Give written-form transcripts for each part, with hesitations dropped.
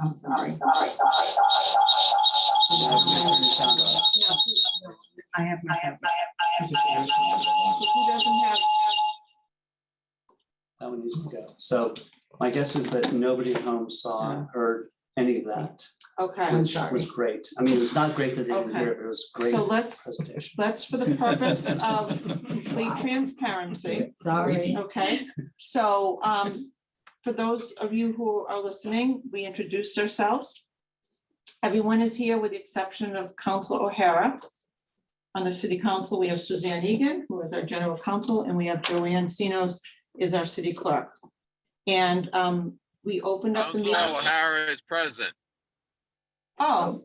I'm sorry. I have my phone. So who doesn't have? That one needs to go. So my guess is that nobody at home saw, heard any of that, Okay. which was great. I mean, it was not great that they didn't Okay. hear it, but it was a great So let's, presentation. for the purpose of complete transparency, Sorry. okay? So for those of you who are listening, we introduced ourselves. Everyone is here with the exception of Council O'Hara. On the city council, we have Suzanne Egan, who is our general counsel, and we have Joanne Sinos is our city clerk. And we opened up the Council meeting. O'Hara is present. Oh,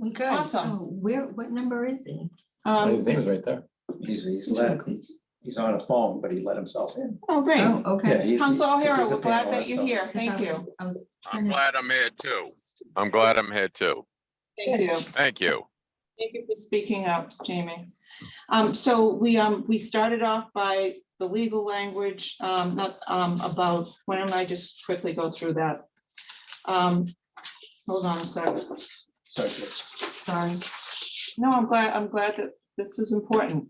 Okay. Awesome. What number is he? His name is right there. He's on a phone, but he let himself in. oh, great. Oh, okay. Yeah, he's. Council O'Hara, he's a we're glad that panelist, you're so- here. 'Cause Thank you. I was I'm trying to. glad I'm here too. I'm glad I'm here too. Thank you. Thank you. Thank you for speaking up, Jamie. So we started off by the legal language, not about, why don't I just quickly go through that? Hold on a second. Sorry, Chris. Sorry. No, I'm glad that this is important.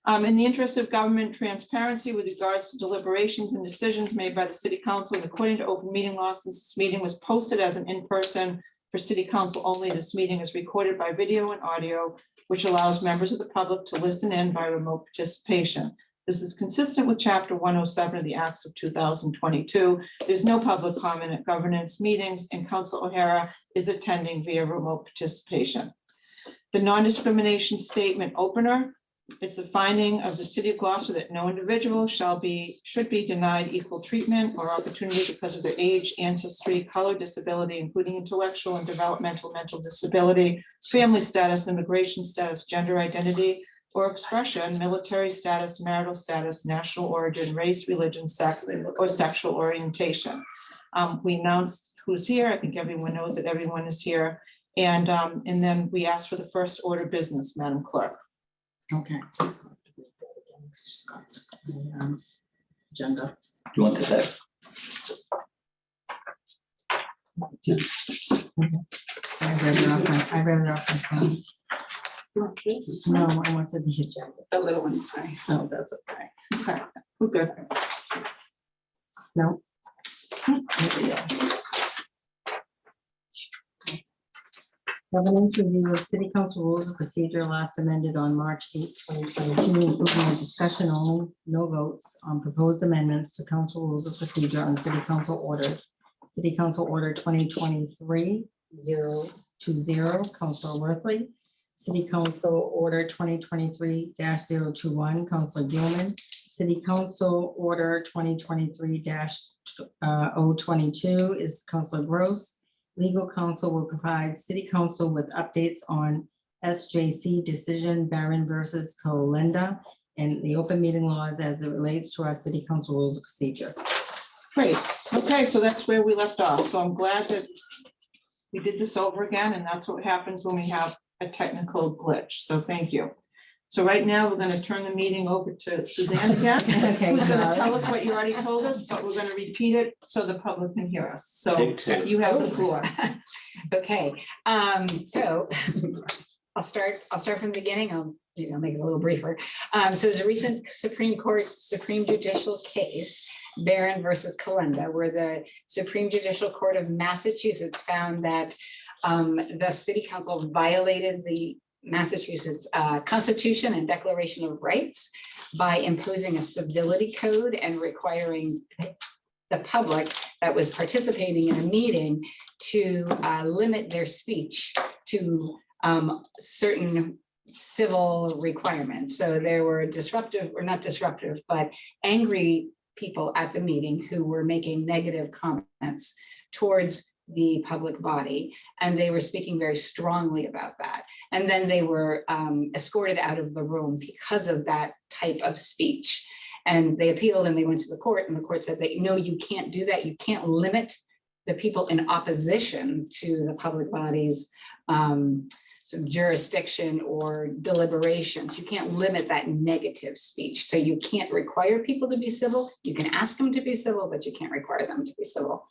In the interest of government transparency with regards to deliberations and decisions made by the city council and according to open meeting law, since this meeting was posted as an in-person for city council only, this meeting is recorded by video and audio, which allows members of the public to listen in by remote participation. This is consistent with Chapter 107 of the Acts of 2022. There's no public comment at governance meetings, and Council O'Hara is attending via remote participation. The non-discrimination statement opener, it's a finding of the city of Gloucester that no individual should be denied equal treatment or opportunity because of their age, ancestry, color, disability, including intellectual and developmental mental disability, family status, immigration status, gender identity or expression, military status, marital status, national origin, race, religion, sex, or sexual orientation. We announced who's here. I think everyone knows that everyone is here. And then we asked for the first order of business, Madam Clerk. Okay. Agenda. Do you want the text? I read it off my phone. No, I wanted the agenda. The little one, sorry. No, that's okay. Okay, we're good. No. Governance review of city council rules of procedure last amended on March 8, 2022, including a discussion only, no votes on proposed amendments to council rules of procedure on city council orders. City Council Order 2023-020, Councilor Worthley. City Council Order 2023-021, Councilor Gilman. City Council Order 2023-022 is Councilor Gross. Legal counsel will provide city council with updates on SJC decision Barron versus Colenda and the open meeting laws as it relates to our city council rules of procedure. Great. Okay, so that's where we left off. So I'm glad that we did this over again, and that's what happens when we have a technical glitch. So thank you. So right now, we're going to turn the meeting over to Suzanne again. Okay, Who's going to sorry. tell us what you already told us, but we're going to repeat it so the public can hear us. So Take two. you have the floor. Okay, so I'll start from the beginning. I'll make it a little briefer. So there's a recent Supreme Judicial case, Barron versus Colenda, where the Supreme Judicial Court of Massachusetts found that the city council violated the Massachusetts Constitution and Declaration of Rights by imposing a civility code and requiring the public that was participating in a meeting to limit their speech to certain civil requirements. So there were disruptive, or not disruptive, but angry people at the meeting who were making negative comments towards the public body, and they were speaking very strongly about that. And then they were escorted out of the room because of that type of speech. And they appealed and they went to the court, and the court said that, no, you can't do that. You can't limit the people in opposition to the public body's some jurisdiction or deliberations. You can't limit that negative speech. So you can't require people to be civil. You can ask them to be civil, but you can't require them to be civil.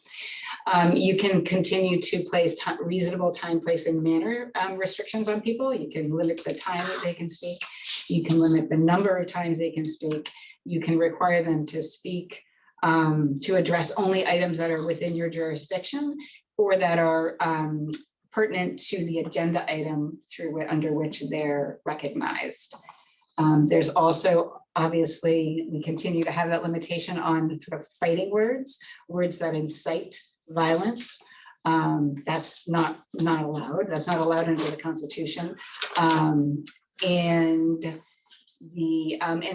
You can continue to place reasonable time, place, and manner restrictions on people. You can limit the time that they can speak. You can limit the number of times they can speak. You can require them to speak to address only items that are within your jurisdiction or that are pertinent to the agenda item under which they're recognized. There's also, obviously, we continue to have that limitation on sort of fighting words that incite violence. That's not allowed. That's not allowed under the Constitution. And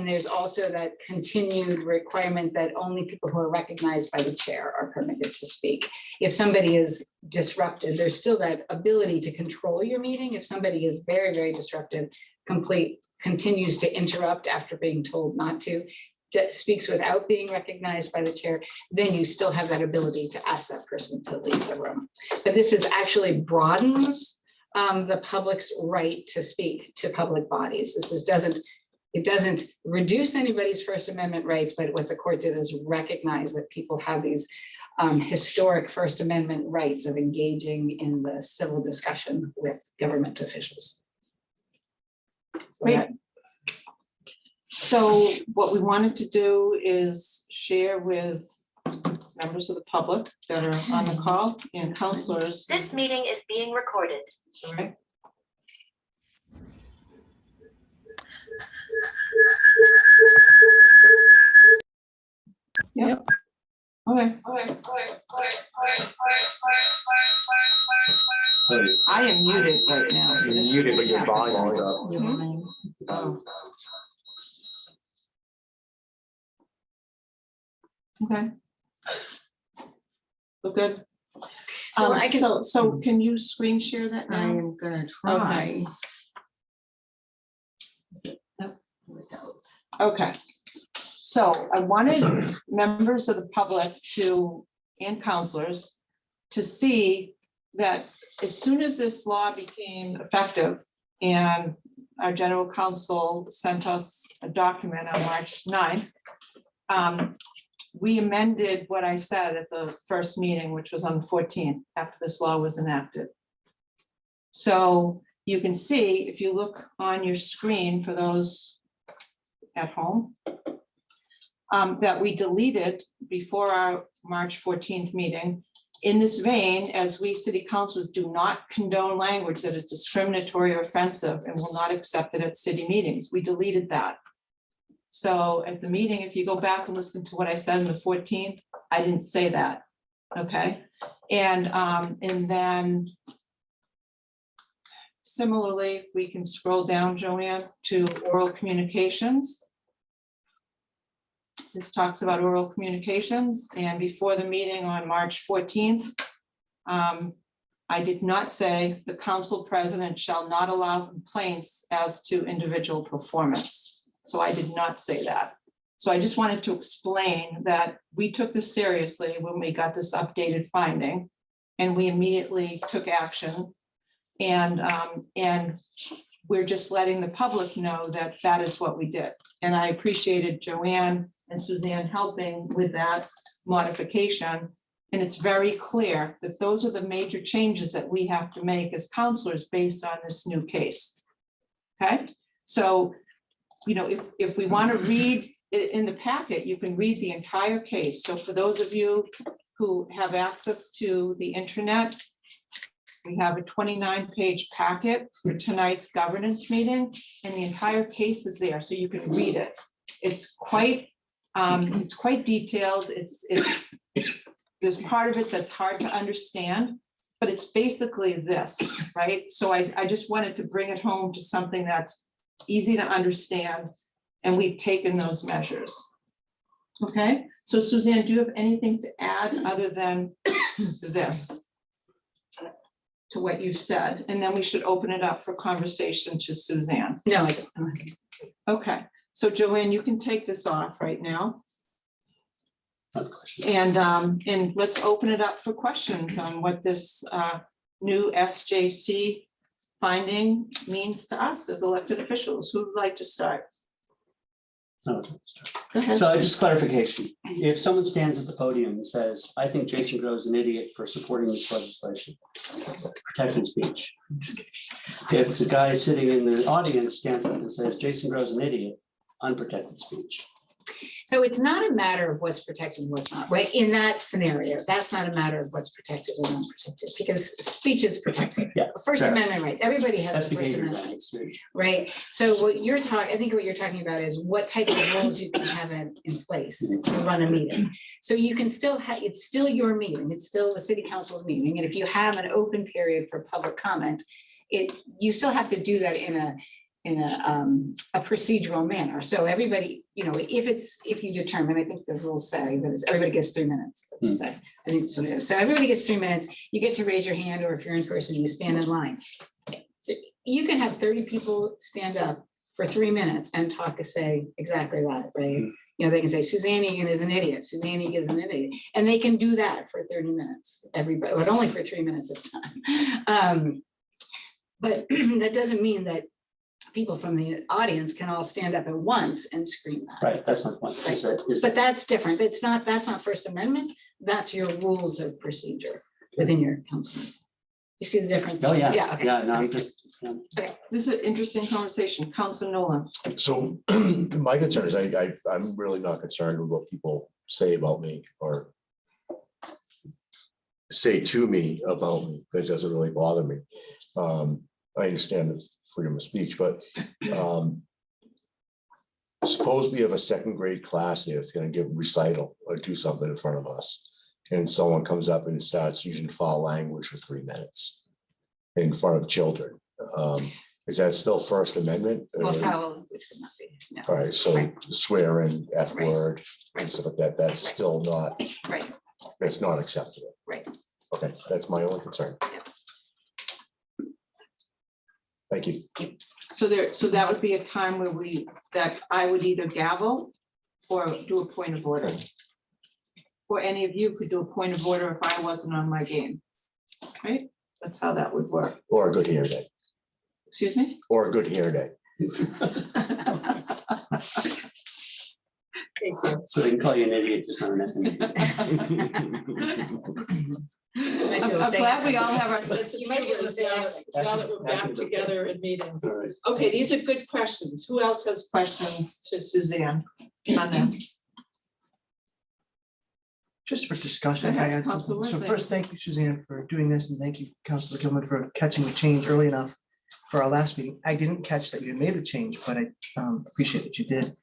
there's also that continued requirement that only people who are recognized by the chair are permitted to speak. If somebody is disruptive, there's still that ability to control your meeting. If somebody is very, very disruptive, continues to interrupt after being told not to, speaks without being recognized by the chair, then you still have that ability to ask that person to leave the room. But this actually broadens the public's right to speak to public bodies. It doesn't reduce anybody's First Amendment rights, but what the court did is recognize that people have these historic First Amendment rights of engaging in the civil discussion with government officials. So Great. that- So what we wanted to do is share with members of the public that are on the call and counselors. This meeting is being recorded. Sorry. Yep. Okay. So I am muted right now. so you're this muted, but your shouldn't happen. volume is up. Your line. Oh. Okay. We're good. So I can- So can you screen share that I now? am gonna try. Is it- oh, here it goes. Okay. So I wanted members of the public and counselors to see that as soon as this law became effective and our general counsel sent us a document on March 9th, we amended what I said at the first meeting, which was on the 14th, after this law was enacted. So you can see, if you look on your screen for those at home, that we deleted before our March 14th meeting. In this vein, as we city councilors do not condone language that is discriminatory or offensive and will not accept it at city meetings, we deleted that. So at the meeting, if you go back and listen to what I said on the 14th, I didn't say that, okay? And then similarly, if we can scroll down, Joanne, to oral communications. This talks about oral communications, and before the meeting on March 14th, I did not say the council president shall not allow complaints as to individual performance. So I did not say that. So I just wanted to explain that we took this seriously when we got this updated finding, and we immediately took action. And we're just letting the public know that that is what we did. And I appreciated Joanne and Suzanne helping with that modification. And it's very clear that those are the major changes that we have to make as counselors based on this new case. Okay, so, you know, if we want to read it in the packet, you can read the entire case. So for those of you who have access to the internet, we have a 29-page packet for tonight's governance meeting, and the entire case is there, so you can read it. It's quite detailed. There's part of it that's hard to understand, but it's basically this, right? So I just wanted to bring it home to something that's easy to understand, and we've taken those measures. Okay, so Suzanne, do you have anything to add other than this to what you've said? And then we should open it up for conversation to Suzanne. No, I don't. Okay, so Joanne, you can take this off right now. Not the question. And let's open it up for questions on what this new SJC finding means to us as elected officials. Who would like to start? No, Go ahead. so just clarification, if someone stands at the podium and says, I think Jason Grove's an idiot for supporting this legislation, protected speech. If the guy sitting in the audience stands up and says, Jason Grove's an idiot, unprotected speech. So it's not a matter of what's protected and what's not, right? In that scenario, that's not a matter of what's protected or unprotected, because speech is protected. Yeah, First fair. Amendment rights, everybody That's has the First behavior. Amendment rights, right? So what you're talking, I think what you're talking about is what type of rules you can have in place to run a meeting. So you can still have, it's still your meeting, it's still the city council's meeting, and if you have an open period for public comment, you still have to do that in a procedural manner. So everybody, if you determine, I think the rules say that everybody gets 3 minutes. Let's say. I think that's what it is. So everybody gets 3 minutes. You get to raise your hand, or if you're in person, you stand in line. So you can have 30 people stand up for 3 minutes and talk to say exactly that, right? They can say Suzanne Egan is an idiot. Suzanne Egan is an idiot, and they can do that for 30 minutes. Everybody, but only for 3 minutes at a time. But that doesn't mean that people from the audience can all stand up at once and scream that. Right, that's my point. But that's different. That's not First Amendment. That's your rules of procedure within your council. You see the difference? Oh, yeah. Yeah, okay. Yeah, no, I'm just, This is an interesting conversation. Councilor Nolan. So my concern is I'm really not concerned with what people say about me or say to me about me. That doesn't really bother me. I understand the freedom of speech, but suppose we have a second grade class there that's going to give recital or do something in front of us, and someone comes up and starts using foul language for 3 minutes in front of children. Is that still First Amendment? Well, foul language would not be. No. All right, so Right. swearing, F Right. word, and stuff like that, that's still not, Right. that's not acceptable. Right. Okay, that's my only concern. Thank you. So that would be a time where that I would either gavel or do a point of order. Or any of you could do a point of order if I wasn't on my game. Right? That's how that would work. Or a good hair day, Excuse me? or a good hair day. so they can call you an idiot, just not an I'm glad we all have our sense of You might be able to say humor that. now that we're back together in meetings. All right. Okay, these are good questions. Who else has questions to Suzanne on this? Just for discussion, Go I ahead, had Councilor something. So Whitley. first, thank you, Suzanne, for doing this, and thank you, Councilor Gilman, for catching the change early enough for our last meeting. I didn't catch that you had made the change, but I appreciate that you did.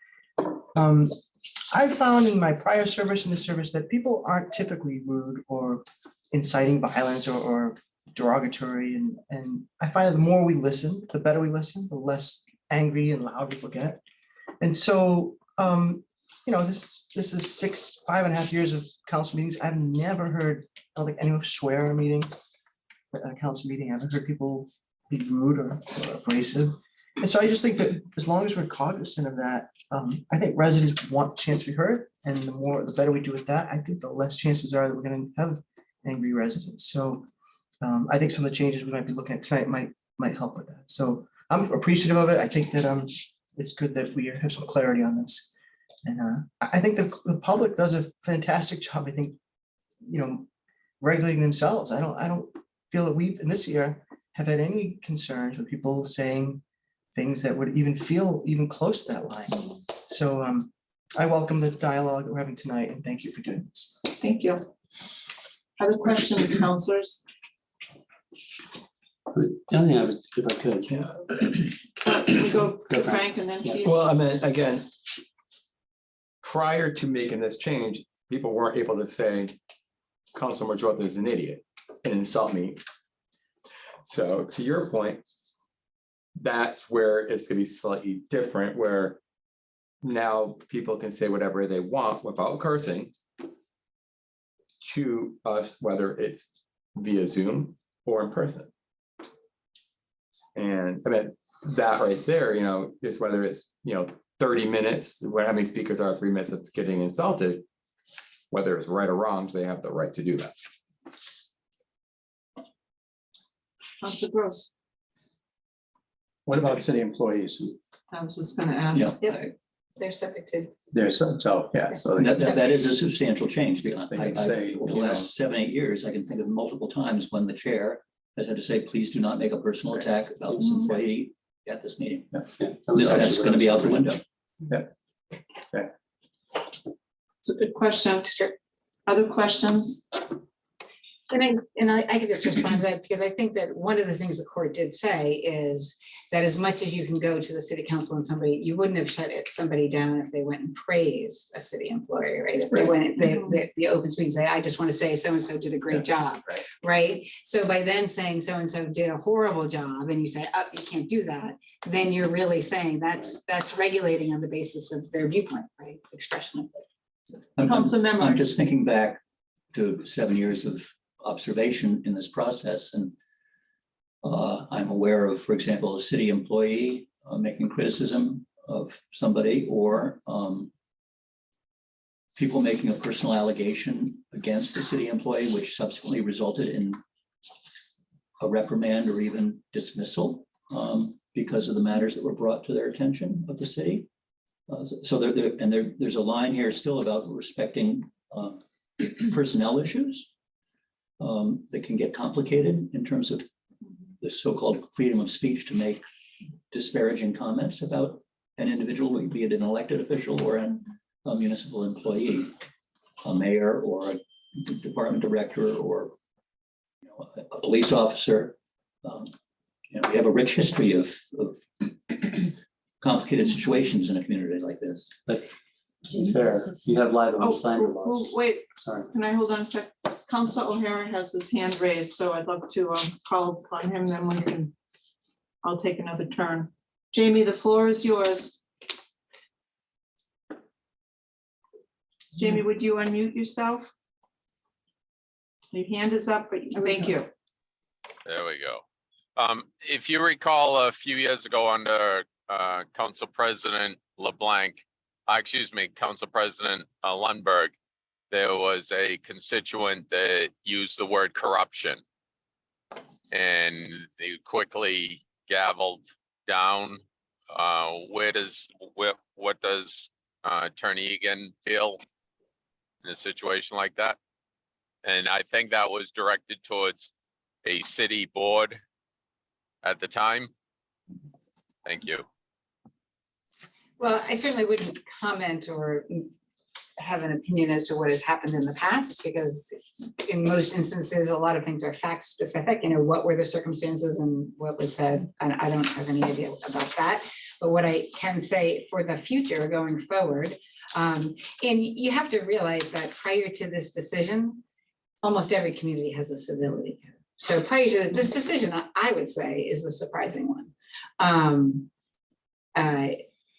I found in my prior service and this service that people aren't typically rude or inciting violence or derogatory, and I find that the more we listen, the better we listen, the less angry and loud people get. And so this is 5.5 years of council meetings. I've never heard, I don't think anyone swear in a meeting, at a council meeting. I haven't heard people be rude or abrasive. And so I just think that as long as we're cognizant of that, I think residents want a chance to be heard, and the better we do with that, I think the less chances are that we're going to have angry residents. So I think some of the changes we might be looking at tonight might help with that. So I'm appreciative of it. I think that it's good that we have some clarity on this. And I think the public does a fantastic job. I think, regulating themselves. I don't feel that we've, in this year, have had any concerns with people saying things that would even feel even close to that line. So I welcome the dialogue that we're having tonight, and thank you for doing this. Thank you. Other questions, councilors? The only thing I would, if I could, We go Go Frank and then Keith. Well, I mean, again, prior to making this change, people weren't able to say Councilor Majota is an idiot and insult me. So to your point, that's where it's gonna be slightly different, where now people can say whatever they want without cursing to us, whether it's via Zoom or in person. And I mean, that right there, is whether it's, 30 minutes, how many speakers are 3 minutes of getting insulted, whether it's right or wrong, they have the right to do that. Councilor Gross. What about city employees? I was just gonna Yeah, ask. They're subject to. There's some, so, yeah, so. they- that is a substantial change. Because They can say, over the you know- last 7, 8 years, I can think of multiple times when the chair has had to say, please do not make a personal attack about this employee at this meeting. That's going to be out the window. It's a good question. Other questions? And I could just respond to that because I think that one of the things the court did say is that as much as you can go to the city council and somebody, you wouldn't have shut somebody down if they went and praised a city employee, right? If they went, the open speech, say, I just want to say so-and-so did a great job, Right. right? So by then saying so-and-so did a horrible job and you say, oh, you can't do that, then you're really saying that's regulating on the basis of their viewpoint, right? Expression. Councilmember. I'm just thinking back to 7 years of observation in this process, and I'm aware of, for example, a city employee making criticism of somebody, or people making a personal allegation against a city employee, which subsequently resulted in a reprimand or even dismissal because of the matters that were brought to their attention of the city. So there's a line here still about respecting personnel issues that can get complicated in terms of the so-called freedom of speech to make disparaging comments about an individual, be it an elected official or a municipal employee, a mayor or a department director or a police officer. We have a rich history of complicated situations in a community like this. But to be fair, you have libel and slander Oh, laws. wait, Sorry. can I hold on a sec? Council O'Hara has his hand raised, so I'd love to call upon him, then we can, I'll take another turn. Jamie, the floor is yours. Jamie, would you unmute yourself? Your hand is up, but thank you. There we go. If you recall, a few years ago under Council President LeBlanc, Council President Lundberg, there was a constituent that used the word corruption. And they quickly gavelled down. What does Attorney Egan feel in a situation like that? And I think that was directed towards a city board at the time. Thank you. Well, I certainly wouldn't comment or have an opinion as to what has happened in the past, because in most instances, a lot of things are fact specific, what were the circumstances and what was said, and I don't have any idea about that. But what I can say for the future going forward, and you have to realize that prior to this decision, almost every community has a civility code. So prior to this decision, I would say is a surprising one.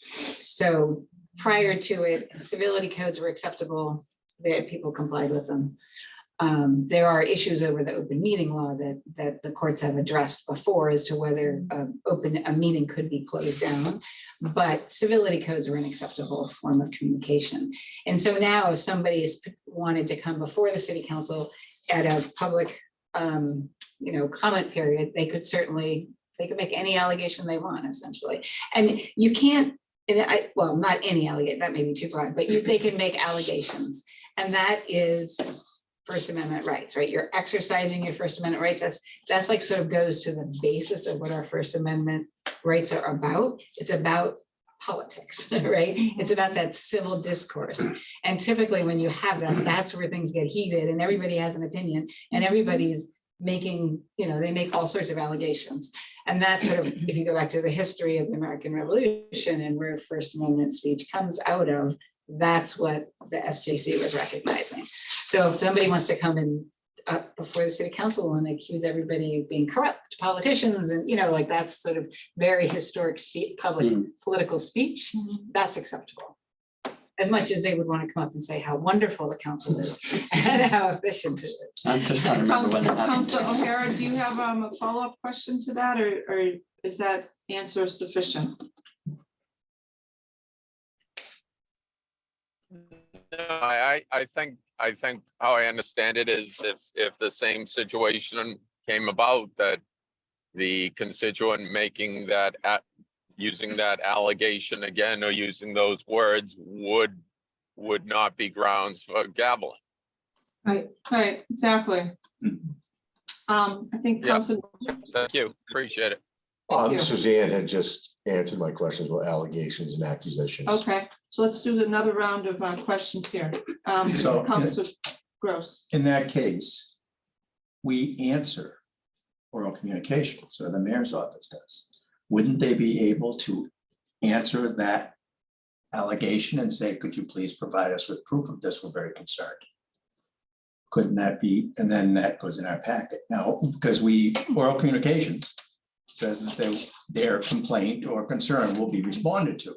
So prior to it, civility codes were acceptable, that people complied with them. There are issues over the open meeting law that the courts have addressed before as to whether a meeting could be closed down, but civility codes are an acceptable form of communication. And so now if somebody's wanted to come before the city council at a public comment period, they could make any allegation they want, essentially. And you can't, well, not any allegation, that may be too broad, but they can make allegations. And that is First Amendment rights, right? You're exercising your First Amendment rights. That's like sort of goes to the basis of what our First Amendment rights are about. It's about politics, right? It's about that civil discourse. And typically when you have that, that's where things get heated and everybody has an opinion and everybody's making, they make all sorts of allegations. And that's sort of, if you go back to the history of the American Revolution and where First Amendment speech comes out of, that's what the SJC was recognizing. So if somebody wants to come in before the city council and accuse everybody of being corrupt politicians and, like that's sort of very historic public political speech, that's acceptable. As much as they would want to come up and say how wonderful the council is and how efficient it is. I'm just trying to remember when that happened. Council O'Hara, do you have a follow-up question to that, or is that answer sufficient? I think how I understand it is if the same situation came about, that the constituent making that, using that allegation again, or using those words would not be grounds for gaveling. Right, exactly. I think Yeah. Council. Thank you, appreciate it. Thank you. Suzanne had just answered my questions about allegations and accusations. Okay, so let's do another round of questions here. So- Council Gross. In that case, we answer oral communications, or the mayor's office does. Wouldn't they be able to answer that allegation and say, could you please provide us with proof of this? We're very concerned. Couldn't that be, and then that goes in our packet now, because oral communications says that their complaint or concern will be responded to.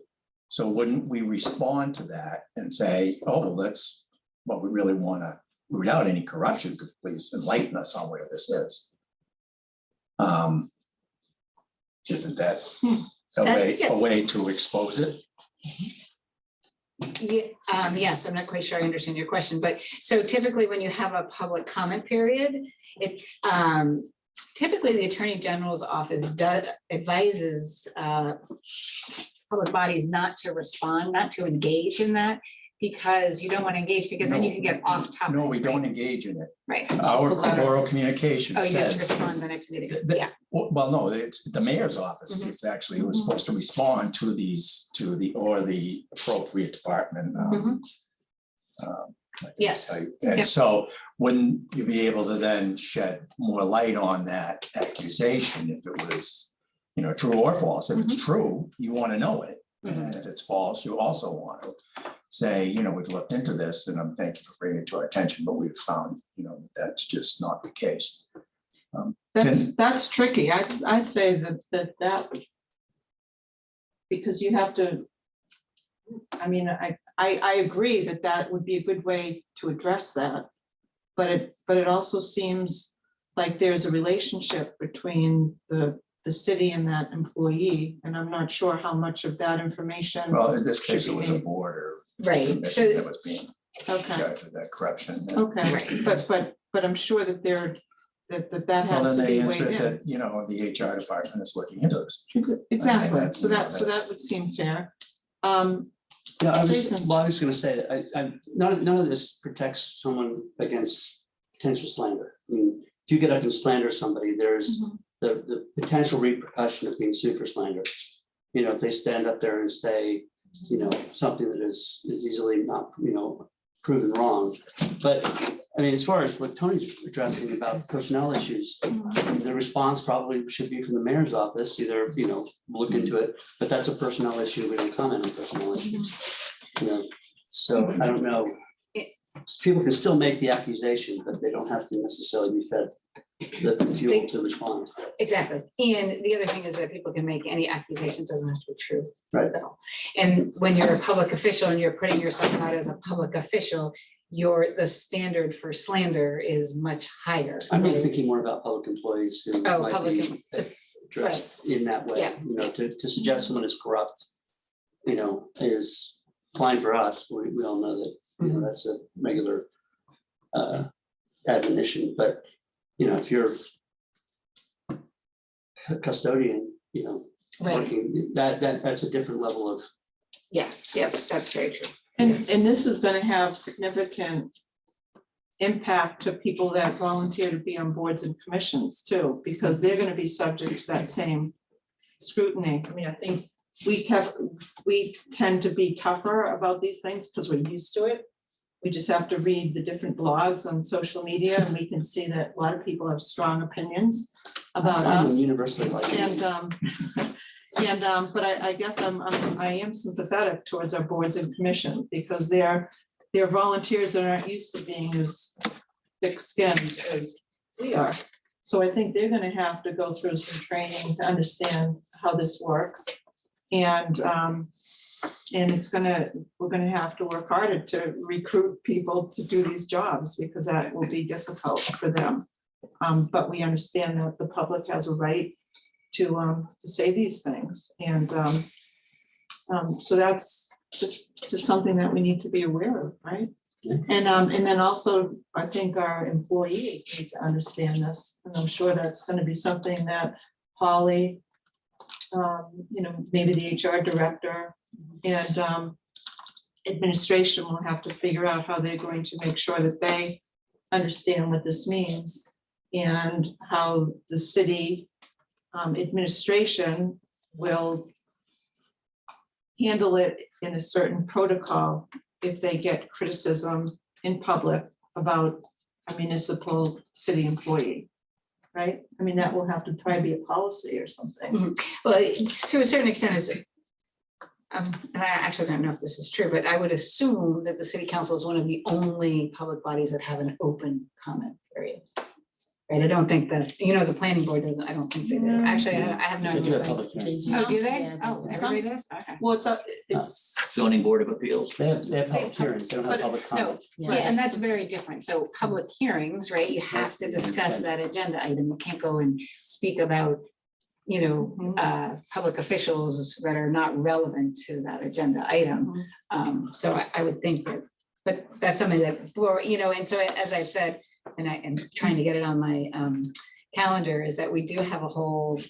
So wouldn't we respond to that and say, oh, well, that's what we really want to root out any corruption, could you please enlighten us on where this is? Isn't that a way to expose it? Yes, I'm not quite sure I understand your question, but so typically when you have a public comment period, it typically the Attorney General's office advises public bodies not to respond, not to engage in that, because you don't want to engage, because then you can get off topic. No, we don't engage in it. Right. Our Just a letter. oral communication Oh, you just says. respond the next meeting. the- Yeah, Well, no, it's the mayor's office. Mhm. It's actually who's supposed to respond to the appropriate department. Mhm. Yes. And Yep. so wouldn't you be able to then shed more light on that accusation if it was, true or false? If it's true, you want to know it. And if it's false, you also want to say, we've looked into this and I'm thank you for bringing it to our attention, but we've found, that's just not the case. That's tricky. I'd say that because you have to, I agree that would be a good way to address that. But it also seems like there's a relationship between the city and that employee, and I'm not sure how much of that information. Well, in this case, should it be was a made. board or right. commission So, that was being Okay, charged with that corruption. okay, but I'm sure that that Well, has then to be they weighed answered in. that, the HR department is looking into this. Exactly, that's- so that that's- would seem fair. Yeah, I Jason. was gonna say, none of this protects someone against potential slander. I mean, if you get up and slander somebody, there's Mhm. the potential repercussion of being sued for slander. If they stand up there and say, something that is easily not, proven wrong. But I mean, as far as what Tony's addressing about personnel issues, the response probably should be from the mayor's office, either, look into it, but that's a personnel issue. We don't comment on personnel issues. So I don't know. People can still make the accusation, but they don't have to necessarily be fed the fuel to respond. exactly. And the other thing is that people can make any accusation, doesn't have to be true. Right. And when you're a public official and you're putting yourself out as a public official, the standard for slander is much higher. I'm really right? thinking more about public employees who Oh, might public be addressed in that way. Yeah. To suggest someone is corrupt, is fine for us. We all know that, that's a regular admonition, but, if you're a custodian, Right. working, that's a different level of. Yes, yep, that's very true. And this is gonna have significant impact to people that volunteer to be on boards and commissions too, because they're gonna be subject to that same scrutiny. I think we tend to be tougher about these things because we're used to it. We just have to read the different blogs on social media and we can see that a lot of people have strong opinions about I'm us. universally like. But I guess I am sympathetic towards our boards and commission because they're volunteers that aren't used to being as thick-skinned as we are. So I think they're gonna have to go through some training to understand how this works. And we're gonna have to work harder to recruit people to do these jobs because that will be difficult for them. But we understand that the public has a right to say these things. And so that's just something that we need to be aware of, right? Yeah. And then also, I think our employees need to understand this. And I'm sure that's gonna be something that Holly, maybe the HR director, and administration will have to figure out how they're going to make sure that they understand what this means and how the city administration will handle it in a certain protocol if they get criticism in public about a municipal city employee, right? I mean, that will have to probably be a policy or something. Well, to a certain extent, is and I actually don't know if this is true, but I would assume that the city council is one of the only public bodies that have an open comment period. Right, I don't think that, the planning board doesn't, I don't think they do. Actually, I have no They do idea. have public hearings. Oh, do they? Yeah, Oh, they do. everybody does? Okay. Well, it's Zoning Board of Appeals. They have public hearings, they don't have But- public comment. Yeah, and that's very different. So public hearings, right, you have to discuss that agenda item. You can't go and speak about, public officials that are not relevant to that agenda item. So I would think that, but that's something that, and so as I've said, and I am trying to get it on my calendar, is that we do have a whole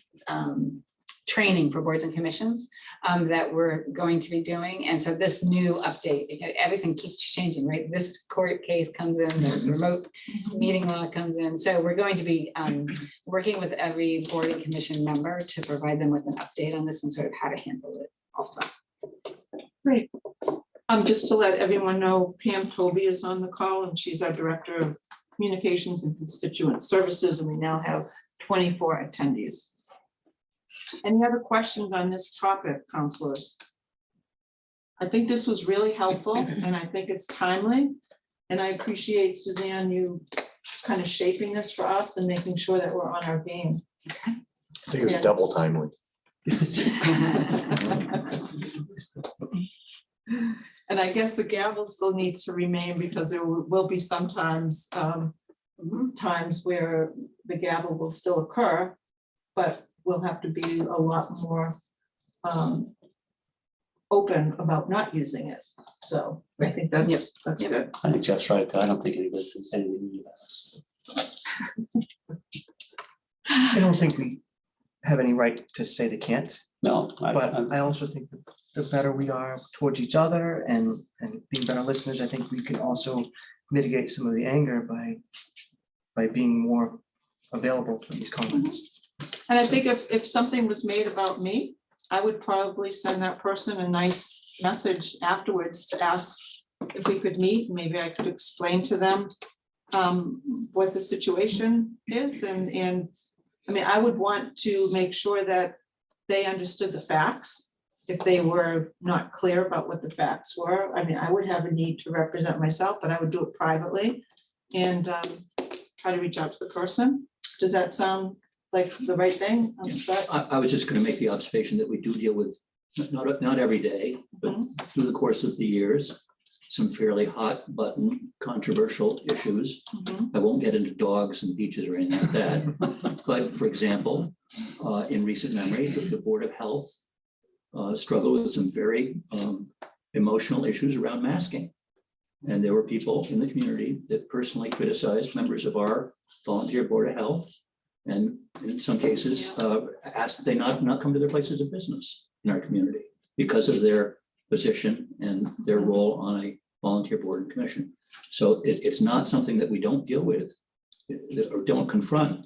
training for boards and commissions that we're going to be doing. And so this new update, everything keeps changing, right? This court case comes in, the remote meeting law comes in. So we're going to be working with every board and commission member to provide them with an update on this and sort of how to handle it also. great. Just to let everyone know, Pam Toby is on the call and she's our Director of Communications and Constituent Services, and we now have 24 attendees. Any other questions on this topic, counselors? I think this was really helpful and I think it's timely. And I appreciate, Suzanne, you kind of shaping this for us and making sure that we're on our game. I think it's double timely. And I guess the gavel still needs to remain because there will be sometimes times where the gavel will still occur, but we'll have to be a lot more open about not using it. So I think that's good. I think Jeff's right, though. I don't think anybody can say anything about us. I don't think we have any right to say they can't, No, but I also think that the better we are towards each other and being better listeners, I think we can also mitigate some of the anger by being more available for these comments. And I think if something was made about me, I would probably send that person a nice message afterwards to ask if we could meet. Maybe I could explain to them what the situation is. And I mean, I would want to make sure that they understood the facts. If they were not clear about what the facts were, I mean, I would have a need to represent myself, but I would do it privately and try to reach out to the person. Does that sound like the right thing? Scott? I was just going to make the observation that we do deal with, not every day, but through the course of the years, some fairly hot button controversial issues. I won't get into dogs and beaches or anything like that. But for example, in recent memory, the Board of Health struggled with some very emotional issues around masking. And there were people in the community that personally criticized members of our volunteer Board of Health. And in some cases, asked that they not come to their places of business in our community because of their position and their role on a volunteer board and commission. So it's not something that we don't deal with or don't confront.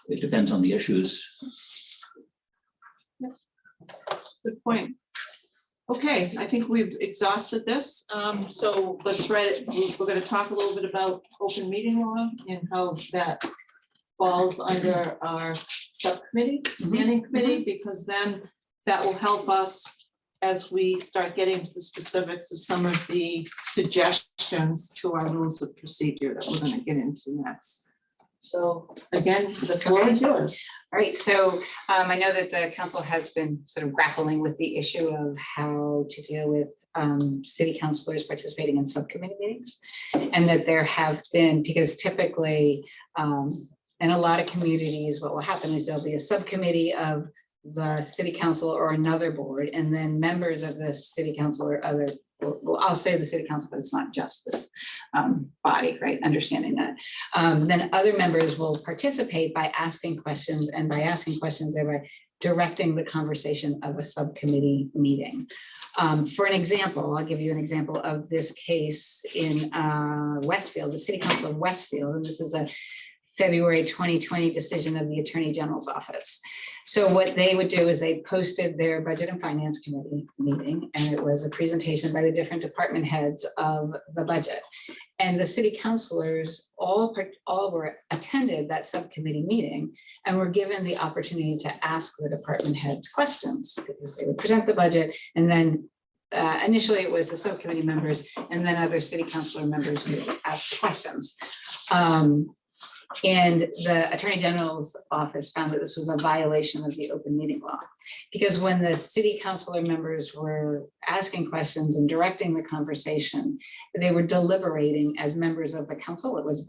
It depends on the issues. Good point. Okay, I think we've exhausted this. So let's write it. We're going to talk a little bit about open meeting law and how that falls under our subcommittee, standing committee, because then that will help us as we start getting to the specifics of some of the suggestions to our rules of procedure that we're going to get into next. So again, the floor is yours. All right, so I know that the council has been sort of grappling with the issue of how to deal with city councilors participating in subcommittee meetings. And that there have been, because typically in a lot of communities, what will happen is there'll be a subcommittee of the city council or another board, and then members of the city council or other well, I'll say the city council, but it's not just this body, right? Understanding that. Then other members will participate by asking questions, and by asking questions, thereby directing the conversation of a subcommittee meeting. For an example, I'll give you an example of this case in Westfield, the City Council of Westfield, and this is a February 2020 decision of the Attorney General's office. So what they would do is they posted their Budget and Finance Committee meeting, and it was a presentation by the different department heads of the budget. And the city councilors all were attended that subcommittee meeting and were given the opportunity to ask the department heads questions, because they would present the budget, and then initially it was the subcommittee members, and then other city councilor members would ask the questions. And the Attorney General's office found that this was a violation of the open meeting law. Because when the city councilor members were asking questions and directing the conversation, they were deliberating as members of the council. It was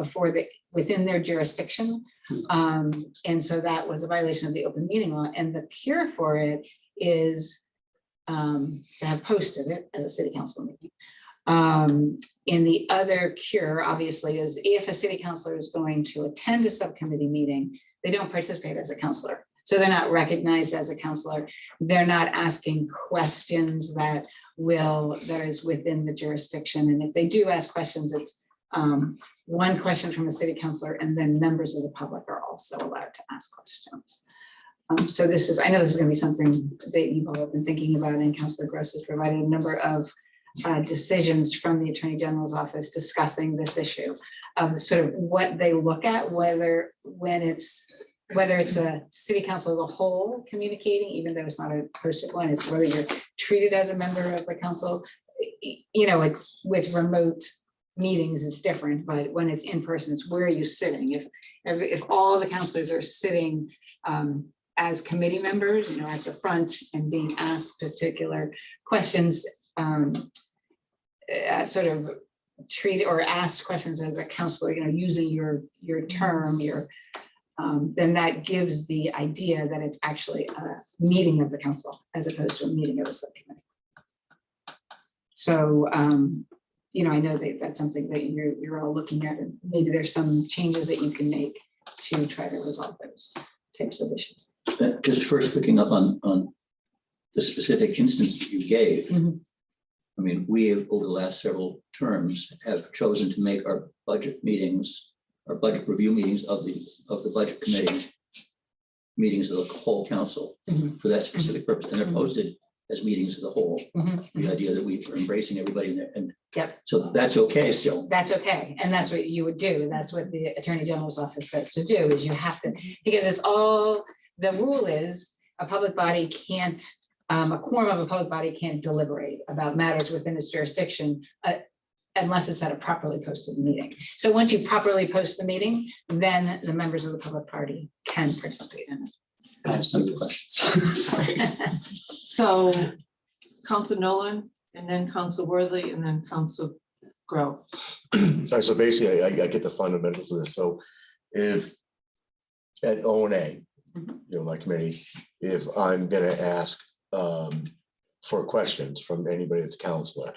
within their jurisdiction. And so that was a violation of the open meeting law. And the cure for it is to have posted it as a city council meeting. And the other cure, obviously, is if a city councilor is going to attend a subcommittee meeting, they don't participate as a councilor. So they're not recognized as a councilor. They're not asking questions that is within the jurisdiction. And if they do ask questions, it's one question from a city councilor, and then members of the public are also allowed to ask questions. So I know this is going to be something that you've all have been thinking about, and Councilor Gross has provided a number of decisions from the Attorney General's office discussing this issue of sort of what they look at, whether it's a city council as a whole communicating, even though it's not a posted one, it's whether you're treated as a member of the council. You know, it's with remote meetings, it's different, but when it's in person, it's where are you sitting? If all the councilors are sitting as committee members, you know, at the front and being asked particular questions, sort of treat or ask questions as a counselor, you know, using your term, then that gives the idea that it's actually a meeting of the council as opposed to a meeting of a subcommittee. So, you know, I know that that's something that you're all looking at, and maybe there's some changes that you can make to try to resolve those types of issues. Just first picking up on the specific instance that you gave. Mhm. I mean, we have, over the last several terms, have chosen to make our budget meetings, our budget review meetings of the budget committee, meetings of the whole council Mhm. for that specific purpose, and they're Mhm. posted as meetings of the whole. Mhm. The idea that we are embracing everybody in there, and Yep. so that's okay still. That's okay, and that's what you would do. That's what the Attorney General's office says to do, is you have to, because it's all, the rule is a public body can't, a quorum of a public body can't deliberate about matters within its jurisdiction unless it's at a properly posted meeting. So once you properly post the meeting, then the members of the public party can participate in I have some questions. Sorry. it. So Council Nolan, and then Council Worthy, and then Council Grow. So basically, I get the fundamentals of this. So if at O&A, you know, my committee, if I'm gonna ask for questions from anybody that's counselor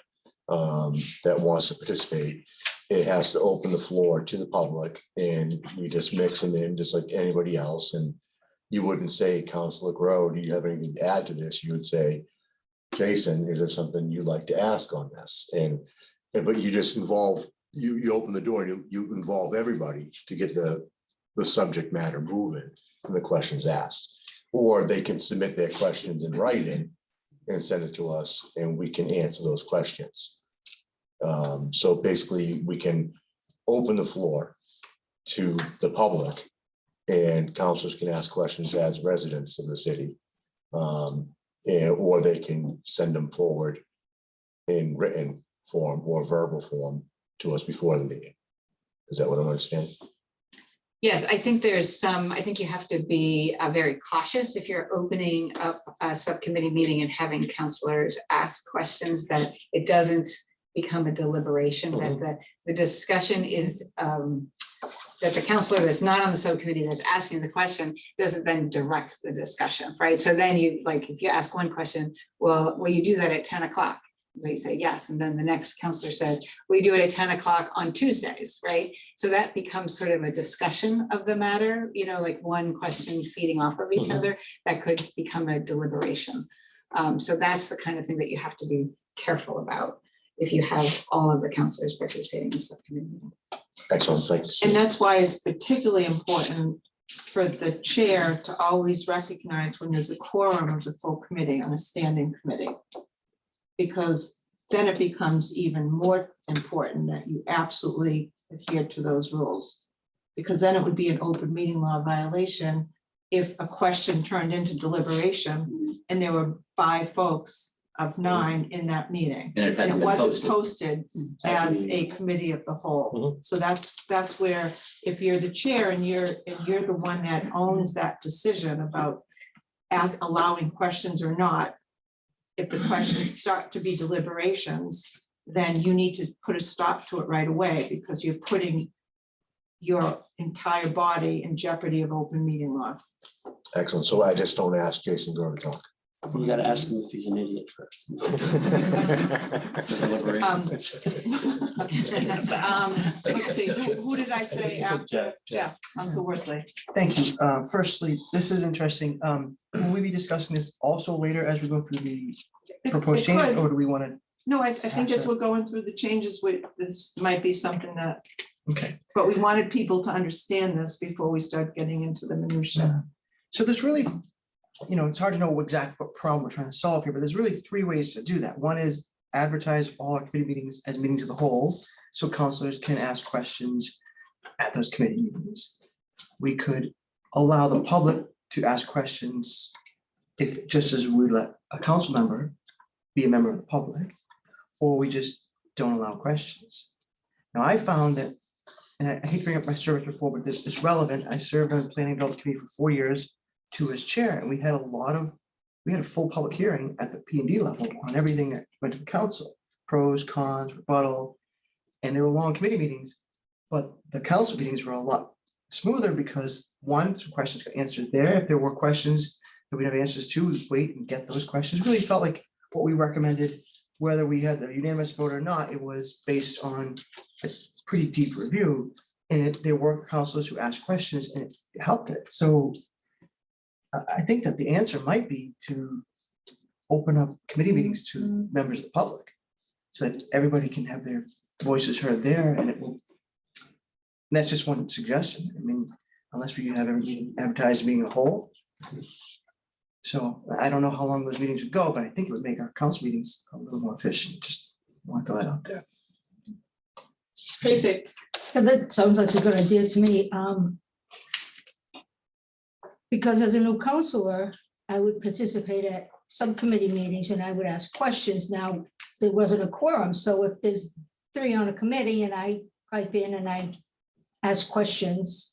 that wants to participate, it has to open the floor to the public, and we just mix them in just like anybody else. And you wouldn't say, Councilor Grow, do you have anything to add to this? You would say, Jason, is there something you'd like to ask on this? But you just involve, you open the door, you involve everybody to get the subject matter moving and the questions asked. Or they can submit their questions in writing and send it to us, and we can answer those questions. So basically, we can open the floor to the public, and councilors can ask questions as residents of the city. Or they can send them forward in written form or verbal form to us before the meeting. Is that what I'm understanding? Yes, I think I think you have to be very cautious if you're opening up a subcommittee meeting and having counselors ask questions, that it doesn't become a deliberation, that the discussion is, that the counselor that's not on the subcommittee that's asking the question doesn't then direct the discussion, right? So then you, like, if you ask one question, well, you do that at 10 o'clock. So you say yes, and then the next counselor says, we do it at 10 o'clock on Tuesdays, right? So that becomes sort of a discussion of the matter, you know, like one question feeding off of each other, that could become a deliberation. So that's the kind of thing that you have to be careful about if you have all of the counselors participating in the subcommittee meeting. Excellent, thanks. And that's why it's particularly important for the chair to always recognize when there's a quorum of the full committee on a standing committee. Because then it becomes even more important that you absolutely adhere to those rules. Because then it would be an open meeting law violation if a question turned into deliberation and there were 5 folks of 9 in that meeting. And it And hadn't it been wasn't posted. posted as a committee of the whole. So that's where, if you're the chair and you're the one that owns that decision about allowing questions or not, if the questions start to be deliberations, then you need to put a stop to it right away, because you're putting your entire body in jeopardy of open meeting law. Excellent. So I just don't ask Jason Grow to talk. You gotta ask him if he's an idiot first. It's a deliberation. Let's see, who did I say He said after? Jeff. Jeff, Council Worthley. Thank you. Firstly, this is interesting. Will we be discussing this also later as we go through the proposed It change, could. or do we want to? No, I think as Gotcha. we're going through the changes, this might be something that, Okay. but we wanted people to understand this before we start getting into the minutia. So there's really, it's hard to know exactly what problem we're trying to solve here, but there's really 3 ways to do that. One is advertise all our committee meetings as meetings of the whole, so counselors can ask questions at those committee meetings. We could allow the public to ask questions if, just as we let a council member be a member of the public, or we just don't allow questions. Now, I found that, and I hate to bring up my service before, but this is relevant. I served on the planning development committee for 4 years, 2 as chair, and we had a full public hearing at the P&D level on everything that went to the council, pros, cons, rebuttal, and they were long committee meetings, but the council meetings were a lot smoother because one, some questions got answered there. If there were questions that we have answers to, we'd wait and get those questions. Really felt like what we recommended, whether we had a unanimous vote or not, it was based on a pretty deep review. And there were counselors who asked questions and it helped it. So I think that the answer might be to open up committee meetings to members of the public, so that everybody can have their voices heard there, and it will. And that's just one suggestion. I mean, unless we have every meeting advertised being a whole. So I don't know how long those meetings would go, but I think it would make our council meetings a little more efficient. Just want to throw that out there. Tracy, So that sounds like a good idea to me. Because as a new counselor, I would participate at subcommittee meetings and I would ask questions. Now, there wasn't a quorum, so if there's 3 on a committee and I pipe in and I ask questions,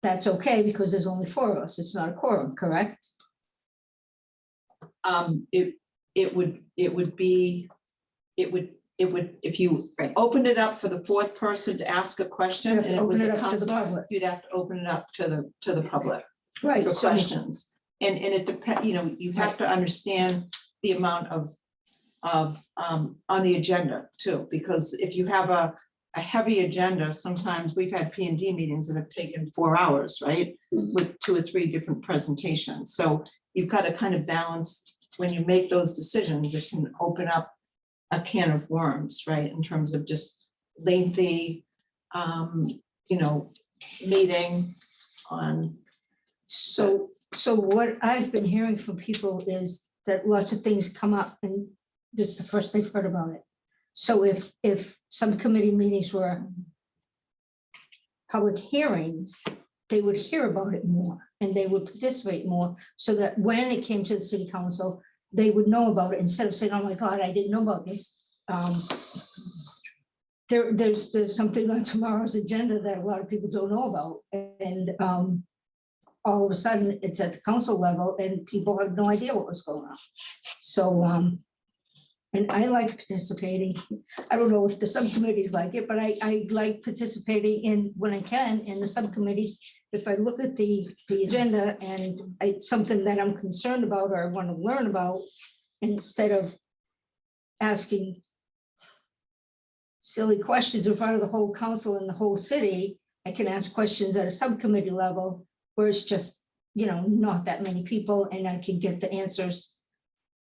that's okay because there's only 4 of us. It's not a quorum, correct? it would be, if you Right. opened it up for the 4th person to ask a question You have and to it was open a it up to the counselor, public. you'd have to open it up to the public Right. for So questions. And it depends, you have to understand the amount of on the agenda too, because if you have a heavy agenda, sometimes we've had P&D meetings that have taken 4 hours, right? With 2 or 3 different presentations. So you've got to kind of balance, when you make those decisions, it can open up a can of worms, right? In terms of just lengthy, meeting on. So what I've been hearing from people is that lots of things come up and this is the first they've heard about it. So if some committee meetings were public hearings, they would hear about it more and they would participate more so that when it came to the city council, they would know about it instead of saying, oh my God, I didn't know about this. There's something on tomorrow's agenda that a lot of people don't know about. And all of a sudden it's at the council level and people have no idea what was going on. So, and I like participating. I don't know if the subcommittees like it, but I like participating in, when I can, in the subcommittees. If I look at the agenda and it's something that I'm concerned about or I want to learn about, instead of asking silly questions in front of the whole council and the whole city. I can ask questions at a subcommittee level where it's just, not that many people, and I can get the answers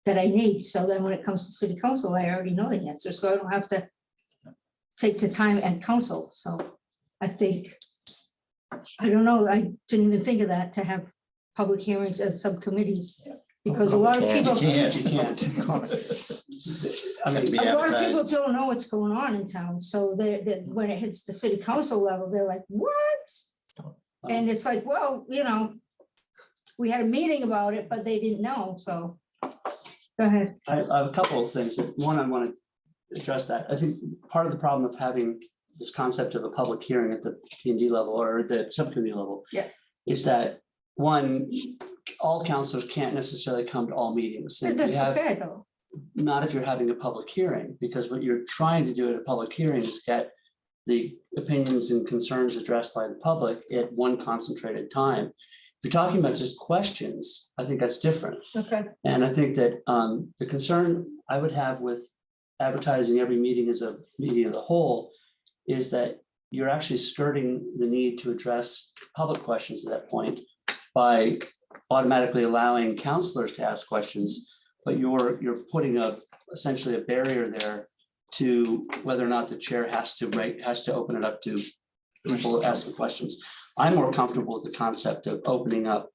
that I need. So then when it comes to city council, I already know the answer, so I don't have to take the time at council. So I think, I don't know, I didn't even think of that, to have public hearings as subcommittees. Because a lot of people, You can't. I mean, Be a lot of people advertised. don't know what's going on in town. So they when it hits the city council level, they're like, what? And it's like, well, we had a meeting about it, but they didn't know, so. Go ahead. I have a couple of things. One, I want to address that. I think part of the problem of having this concept of a public hearing at the P and D level or the subcommittee level. Yeah. Is that, one, all counselors can't necessarily come to all meetings. And we That's have- okay, though. Not if you're having a public hearing, because what you're trying to do at a public hearing is get the opinions and concerns addressed by the public at one concentrated time. If you're talking about just questions, I think that's different. Okay. And I think that the concern I would have with advertising every meeting as a meeting of the whole is that you're actually skirting the need to address public questions at that point by automatically allowing counselors to ask questions, but you're putting essentially a barrier there to whether or not the chair has to open it up to people asking questions. I'm more comfortable with the concept of opening up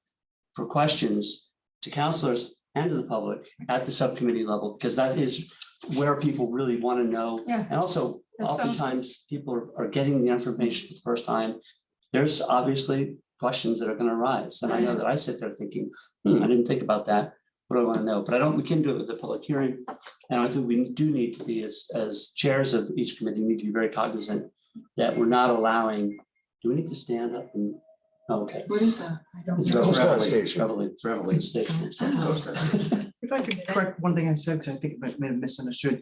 for questions to counselors and to the public at the subcommittee level, because that is where people really want to know. Yeah. And also, That sounds good. oftentimes, people are getting the information for the first time. There's obviously questions that are going to arise. And I know that I sit there thinking, I didn't think about that. What do I want to know? But we can do it with the public hearing. And I think we do need to be, as chairs of each committee, need to be very cognizant that we're not allowing, do we need to stand up and, oh, okay. What is that? I don't It's know. Coast Guard Reveille. Station. Reveille. It's Reveille. Station. If I could correct one thing I said, because I think I may have misunderstood.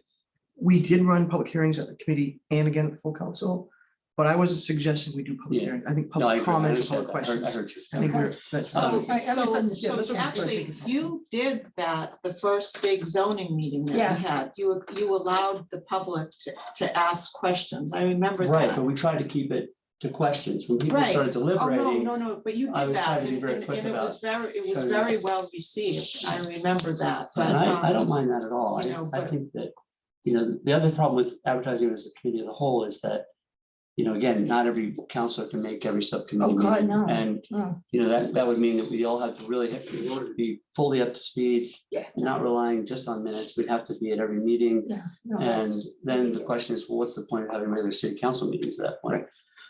We did run public hearings at the committee and again at full council, but I wasn't suggesting we do public Yeah. hearings. I think No, I public agree. I comments or understand public that. I questions. heard you. I think we're, that's. So, I misunderstood. so That's what I'm actually, thinking. you did that the first big zoning meeting that Yeah. we had. You allowed the public to ask questions. I remember Right, that. but we tried to keep it to questions. When people Right. started Oh, deliberating, no, but you I did was that. trying to be And very and quick it about was very shutting very well received. I remember that, but. and I don't mind that at all. you know, I but- think that, the other problem with advertising as a committee of the whole is that, again, not every counselor can make every subcommittee. Oh, God, meeting. no. And, No. that would mean that we all have to really, in order to be fully up to speed, Yeah. and not relying just on minutes, we'd have to be at every meeting. Yeah. No, And that's- then the question is, well, what's the point of having regular city council meetings at that point?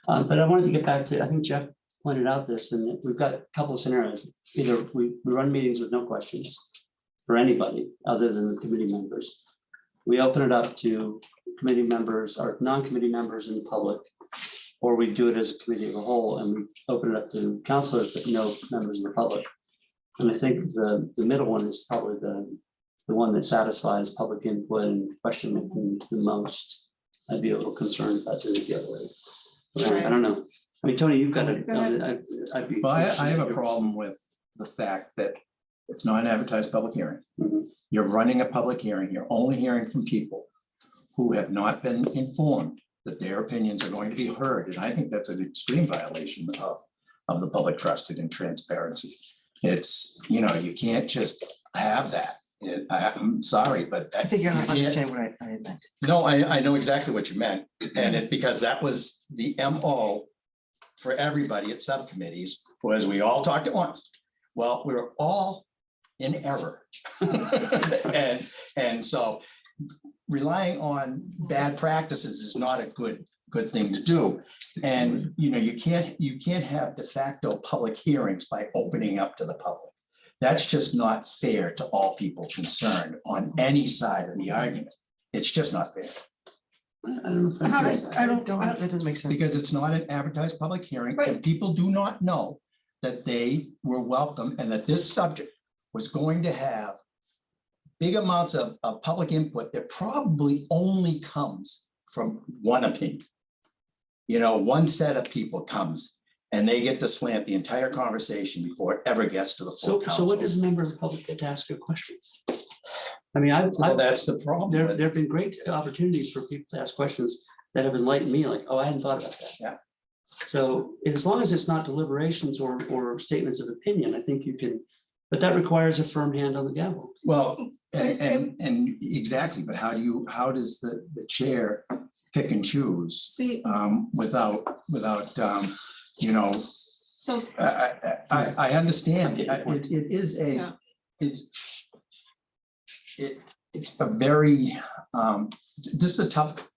But I wanted to get back to, I think Jeff pointed out this, and we've got a couple of scenarios. Either we run meetings with no questions for anybody other than the committee members. We open it up to committee members or non-committee members in the public, or we do it as a committee of a whole and we open it up to councilors, but no members of the public. And I think the middle one is probably the one that satisfies public input and question making the most. I'd be a little concerned about doing it the other way. But I don't know. I mean, Tony, you've got Go ahead. I'd be. Well, I have a problem with the fact that it's not an advertised public hearing. Mhm. You're running a public hearing. You're only hearing from people who have not been informed that their opinions are going to be heard. And I think that's an extreme violation of the public trust and transparency. It's, you can't just have that. I'm sorry, but I think you're you not can't- understanding what I meant. No, I know exactly what you meant, and because that was the MO for everybody at subcommittees, was we all talked at once. Well, we were all in error. And so relying on bad practices is not a good thing to do. And, you can't have de facto public hearings by opening up to the public. That's just not fair to all people concerned on any side of the argument. It's just not fair. I don't know if I How agree. does- I don't, That doesn't make sense. Because it's not an advertised public hearing, Right. and people do not know that they were welcome and that this subject was going to have big amounts of public input that probably only comes from one opinion. One set of people comes and they get to slant the entire conversation before it ever gets to the full So what council. does a member of the public get to ask a question? I mean, Well, that's the problem. there with- have been great opportunities for people to ask questions that have enlightened me, like, oh, I hadn't thought about that. Yeah. So as long as it's not deliberations or statements of opinion, I think you can, but that requires a firm hand on the gavel. Well, and exactly, but how does the chair pick and choose See, without, you know, so I understand. I get your point. It is Yeah. it's a very, this is a tough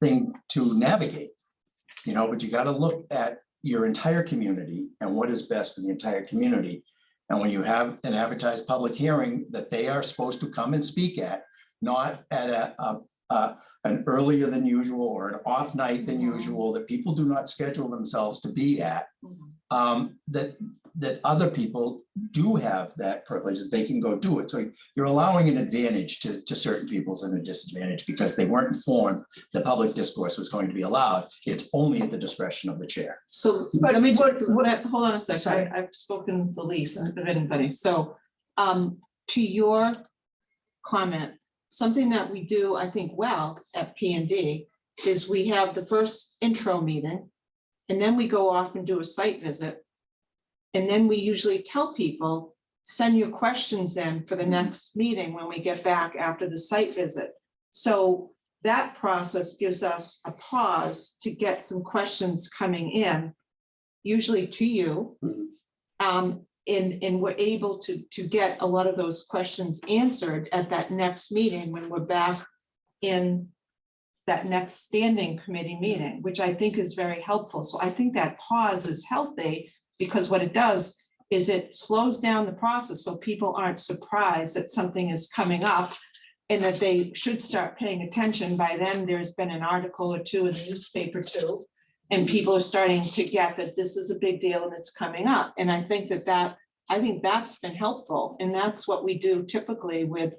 thing to navigate. You know, but you got to look at your entire community and what is best for the entire community. And when you have an advertised public hearing that they are supposed to come and speak at, not at an earlier than usual or an off night than usual, that people do not schedule themselves to be at, that other people do have that privilege, that they can go do it. So you're allowing an advantage to certain people's and a disadvantage because they weren't informed the public discourse was going to be allowed. It's only at the discretion of the chair. So But let me, what- hold on a sec, Sorry. I've spoken the least of anybody, so, to your comment, something that we do, I think, well at P and D is we have the first intro meeting, and then we go off and do a site visit. And then we usually tell people, send your questions in for the next meeting when we get back after the site visit. So that process gives us a pause to get some questions coming in, usually to you. And we're able to get a lot of those questions answered at that next meeting when we're back in that next standing committee meeting, which I think is very helpful. So I think that pause is healthy because what it does is it slows down the process so people aren't surprised that something is coming up and that they should start paying attention. By then, there's been an article or two in the newspaper too, and people are starting to get that this is a big deal and it's coming up. And I think I think that's been helpful. And that's what we do typically with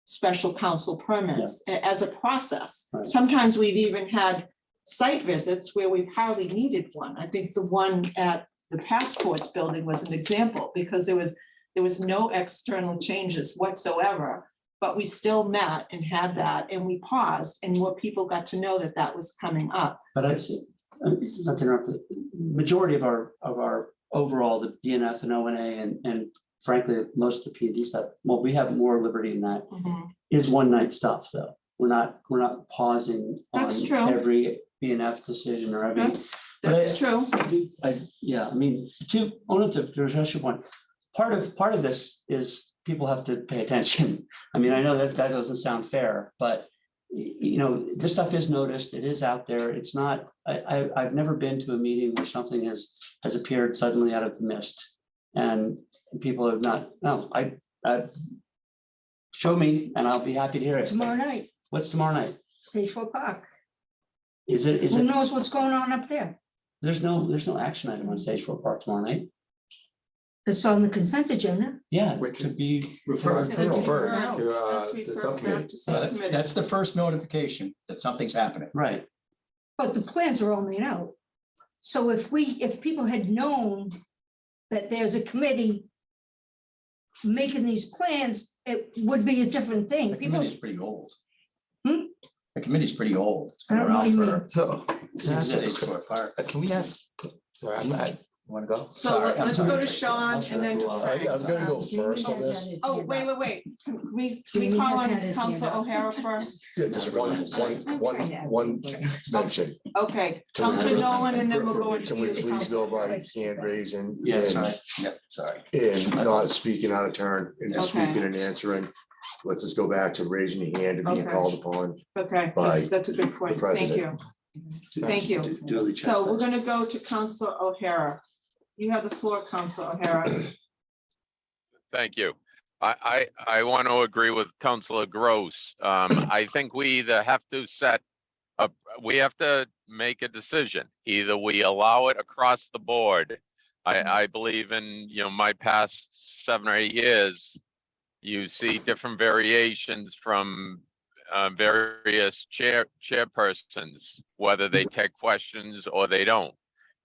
special council permits as a process. Right. Sometimes we've even had site visits where we've hardly needed one. I think the one at the Passports building was an example because there was no external changes whatsoever, but we still met and had that and we paused and more people got to know that that was coming up. But it's, not to interrupt, the majority of our overall, the DNF and ONA and frankly, most of the P&D stuff, well, we have more liberty in that, is one night stuff though. We're not pausing on That's true. every BNF decision or every. That's true. Yeah, I mean, to address your point, part of this is people have to pay attention. I mean, I know that doesn't sound fair, but you know, this stuff is noticed, it is out there. It's not, I've never been to a meeting where something has appeared suddenly out of the mist. And people have not, no, I show me and I'll be happy to hear it. Tomorrow night, What's tomorrow night? Stage 4 Park. Is Who it, knows what's going on up there? there's no action item on Stage 4 Park tomorrow night? It's on the consent agenda. Yeah, Which to be Refer That's to referred the back subcommittee. to So subcommittee. that's the first notification that something's happening. right. But the plans are all made out. So if people had known that there's a committee making these plans, it would be a different thing. The People, committee's pretty old. Hmm? The committee's pretty old. It's been I don't know what around you for. mean. So, Stage 4 Park. can we ask, sorry, I'm not, want to go? So Sorry, I'm let's sorry, go to Tracy. Sean and then to I Frank. was gonna go first on this. Oh, wait. Can we Jamie call has on had his hand Council up. O'Hara first? Yeah, just one mention. Okay, Can we- Council Nolan and then we'll go into Can we you, please Council. go by hand raising? Yeah, and- sorry. Yep, sorry. And not speaking out of turn and just Okay. speaking and answering. Let's just go back to raising your hand and being Okay. called upon. Okay, by that's a good point. the Thank you. president. Thank you. Duly So we're chastised. gonna go to Council O'Hara. You have the floor, Council O'Hara. Thank you. I want to agree with Councilor Gross. I think we either have to we have to make a decision. Either we allow it across the board. I believe in, my past 7 or 8 years, you see different variations from various chairpersons, whether they take questions or they don't.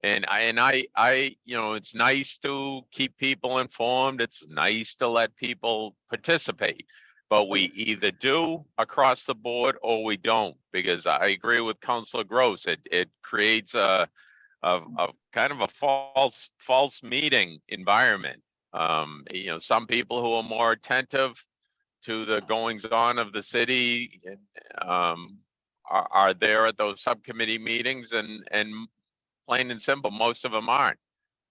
And I, you know, it's nice to keep people informed. It's nice to let people participate. But we either do across the board or we don't, because I agree with Councilor Gross. It creates a kind of a false meeting environment. You know, some people who are more attentive to the goings on of the city are there at those subcommittee meetings, and plain and simple, most of them aren't.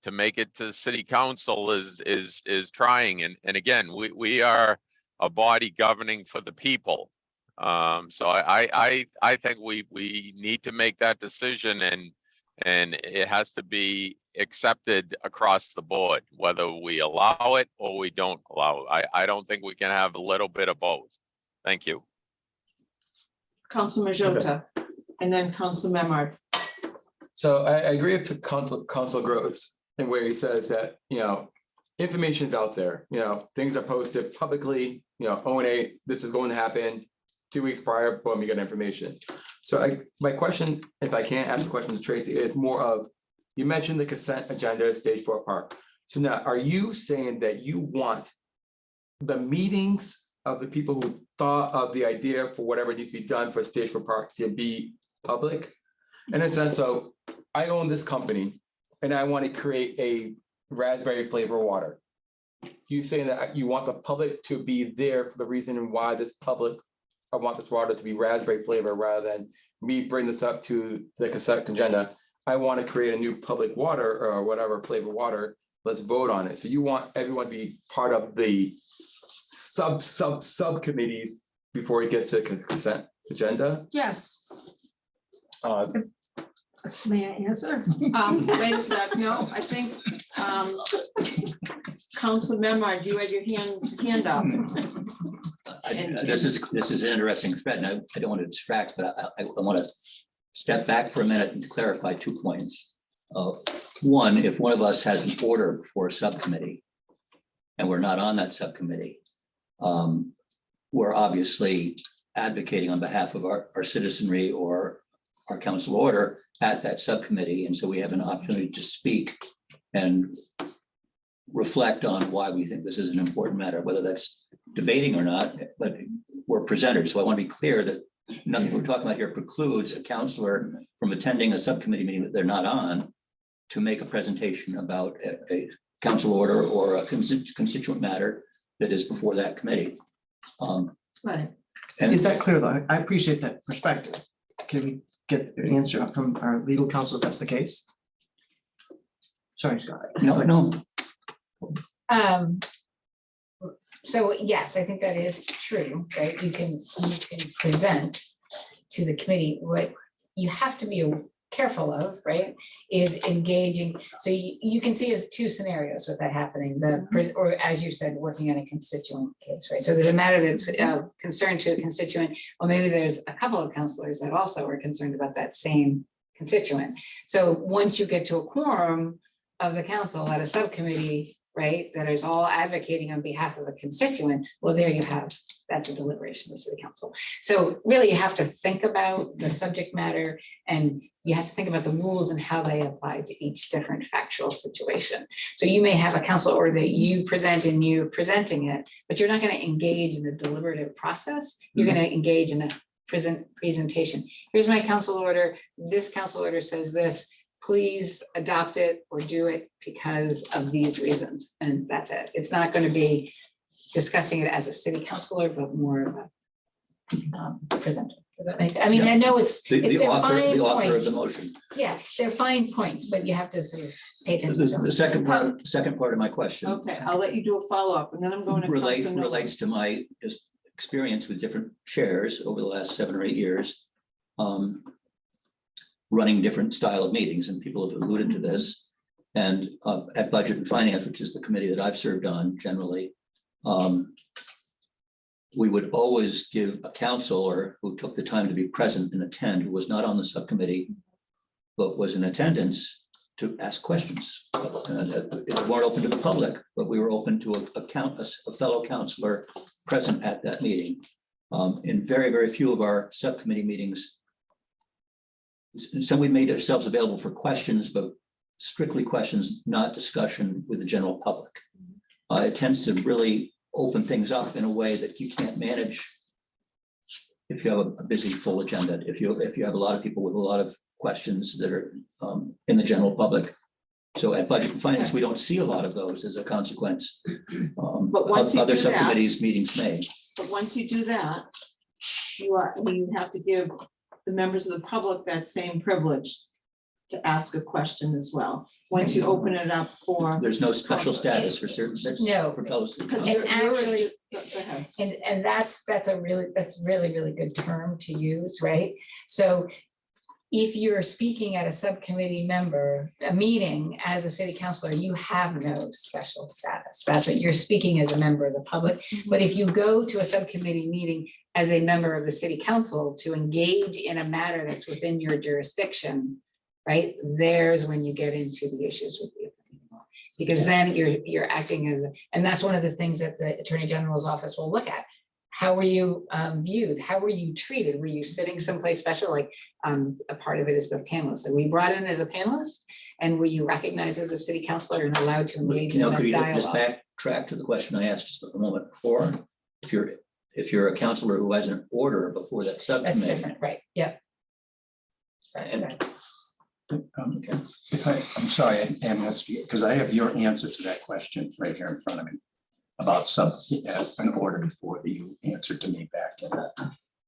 To make it to city council is trying, and again, we are a body governing for the people. So I think we need to make that decision, and it has to be accepted across the board, whether we allow it or we don't allow it. I don't think we can have a little bit of both. Thank you. Council Majota, and then Council Memard. So I agree with Council Groves, and where he says that, you know, information is out there, you know, things are posted publicly, you know, O&A, this is going to happen 2 weeks prior, boom, you get information. So my question, if I can't ask a question to Tracy, is more of, you mentioned the consent agenda, Stage 4 Park. So now, are you saying that you want the meetings of the people who thought of the idea for whatever needs to be done for Stage 4 Park to be public? In a sense, so I own this company and I want to create a raspberry flavor water. You saying that you want the public to be there for the reason why I want this water to be raspberry flavor, rather than me bring this up to the consent agenda. I want to create a new public water or whatever flavor water. Let's vote on it. So you want everyone to be part of the subcommittees before it gets to the consent agenda? Yes. May I answer? Wait a sec, no, I think, Council Memard, you had your hand up. This is an interesting thread, and I don't want to distract, but I want to step back for a minute and clarify 2 points. One, if one of us has an order for a subcommittee and we're not on that subcommittee, we're obviously advocating on behalf of our citizenry or our council order at that subcommittee. And so we have an opportunity to speak and reflect on why we think this is an important matter, whether that's debating or not, but we're presenters. So I want to be clear that nothing we're talking about here precludes a counselor from attending a subcommittee meeting that they're not on to make a presentation about a council order or a constituent matter that is before that committee. Right. And Is that clear though? I appreciate that perspective. Can we get an answer from our legal counsel if that's the case? Sorry, Scott. no, So yes, I think that is true, right? You can present to the committee. What you have to be careful of, right, is engaging. So you can see as 2 scenarios with that happening, or as you said, working on a constituent case, right? So there's a matter that's of concern to a constituent. Well, maybe there's a couple of counselors that also are concerned about that same constituent. So once you get to a quorum of the council at a subcommittee, right, that is all advocating on behalf of a constituent, well, there you have, that's a deliberation of the city council. So really you have to think about the subject matter, and you have to think about the rules and how they apply to each different factual situation. So you may have a council order that you present and you're presenting it, but you're not going to engage in the deliberative process. You're going to engage in a presentation. Here's my council order. This council order says this. Please adopt it or do it because of these reasons. And that's it. It's not going to be discussing it as a city councilor, but more of a presenter. Does that make, I mean, I know it's the they're author fine of the points. motion. Yeah, they're fine points, but you have to sort of pay attention. to The them. second part of my question. Okay, I'll let you do a follow-up, and then I'm going to. Council Nolan. Relates to my just experience with different chairs over the last 7 or 8 years. Running different style of meetings, and people have alluded to this. And at Budget and Finance, which is the committee that I've served on generally, we would always give a counselor who took the time to be present and attend, who was not on the subcommittee, but was in attendance, to ask questions. It weren't open to the public, but we were open to a fellow counselor present at that meeting. In very, very few of our subcommittee meetings, some we made ourselves available for questions, but strictly questions, not discussion with the general public. It tends to really open things up in a way that you can't manage if you have a busy, full agenda, if you have a lot of people with a lot of questions that are in the general public. So at Budget and Finance, we don't see a lot of those as a consequence. But once you Other do that- subcommittees meetings may. But once you do that, you have to give the members of the public that same privilege to ask a question as well. Once you open it up for. There's no special status for certain sets. No. For fellows. Because And you're- actually- Go ahead. And that's really good term to use, right? So if you're speaking at a subcommittee member, a meeting as a city councilor, you have no special status. That's what you're speaking as a member of the public. But if you go to a subcommittee meeting as a member of the city council to engage in a matter that's within your jurisdiction, right? There's when you get into the issues with the because then you're acting as, and that's one of the things that the Attorney General's office will look at. How were you viewed? How were you treated? Were you sitting someplace special? Like a part of it is the panelist. And we brought in as a panelist, and were you recognized as a city councilor and allowed to engage in Now, that could you just dialogue? backtrack to the question I asked just a moment before? If you're a counselor who has an order before that That's subcommittee. different, right? Yep. Sorry, And- go ahead. Okay. I'm sorry, I'm gonna speak, because I have your answer to that question right here in front of me about an order before you answered to me back in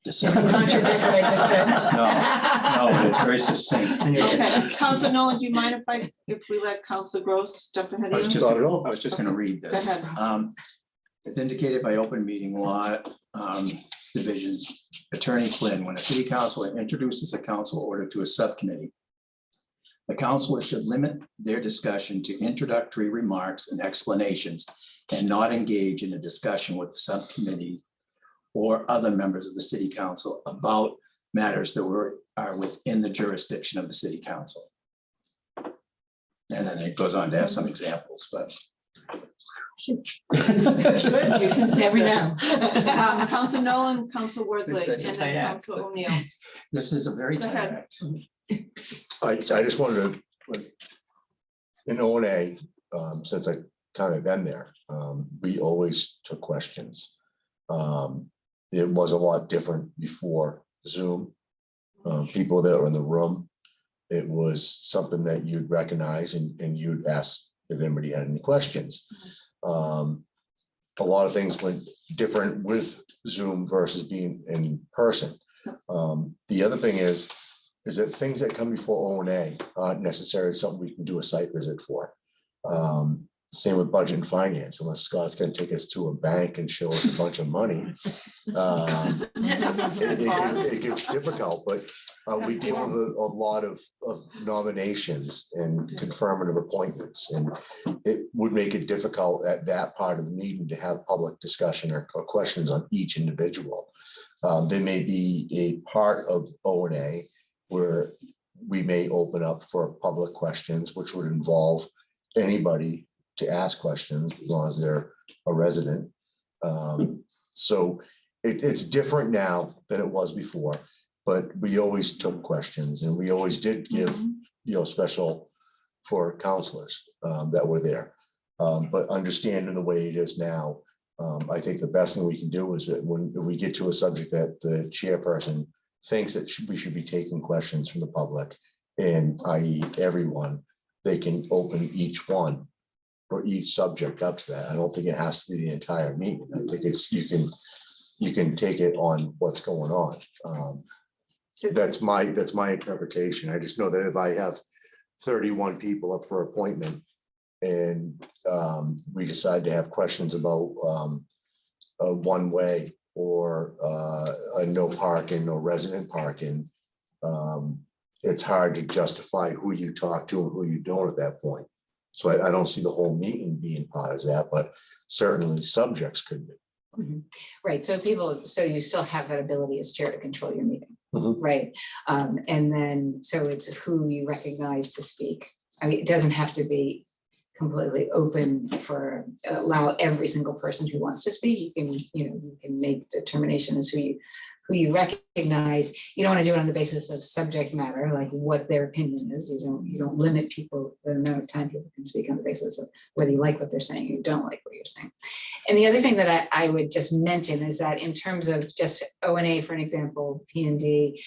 Does it December. contradict what I just said? No, but it's very succinct. Okay, Council Nolan, do you mind if we let Council Gross jump ahead I was of you? just, Not at all. I was just gonna read this. Go ahead. As indicated by open meeting law divisions, Attorney Flynn, when a city councilor introduces a council order to a subcommittee, the councilor should limit their discussion to introductory remarks and explanations and not engage in a discussion with the subcommittee or other members of the city council about matters that are within the jurisdiction of the city council. And then it goes on to have some examples, but Good, you're consistent. Never know. Council Nolan, Council Worthley, and That's a then tight act, Council but- O'Neill. this is a very Go tight ahead. act. I just wanted to, in O and A, since the time I've been there, we always took questions. It was a lot different before Zoom. People that were in the room, it was something that you'd recognize and you'd ask if anybody had any questions. A lot of things went different with Zoom versus being in person. The other thing is that things that come before O and A aren't necessarily something we can do a site visit for. Same with budget and finance, unless Scott's gonna take us to a bank and show us a bunch of money. It gets difficult, but we deal with a lot of nominations and confirmative appointments. And it would make it difficult at that part of the meeting to have public discussion or questions on each individual. There may be a part of O and A where we may open up for public questions, which would involve anybody to ask questions as long as they're a resident. So it's different now than it was before, but we always took questions and we always did give, special for counselors that were there. But understanding the way it is now, I think the best thing we can do is that when we get to a subject that the chairperson thinks that we should be taking questions from the public, and i.e. everyone, they can open each one or each subject up to that. I don't think it has to be the entire meeting. I think it's, you can take it on what's going on. That's my interpretation. I just know that if I have 31 people up for appointment and we decide to have questions about a one way or a no parking or resident parking, it's hard to justify who you talk to and who you don't at that point. So I don't see the whole meeting being part of that, but certainly subjects could be. Right, so you still have that ability as chair to control your meeting, Mhm. right? And then, so it's who you recognize to speak. I mean, it doesn't have to be completely open for, allow every single person who wants to speak. You can make determination as who who you recognize, you don't want to do it on the basis of subject matter, like what their opinion is. You don't limit people, the amount of time people can speak on the basis of whether you like what they're saying or you don't like what you're saying. And the other thing that I would just mention is that in terms of just O&A, for an example, P&D,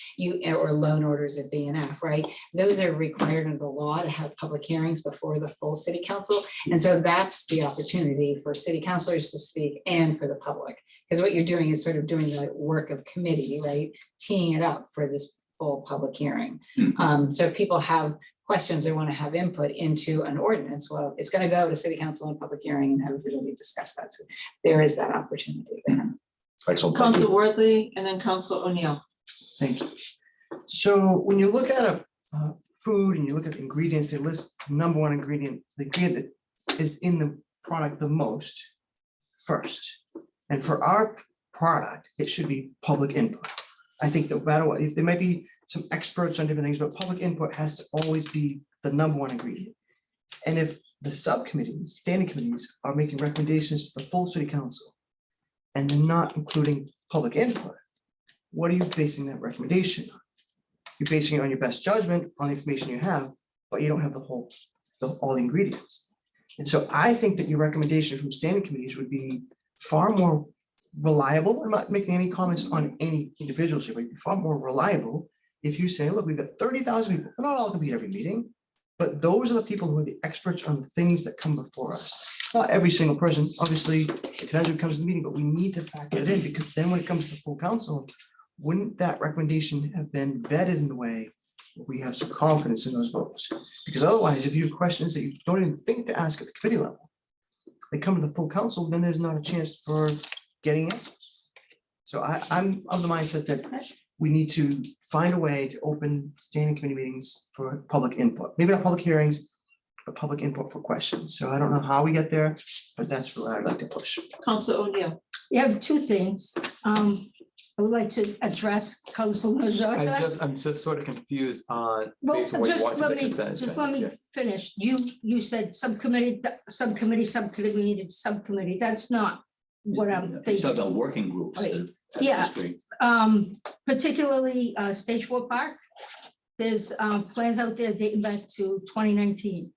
or loan orders at BNF, right? Those are required under the law to have public hearings before the full city council. And so that's the opportunity for city councilors to speak and for the public. Because what you're doing is sort of doing the work of committee, right? Teeing it up for this full public hearing. So if people have questions or want to have input into an ordinance, well, it's going to go to city council and public hearing and everybody discuss that. So there is that opportunity there. Excellent. Thank you. Council Worthley and then Council O'Neill. Thank you. So when you look at a food and you look at the ingredients, they list number one ingredient, the ingredient that is in the product the most first. And for our product, it should be public input. I think no matter what, if there might be some experts on different things, but public input has to always be the number one ingredient. And if the subcommittees, standing committees are making recommendations to the full city council and they're not including public input, what are you basing that recommendation on? You're basing it on your best judgment on the information you have, but you don't have all the ingredients. And so I think that your recommendation from standing committees would be far more reliable. I'm not making any comments on any individuals here, but it'd be far more reliable if you say, look, we've got 30,000 people, they're not all gonna be at every meeting, but those are the people who are the experts on the things that come before us. Not every single person, obviously, it depends who comes to the meeting, but we need to factor it in, because then when it comes to full council, wouldn't that recommendation have been vetted in the way where we have some confidence in those votes? Because otherwise, if you have questions that you don't even think to ask at the committee level, they come to the full council, then there's not a chance for getting answers. So I'm of the mindset that we need to find a way to open standing committee meetings for public input, maybe not public hearings, but public input for questions. So I don't know how we get there, but that's what I'd like to push. Council O'Neill. You have two things. I would like to address Council Majota. I'm just sort of confused on. Well, based on what you just want to let the me, consent just let agenda. me finish. You said subcommittee. That's not what I'm It's thinking. about working groups. Right. that Yeah. history. Particularly Stage 4 Park. There's plans out there dating back to 2019.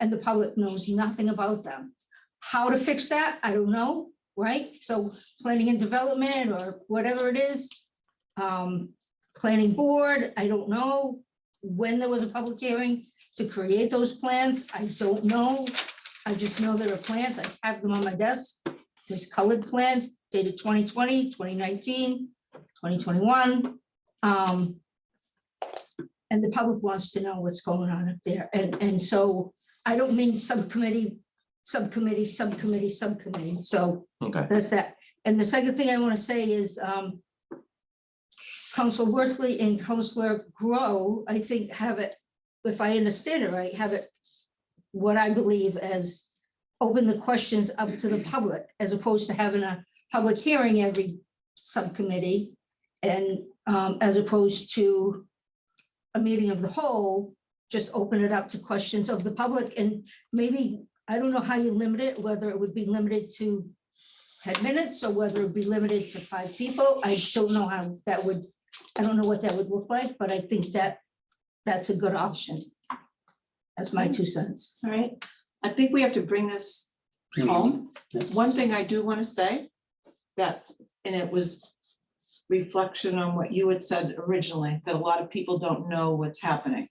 And the public knows nothing about them. How to fix that, I don't know, right? So planning and development or whatever it is. Planning board, I don't know. When there was a public hearing to create those plans, I don't know. I just know there are plans, I have them on my desk. There's colored plans dated 2020, 2019, 2021. And the public wants to know what's going on up there. And so I don't mean subcommittee. So Okay. that's that. And the second thing I want to say is Council Worthley and Councilor Grow, I think have it, if I understand it right, have it what I believe as open the questions up to the public as opposed to having a public hearing every subcommittee and as opposed to a meeting of the whole, just open it up to questions of the public. And maybe, I don't know how you limit it, whether it would be limited to 10 minutes or whether it would be limited to 5 people. I don't know how that would, I don't know what that would look like, but I think that that's a good option. That's my 2 cents. All right, I think we have to bring this home. Yeah. One thing I do want to say that, and it was reflection on what you had said originally, that a lot of people don't know what's happening.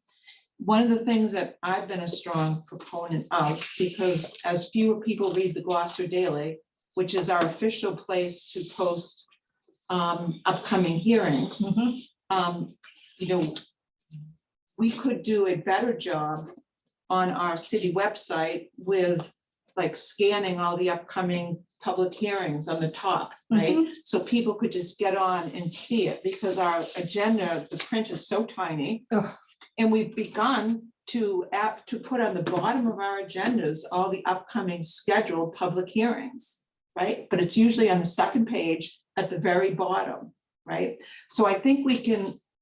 One of the things that I've been a strong proponent of, because as fewer people read the Gloucester Daily, which is our official place to post upcoming hearings, you know, we could do a better job on our city website with like scanning all the upcoming public hearings on the top, right? So people could just get on and see it, because our agenda, the print is so tiny. Ugh. And we've begun to put on the bottom of our agendas all the upcoming scheduled public hearings, right? But it's usually on the second page at the very bottom, right? So I think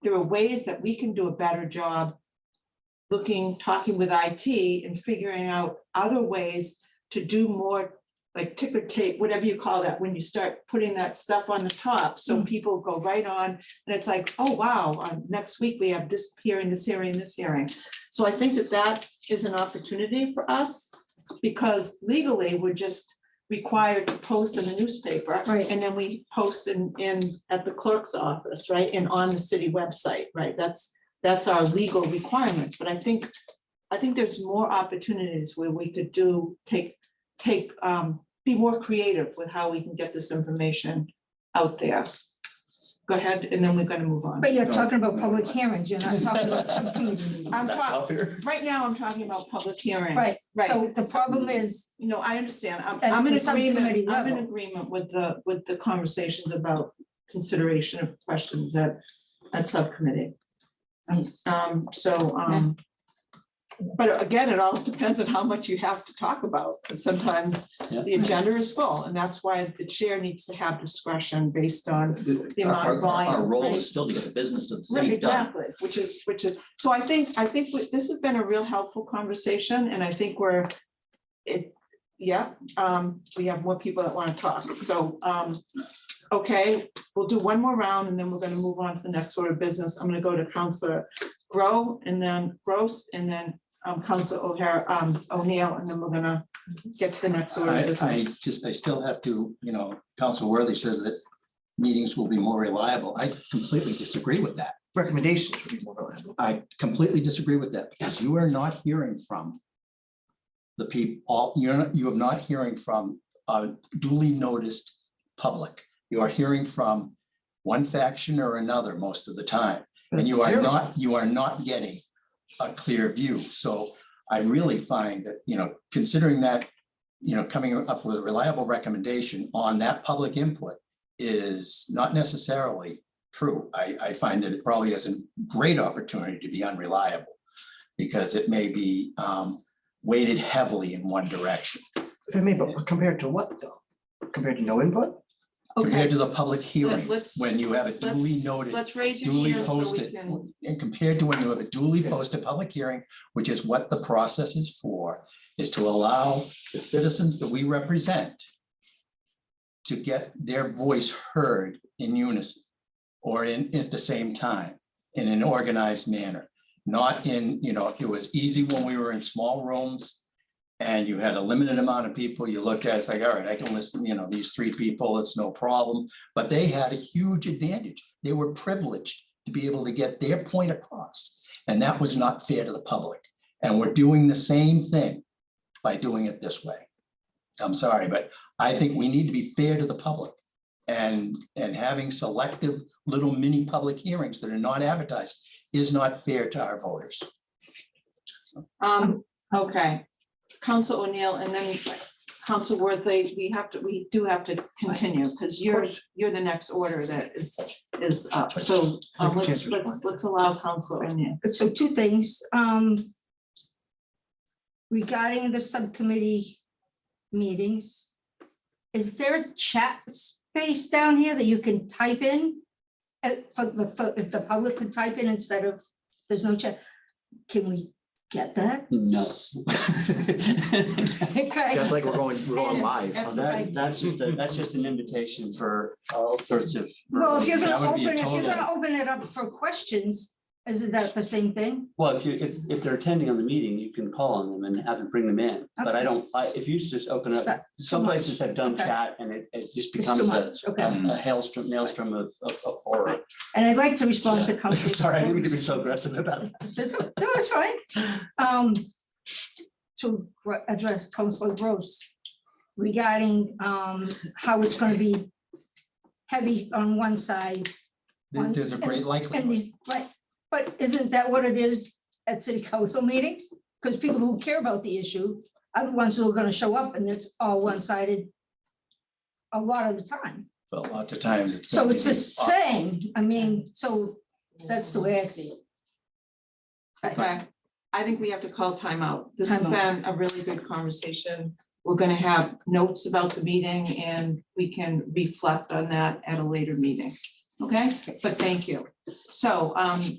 there are ways that we can do a better job talking with IT and figuring out other ways to do more like ticker tape, whatever you call that, when you start putting that stuff on the top, so people go right on, and it's like, oh, wow, next week we have this hearing, this hearing, this hearing. So I think that that is an opportunity for us, because legally, we're just required to post in the newspaper. Right. And then we post in at the clerk's office, right, and on the city website, right, that's our legal requirements, but I think there's more opportunities where we could be more creative with how we can get this information out there. Go ahead, and then we're gonna move on. But you're talking about public hearings, you're not talking about subcommittee meetings. Right now, I'm talking about public hearings. Right, Right. so the problem is, No, I understand. At I'm in the subcommittee agreement, I'm in level. agreement with the conversations about consideration of questions at subcommittee. But again, it all depends on how much you have to talk about, because sometimes Yeah. the agenda is full, and that's why the chair needs to have discretion based on the amount of volume. Our role right? is still to get the business of the Right, city done. exactly, which is, so I think this has been a real helpful conversation, and I think we have more people that want to talk, so, okay, we'll do one more round, and then we're gonna move on to the next order of business. I'm gonna go to Counselor Gross, and then Counselor O'Neill, and then we're gonna get to the next order of business. I still have to, Council Worthy says that meetings will be more reliable. I completely disagree with that. Recommendations would be more reliable. I completely disagree with that, because you are not hearing from the people, you are not hearing from a duly noticed public. You are hearing from one faction or another most of the time. And you are not getting a clear view. So I really find that, considering that, coming up with a reliable recommendation on that public input is not necessarily true. I find that it probably has a great opportunity to be unreliable, because it may be weighted heavily in one direction If I may, but compared to what though? Compared to no input? compared Okay, to the public hearing, let's- when you have a duly noted, let's raise your duly hand so we posted, can. and compared to when you have a duly posted public hearing, which is what the process is for, is to allow the citizens that we represent to get their voice heard in unison or at the same time, in an organized manner. Not in, it was easy when we were in small rooms and you had a limited amount of people. You looked at it, it's like, all right, I can listen, these three people, it's no problem. But they had a huge advantage. They were privileged to be able to get their point across. And that was not fair to the public. And we're doing the same thing by doing it this way. I'm sorry, but I think we need to be fair to the public. And having selective little mini public hearings that are not advertised is not fair to our voters. Okay, Council O'Neill, and then Council Worthy, we do have to continue, because you're the next order that is up. So let's allow Council O'Neill. so two things, regarding the subcommittee meetings. Is there a chat space down here that you can type in? If the public could type in instead of, there's no chat, can we get that? No. Okay. Just like we're going live. That's just an invitation for all sorts of. Well, if you're That gonna would be a open it up for questions, isn't that the same thing? Well, if they're attending on the meeting, you can call on them and have them bring them in, but if you just open It's up, not some too much. places have done Okay. chat and it just It's too becomes a much, okay. maelstrom of horror. And I'd like to respond to Council. Sorry, I didn't mean to be so aggressive about that. That's fine. To address Councilor Gross regarding how it's gonna be heavy on one side. There's a great And likelihood. these, right, but isn't that what it is at city council meetings? Because people who care about the issue are the ones who are gonna show up, and it's all one-sided a lot of the time. But lots of times it's. So gonna it's be- the same, I mean, so that's the way I see it. Okay, I think we have to call timeout. This has Timeout. been a really good conversation. We're gonna have notes about the meeting, and we can reflect on that at a later meeting. Okay, but thank you. So,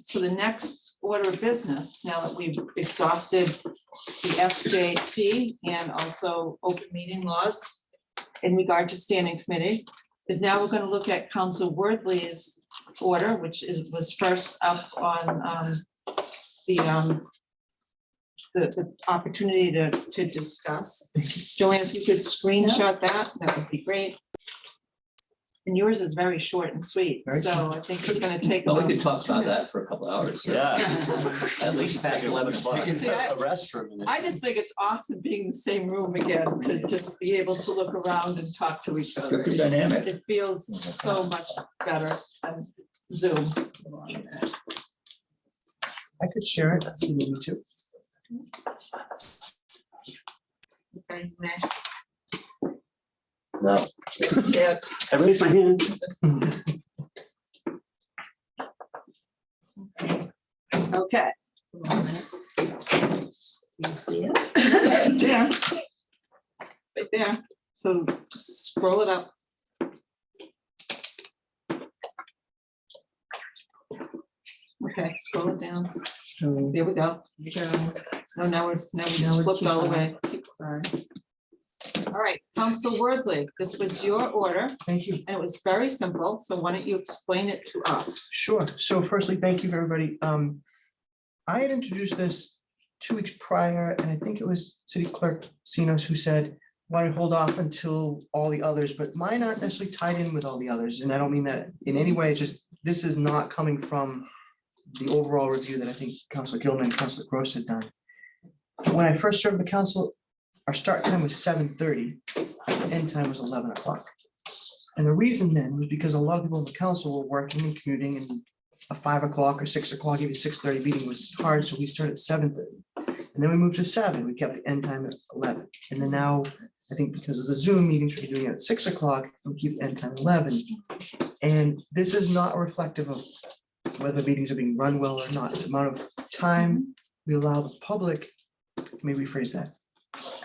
so the next order of business, now that we've exhausted the SJC and also open meeting laws, in regard to standing committees, is now we're going to look at Council Worthley's order, which was first up on the opportunity to discuss. Joanne, if you could screenshot that, that would be great. And yours is very short and sweet, Very so simple. I think it's gonna take. Well, we about could talk 2 about that minutes. for a couple hours. Yeah. At least past 11 o'clock. You See, can I- a rest for a minute. I just think it's awesome being in the same room again, to just be able to look around and talk to each other. Different dynamic. It feels so much better than Zoom. I could share it. That's me too. Okay, No, yeah. I raised my hand. Okay. You see it? It's there. Right there. So just scroll it up. Okay, scroll it down. So, There we go. you go. So now we Now just we're flipped all the keeping way. Sorry. All right, Council Worthley, this was your order Thank you. and it was very simple. So why don't you explain it to us? Sure. So firstly, thank you, everybody. I had introduced this 2 weeks prior, and I think it was City Clerk Sinos who said, why don't we hold off until all the others, but mine aren't necessarily tied in with all the others. And I don't mean that in any way, it's just, this is not coming from the overall review that I think Councilor Gilman and Councilor Gross had done. When I first served the council, our start time was 7:30, end time was 11 o'clock. And the reason then was because a lot of people in the council were working and commuting, and a 5 o'clock or 6 o'clock, even 6:30 meeting was hard, so we started at 7:30. And then we moved to 7, we kept the end time at 11. And then now, I think because of the Zoom meetings, we're doing it at 6 o'clock, and we keep the end time 11. And this is not reflective of whether meetings are being run well or not. It's the amount of time we allow the public, maybe rephrase that,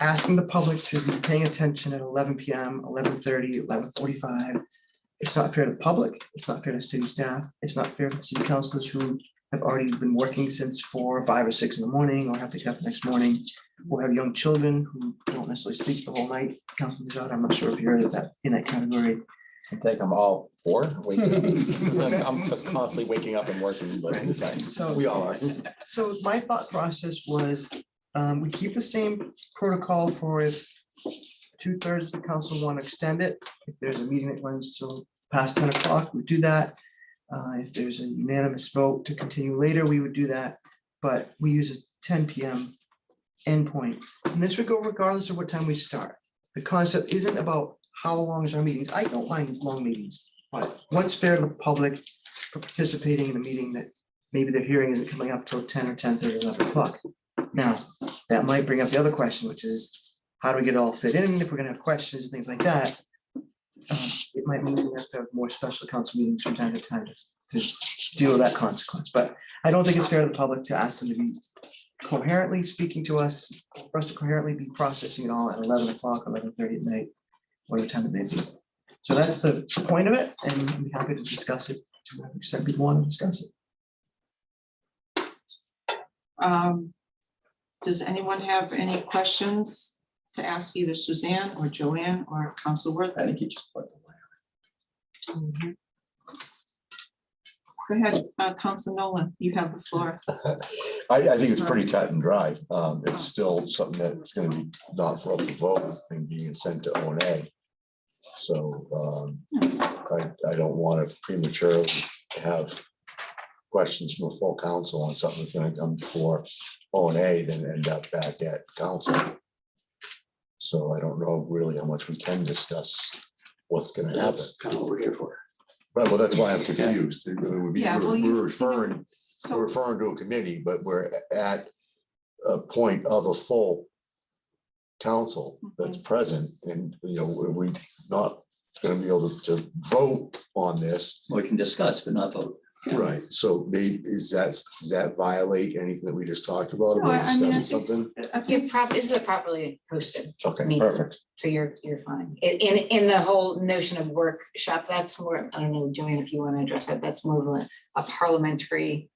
asking the public to be paying attention at 11 PM, 11:30, 11:45. It's not fair to the public. It's not fair to city staff. It's not fair to city councilors who have already been working since 4 or 5 or 6 in the morning, or have to get up the next morning, or have young children who don't necessarily sleep the whole night. Councilman Bajad, I'm not sure if you're in that category. I think I'm all for waking up. I'm just constantly waking up and working, but it's fine. So- We all are. So my thought process was, we keep the same protocol for if 2/3 of the council want to extend it. If there's a meeting that runs till past 10 o'clock, we do that. If there's a unanimous vote to continue later, we would do that. But we use a 10 PM endpoint. And this would go regardless of what time we start. The concept isn't about how long is our meetings. I don't mind long meetings, but what's fair to the public for participating in a meeting that maybe their hearing isn't coming up till 10 or 10:30, 11 o'clock. Now, that might bring up the other question, which is, how do we get it all fit in? If we're gonna have questions and things like that, it might mean we have to have more special council meetings from time to time to deal with that consequence. But I don't think it's fair to the public to ask them to be coherently speaking to us, for us to coherently be processing it all at 11 o'clock, 11:30 at night, whatever time it may be. So that's the point of it, and I'm happy to discuss it to whatever extent people want to discuss it. Does anyone have any questions to ask either Suzanne or Joanne or Council Worthley? I think you just put the Go ahead, Council Nolan, you have the floor. I think it's pretty cut and dry. It's still something that's gonna be not for up to vote and being sent to O and A. So I don't want to prematurely have questions from a full council on something that's gonna come before O and A, then end up back at council. So I don't know really how much we can discuss what's gonna happen. That's kind of what we're here for. Right, well, that's why I'm confused. Yeah, well, you- We're referring to a committee, but we're at a point of a full council that's present, and, you know, we're not gonna be able to vote on this. We can discuss, but not vote. Right, so maybe, does that violate anything that we just talked about? No, I About mean, I discussing think- something? This is a properly posted, Okay, meeting. perfect. so you're fine. In the whole notion of workshop, that's more, I don't know, Joanne, if you want to address that, that's more of a parliamentary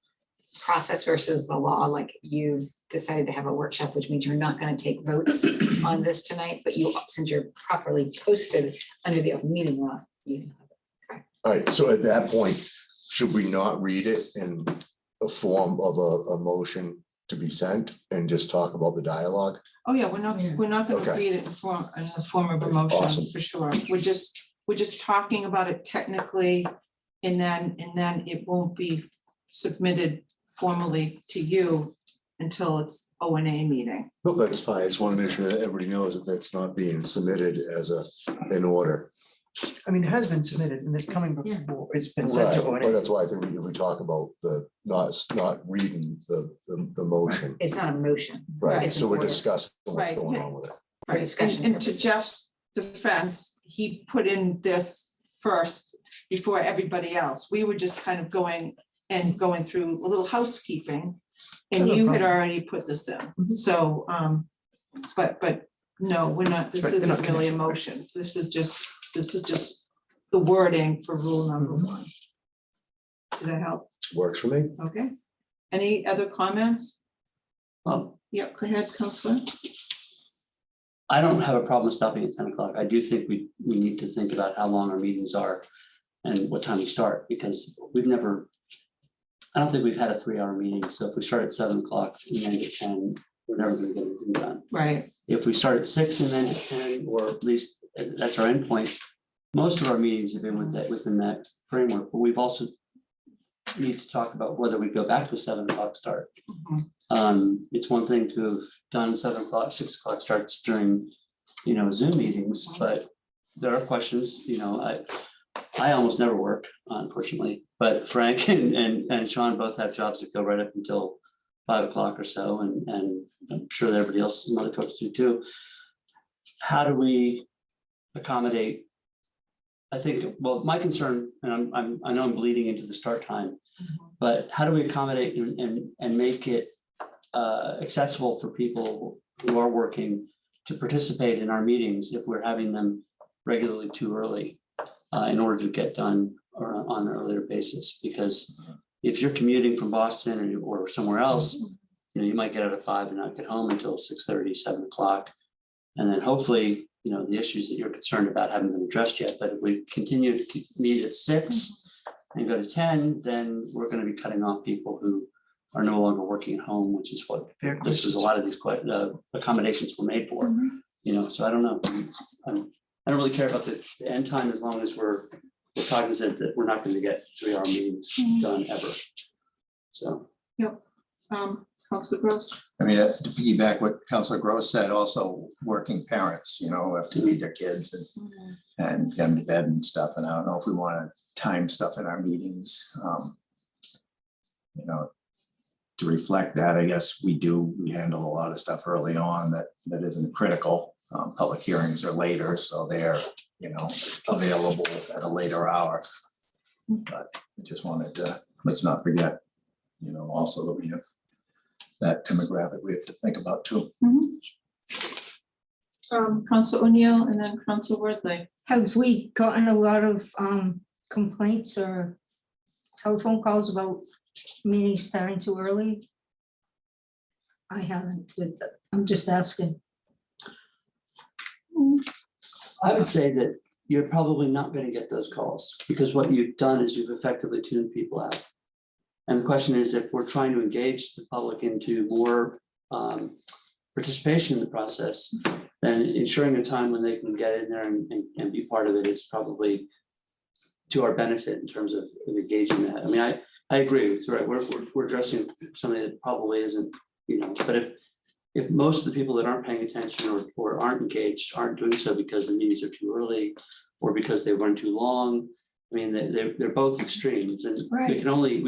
process versus the law, like you've decided to have a workshop, which means you're not going to take votes on this tonight, but you, since you're properly posted under the open meeting law, you can have it. All right, so at that point, should we not read it in a form of a motion to be sent and just talk about the dialogue? Oh, yeah, Yeah. we're not gonna Okay. read it in the form of a motion, Awesome. for sure. We're just talking about it technically. And then it won't be submitted formally to you until it's O and A meeting. No, that's fine. I just want to make sure that everybody knows that that's not being submitted as an order. I mean, it has been submitted and it's coming Yeah. before, it's been sent Right, to but ONA. that's why I think we talk about the, not reading the motion. It's not a motion. Right, It's so an we're order. discussing what's Right, going yeah. on with it. For discussion And to purposes. Jeff's defense, he put in this first before everybody else. We were just kind of going through a little housekeeping. And No you had problem. already put this in, Mhm. so, but no, we're not, this Right, they're isn't not really a connected. motion. This is just the wording for rule number Mhm. 1. Does that help? Works for me. Okay. Any other comments? Yep, go ahead, Counselor. I don't have a problem stopping at 10 o'clock. I do think we need to think about how long our meetings are and what time we start, because I don't think we've had a 3-hour meeting. So if we start at 7 o'clock and end at 10, we're never gonna get anything done. Right, If we start at 6 and end at 10, or at least that's our endpoint, most of our meetings have been within that framework, but we've also need to talk about whether we go back to a 7 o'clock start. It's one thing to have done 7 o'clock, 6 o'clock starts during, Zoom meetings, but there are questions, I almost never work, unfortunately, but Frank and Sean both have jobs that go right up until 5 o'clock or so, and I'm sure that everybody else, some other folks do too. How do we accommodate? I think, well, my concern, and I know I'm bleeding into the start time, but how do we accommodate and make it accessible for people who are working to participate in our meetings if we're having them regularly too early in order to get done on an earlier basis? Because if you're commuting from Boston or somewhere else, you might get out at 5 and not get home until 6:30, 7 o'clock. And then hopefully, the issues that you're concerned about haven't been addressed yet. But if we continue to meet at 6 and go to 10, then we're going to be cutting off people who are no longer working at home, which is what Fair this was, a lot of these accommodations were made for. So I don't know. I don't really care about the end time as long as we're cognizant that we're not going to get 3-hour meetings done ever. So. Counselor Gross. I mean, to piggyback what Councilor Gross said, also working parents, have to feed their kids and get them to bed and stuff. And I don't know if we want to time stuff in our meetings. To reflect that, I guess we handle a lot of stuff early on that isn't critical. Public hearings are later, so they're, available at a later hour. But I just wanted to, let's not forget, also that we have that demographic we have to think about too. Councilor O'Neill and then Councilor Worthley. Have we gotten a lot of complaints or telephone calls about meetings starting too early? I haven't, I'm just asking. I would say that you're probably not going to get those calls because what you've done is you've effectively tuned people out. And the question is, if we're trying to engage the public into more participation in the process, then ensuring a time when they can get in there and be part of it is probably to our benefit in terms of engaging that. I mean, I agree with you, right? We're addressing something that probably isn't, but if most of the people that aren't paying attention or aren't engaged aren't doing so because the meetings are too early or because they run too long, I mean, they're both extremes, and Right. we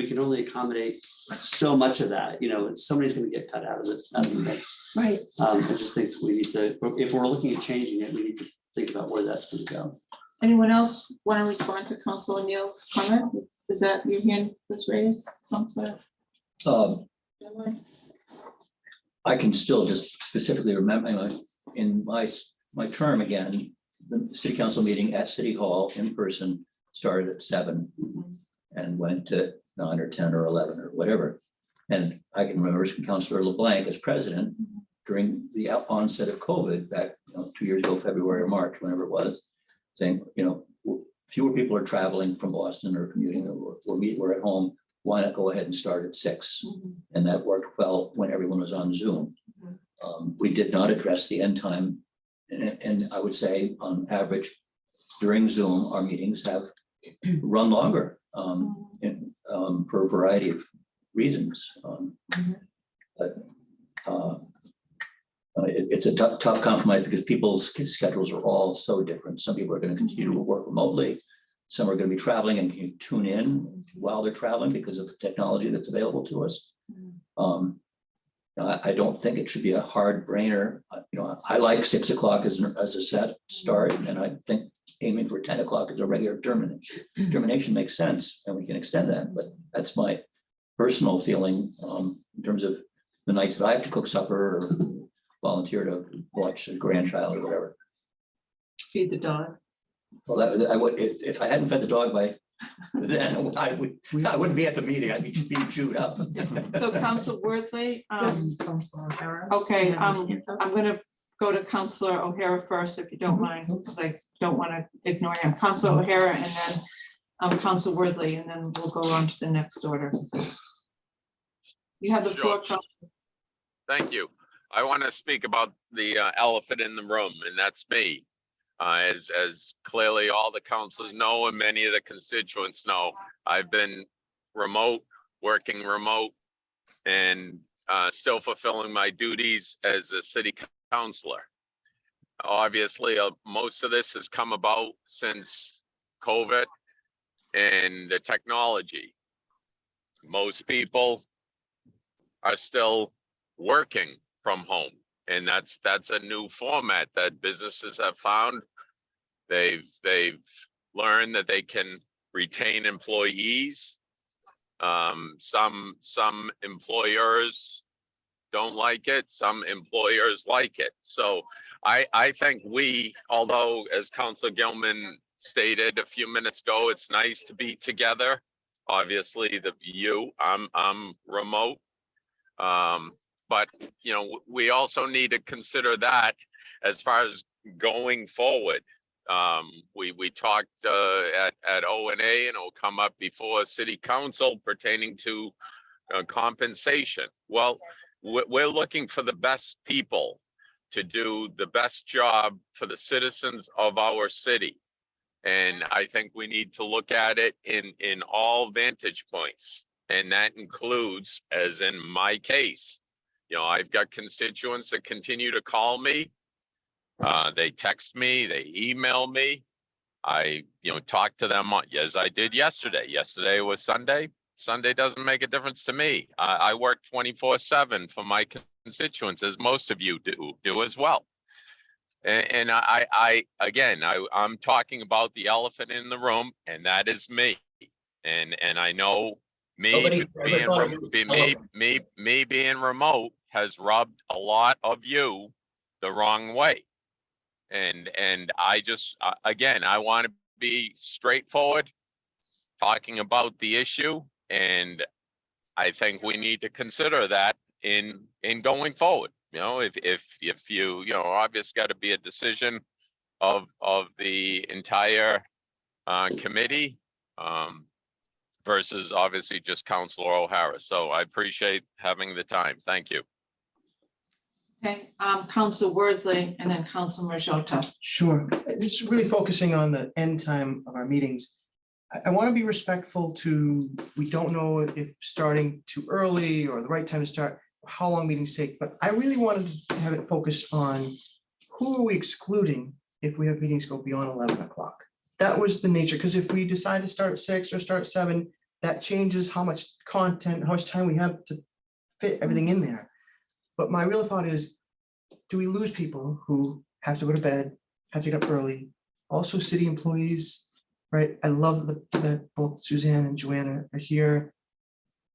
can only accommodate so much of that. Somebody's going to get cut out of the mix. Right. I just think we need to, if we're looking at changing it, we need to think about where that's going to go. Anyone else want to respond to Councilor O'Neill's comment? Is that your hand was raised, Councilor? I can still just specifically remember in my term again, the city council meeting at City Hall in person started at 7 and went to 9 or 10 or 11 or whatever. And I can remember Councillor LeBlanc as president during the onset of COVID back 2 years ago, February or March, whenever it was, saying, fewer people are traveling from Boston or commuting or we're at home. Why not go ahead and start at 6? And that worked well when everyone was on Zoom. We did not address the end time. And I would say on average, during Zoom, our meetings have run longer for a variety of reasons. But it's a tough compromise because people's schedules are all so different. Some people are going to continue to work remotely. Some are going to be traveling and can tune in while they're traveling because of the technology that's available to us. I don't think it should be a hard brainer. I like 6 o'clock as a set start, and I think aiming for 10 o'clock as a regular termination. Termination makes sense, and we can extend that, but that's my personal feeling in terms of the nights that I have to cook supper or volunteer to watch a grandchild or whatever. Feed the dog. Well, I would, if I hadn't fed the dog by then, I wouldn't be at the meeting. I'd be being chewed up. So Council Worthley, Councilor O'Hara. okay, I'm gonna go to Councilor O'Hara first, if you don't mind, because I don't want to ignore him. Councilor O'Hara and then Council Worthley, and then we'll go on to the next order. You have the floor, Sure. Council. Thank you. I want to speak about the elephant in the room, and that's me. As clearly all the councilors know and many of the constituents know, I've been working remote, and still fulfilling my duties as a city councilor. Obviously, most of this has come about since COVID and the technology. Most people are still working from home, and that's a new format that businesses have found. They've learned that they can retain employees. Some employers don't like it, some employers like it. So I think although as Councilor Gilman stated a few minutes ago, it's nice to be together. Obviously, I'm remote. But we also need to consider that as far as going forward. We talked at O&A, and it'll come up before City Council pertaining to compensation. Well, we're looking for the best people to do the best job for the citizens of our city. And I think we need to look at it in all vantage points. And that includes, as in my case, I've got constituents that continue to call me. They text me, they email me. I, talk to them as I did yesterday. Yesterday was Sunday. Sunday doesn't make a difference to me. I work 24/7 for my constituents, as most of you do as well. And I'm talking about the elephant in the room, and that is me. And I know me being remote has rubbed a lot of you the wrong way. And I just, I want to be straightforward talking about the issue. And I think we need to consider that in going forward. If you obviously got to be a decision of the entire committee versus obviously just Councilor O'Hara. So I appreciate having the time. Thank you. Okay, Council Worthley and then Council Marjota. Sure, it's really focusing on the end time of our meetings. I want to be respectful to, we don't know if starting too early or the right time to start, how long meetings take, but I really wanted to have it focused on who are we excluding if we have meetings go beyond 11 o'clock. That was the nature, because if we decide to start at 6 or start at 7, that changes how much content, how much time we have to fit everything in there. But my real thought is, do we lose people who have to go to bed, have to get up early? Also city employees, right? I love that both Suzanne and Joanna are here.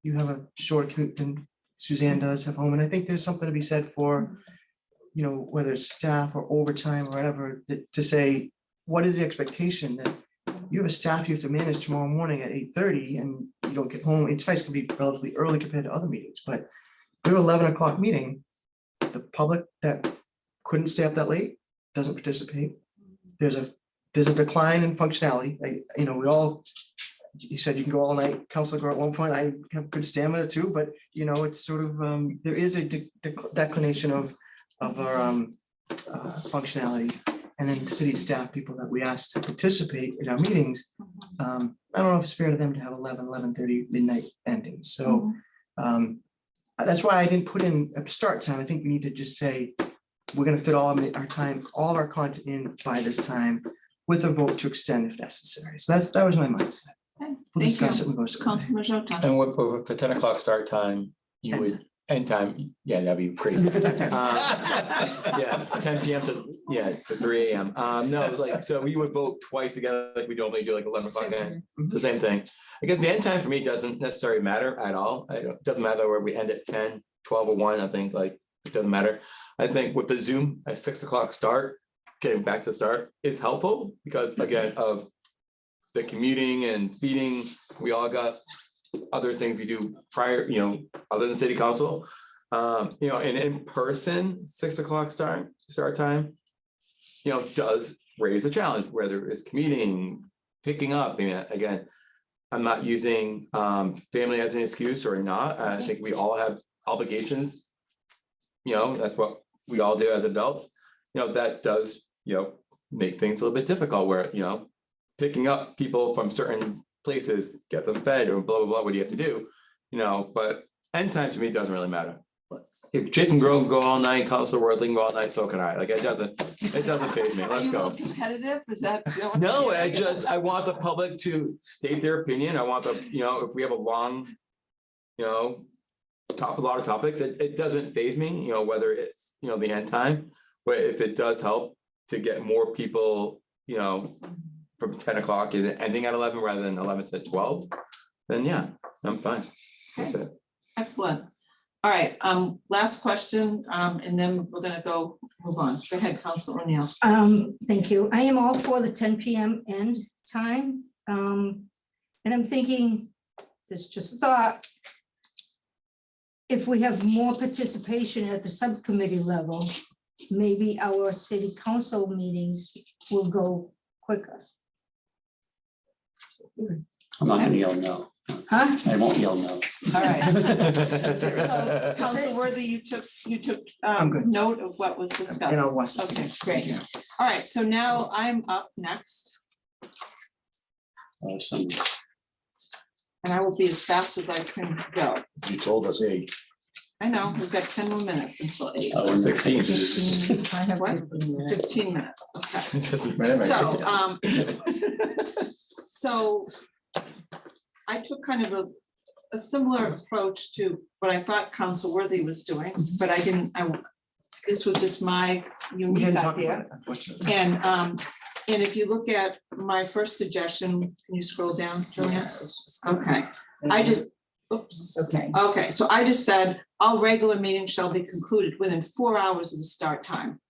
You have a short commute than Suzanne does have home. And I think there's something to be said for, whether it's staff or overtime or whatever, to say, what is the expectation that you have a staff you have to manage tomorrow morning at 8:30, and you don't get home. It's nice to be relatively early compared to other meetings, but we have 11 o'clock meeting. The public that couldn't stay up that late doesn't participate. There's a decline in functionality. You know, we all, you said you can go all night. Councilor Gore, at one point, I have good stamina too, but you know, it's sort of, there is a declination of our functionality. And then the city staff, people that we asked to participate in our meetings, I don't know if it's fair to them to have 11:30 midnight endings. So that's why I didn't put in a start time. I think we need to just say, we're gonna fit all of our time, all of our content in by this time with a vote to extend if necessary. So that was my mindset. Okay, We'll thank discuss you. it when we go to. Councilor Majota. And with the 10 o'clock start time, you would, end time, yeah, that'd be crazy. Yeah, 10 PM to 3 AM. No, like, so we would vote twice together, like we normally do, like 11 o'clock. It's the same thing. I guess the end time for me doesn't necessarily matter at all. It doesn't matter where we end at 10, 12 or 1, I think, like, it doesn't matter. I think with the Zoom at 6 o'clock start, getting back to start is helpful because again, of the commuting and feeding, we all got other things we do prior, you know, other than city council. You know, and in person, 6 o'clock start time, you know, does raise a challenge, whether it's commuting, picking up, and again, I'm not using family as an excuse or not. I think we all have obligations. You know, that's what we all do as adults. You know, that does, you know, make things a little bit difficult where, you know, picking up people from certain places, get them fed or blah, blah, blah, what do you have to do? You know, but end time to me doesn't really matter. If Jason Grove can go all night, Councilor Worthing go all night, so can I. Like, it doesn't faze me. Let's go. Competitive, is that? No, I want the public to state their opinion. I want the, you know, if we have a long, you know, a lot of topics, it doesn't faze me, you know, whether it's, you know, the end time, but if it does help to get more people, you know, from 10 o'clock and ending at 11 rather than 11 to 12, then yeah, I'm fine. with it. Excellent. All right, last question, and then we're gonna move on. Go ahead, Councilor O'Neill. Thank you. I am all for the 10 PM end time. And I'm thinking, this is just a thought. If we have more participation at the subcommittee level, maybe our city council meetings will go quicker. I'm not gonna yell no. Huh? I won't yell no. All right. So, Councilor Worthy, you took I'm good. note of what was discussed. And I'll watch this. Okay, great. All right, so now I'm up next, Some and I will be as fast as I can go. You told us 8. I know, we've got 10 more minutes until 8. Oh, 16. I have What? 15 minutes. 15 minutes, okay. Just- So, so I took kind of a similar approach to what I thought Council Worthy was doing, but I didn't, this was just my We unique hadn't talked idea. about it, unfortunately. And if you look at my first suggestion, can you scroll down, Julia? Okay, I just, oops. Okay. Okay, so I just said, all regular meetings shall be concluded within 4 hours of the start time.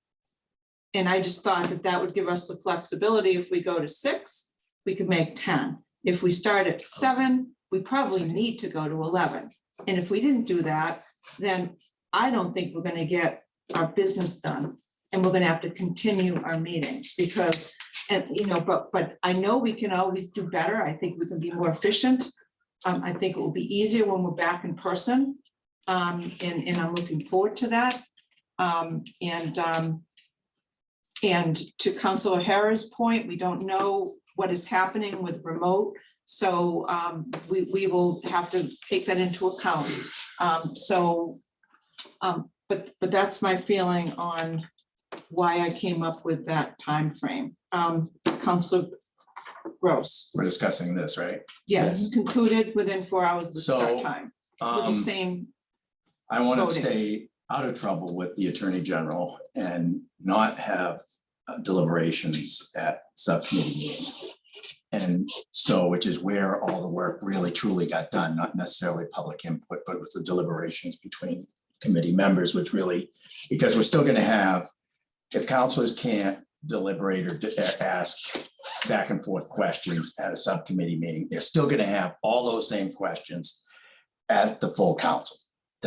And I just thought that that would give us the flexibility. If we go to 6, we could make 10. If we start at 7, we probably need to go to 11. And if we didn't do that, then I don't think we're gonna get our business done. And we're gonna have to continue our meetings because, and you know, but I know we can always do better. I think we can be more efficient. I think it will be easier when we're back in person. And I'm looking forward to that. And to Councilor O'Hara's point, we don't know what is happening with remote. So we will have to take that into account. But that's my feeling on why I came up with that timeframe. Councilor Gross, We're discussing this, right? yes, concluded within 4 hours of the start So, time, with the same, I want to voting. stay out of trouble with the Attorney General and not have deliberations at subcommittee meetings. And so, which is where all the work really truly got done, not necessarily public input, but it was the deliberations between committee members, which really, because we're still going to have, if councilors can't deliberate or ask back and forth questions at a subcommittee meeting. They're still gonna have all those same questions at the full council.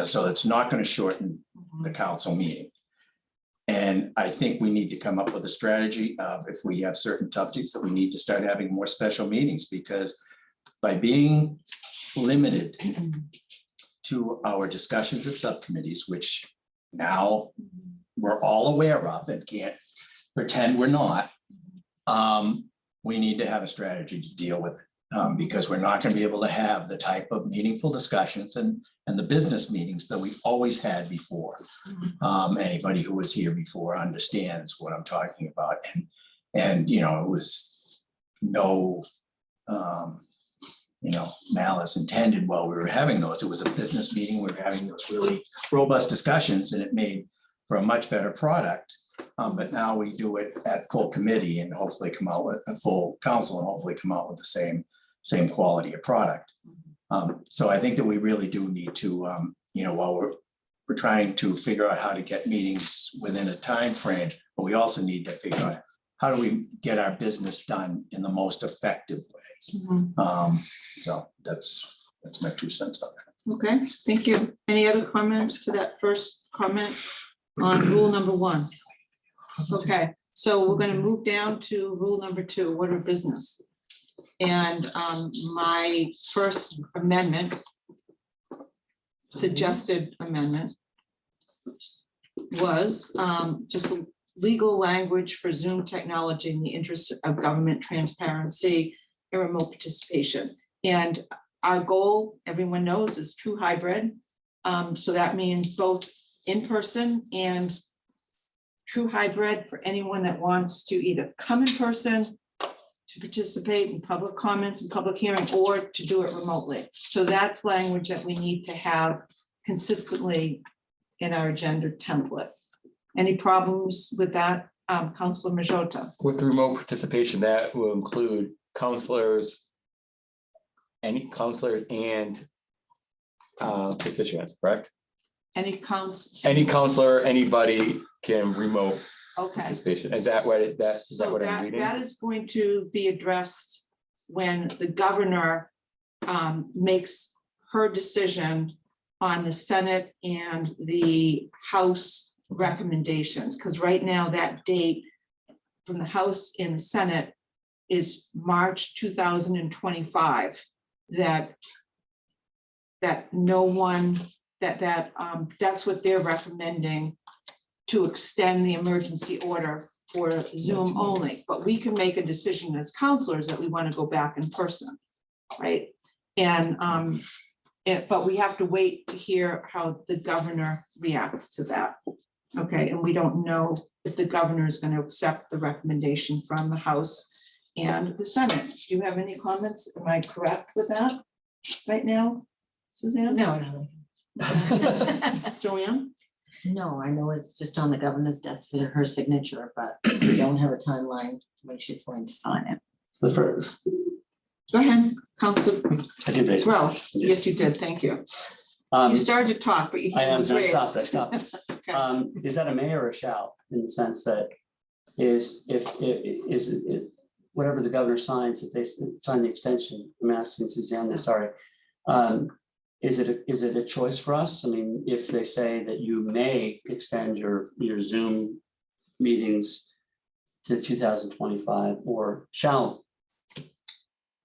So it's not gonna shorten the council meeting. And I think we need to come up with a strategy of if we have certain subjects that we need to start having more special meetings, because by being limited to our discussions at subcommittees, which now we're all aware of and can't pretend we're not, we need to have a strategy to deal with it, because we're not going to be able to have the type of meaningful discussions and the business meetings that we always had before. Anybody who was here before understands what I'm talking about, and you know, it was no malice intended while we were having those. It was a business meeting. We were having those really robust discussions, and it made for a much better product. But now we do it at full committee and hopefully come out with a full council and hopefully come out with the same quality of product. So I think that we really do need to, while we're trying to figure out how to get meetings within a time frame, but we also need to figure out how do we get our business done in the most effective way. So that's my 2 cents on that. Okay, thank you. Any other comments to that first comment on rule number 1? Okay, so we're gonna move down to rule number 2, order of business. And my first amendment, suggested amendment, was just legal language for Zoom technology in the interest of government transparency and remote participation. And our goal, everyone knows, is true hybrid. So that means both in person and true hybrid for anyone that wants to either come in person to participate in public comments and public hearing, or to do it remotely. So that's language that we need to have consistently in our agenda template. Any problems with that, Councilor Majota? With the remote participation, that will include counselors, any counselors and constituents, correct? Any counts? Any counselor, anybody can remote Okay. participation. Is that what is that So what I'm that, reading? that is going to be addressed when the governor makes her decision on the Senate and the House recommendations. Because right now that date from the House and the Senate is March 2025. That no one, that's what they're recommending, to extend the emergency order for Zoom only, but we can make a decision as counselors that we want to go back in person, right? And but we have to wait to hear how the governor reacts to that. Okay, and we don't know if the governor is going to accept the recommendation from the House and the Senate. Do you have any comments? Am I correct with that right now, Suzanne? No. Joanne? No, I know it's just on the governor's desk for her signature, but we don't have a timeline when she's going to sign it. So the first, Go ahead, Councilor I did raise. my Well, hand. yes, you did, thank you. Um, You started to talk, but you. I am, was I raised. stopped, I stopped. Okay. Is that a may or a shall, in the sense that is, is it, whatever the governor signs, if they sign the extension, I'm asking Suzanne this, sorry. Is it a choice for us? I mean, if they say that you may extend your Zoom meetings to 2025, or shall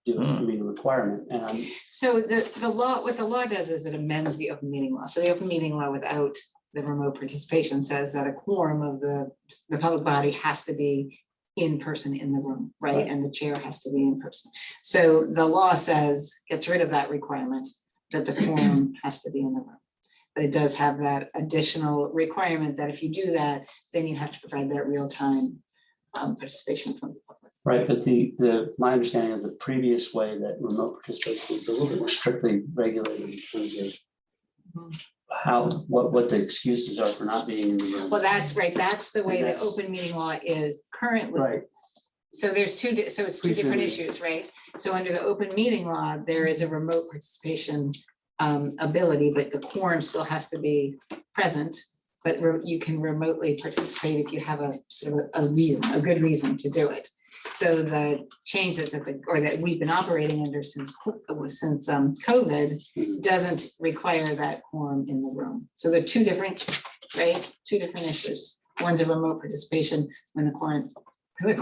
do it, I mean, a requirement, and So the law, what the law does is it amends the open meeting law. So the open meeting law without the remote participation says that a quorum of the public body has to be in person in the room, right? Right. And the chair has to be in person. So the law says, gets rid of that requirement that the quorum has to be in the room. But it does have that additional requirement that if you do that, then you have to provide that real-time participation from the public. right, but my understanding of the previous way that remote participation was a little bit more strictly regulated in terms of how, what the excuses are for not being in the room. Well, that's right. That's the way the That's- open meeting law is currently. Right, So there's so it's two Please different do. issues, right? So under the open meeting law, there is a remote participation ability, but the quorum still has to be present. but you can remotely participate if you have a sort of a reason, a good reason to do it. So the change that's or that we've been operating under since COVID doesn't require that quorum in the room. So they're two different, right? Two different issues. One's a remote participation when the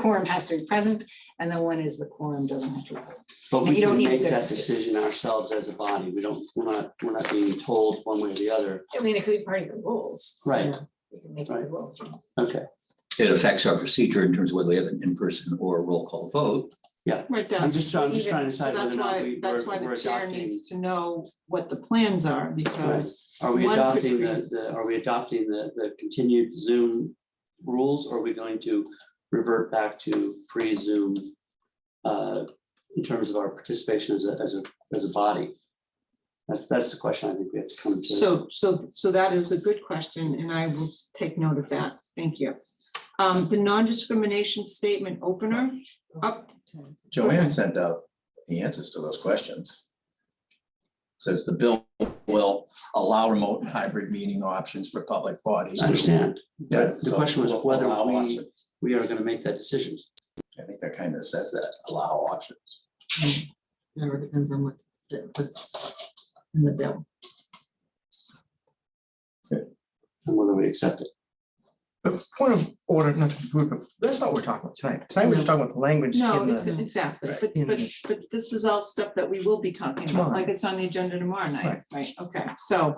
quorum has to be present, and then one is the quorum doesn't have to be present. But And we you don't can need to make go that to- decision ourselves as a body. We're not being told one way or the other. I mean, it could be part of the rules. Right. You know, we can make it the Right. rules. Okay, It affects our procedure in terms of whether we have an in-person or a roll call vote. Right, I'm does. just trying to So decide whether that's or not why, that's why we're the chair adopting. needs to know what the plans are, because. Are we one could adopting create- are we adopting the continued Zoom rules, or are we going to revert back to pre-Zoom in terms of our participation as a body? That's the question I think we have to come to. So that is a good question, and I will take note of that. Thank you. The non-discrimination statement opener up. Joanne sent out the answers to those questions. Says the bill will allow remote and hybrid meeting options for public bodies. I understand. Yeah, The so question was we'll whether allow we options. are going to make that decision. I think that kind of says that, allow options. It depends on what's in the bill. And whether we accept it. But point of order, not to be rude, but that's not what we're talking about tonight. Tonight, we're just talking about the language. No, in the- exactly, Right. but this is all stuff that we will be talking about, Tomorrow. like it's on the agenda tomorrow night, Right. right? Okay, so,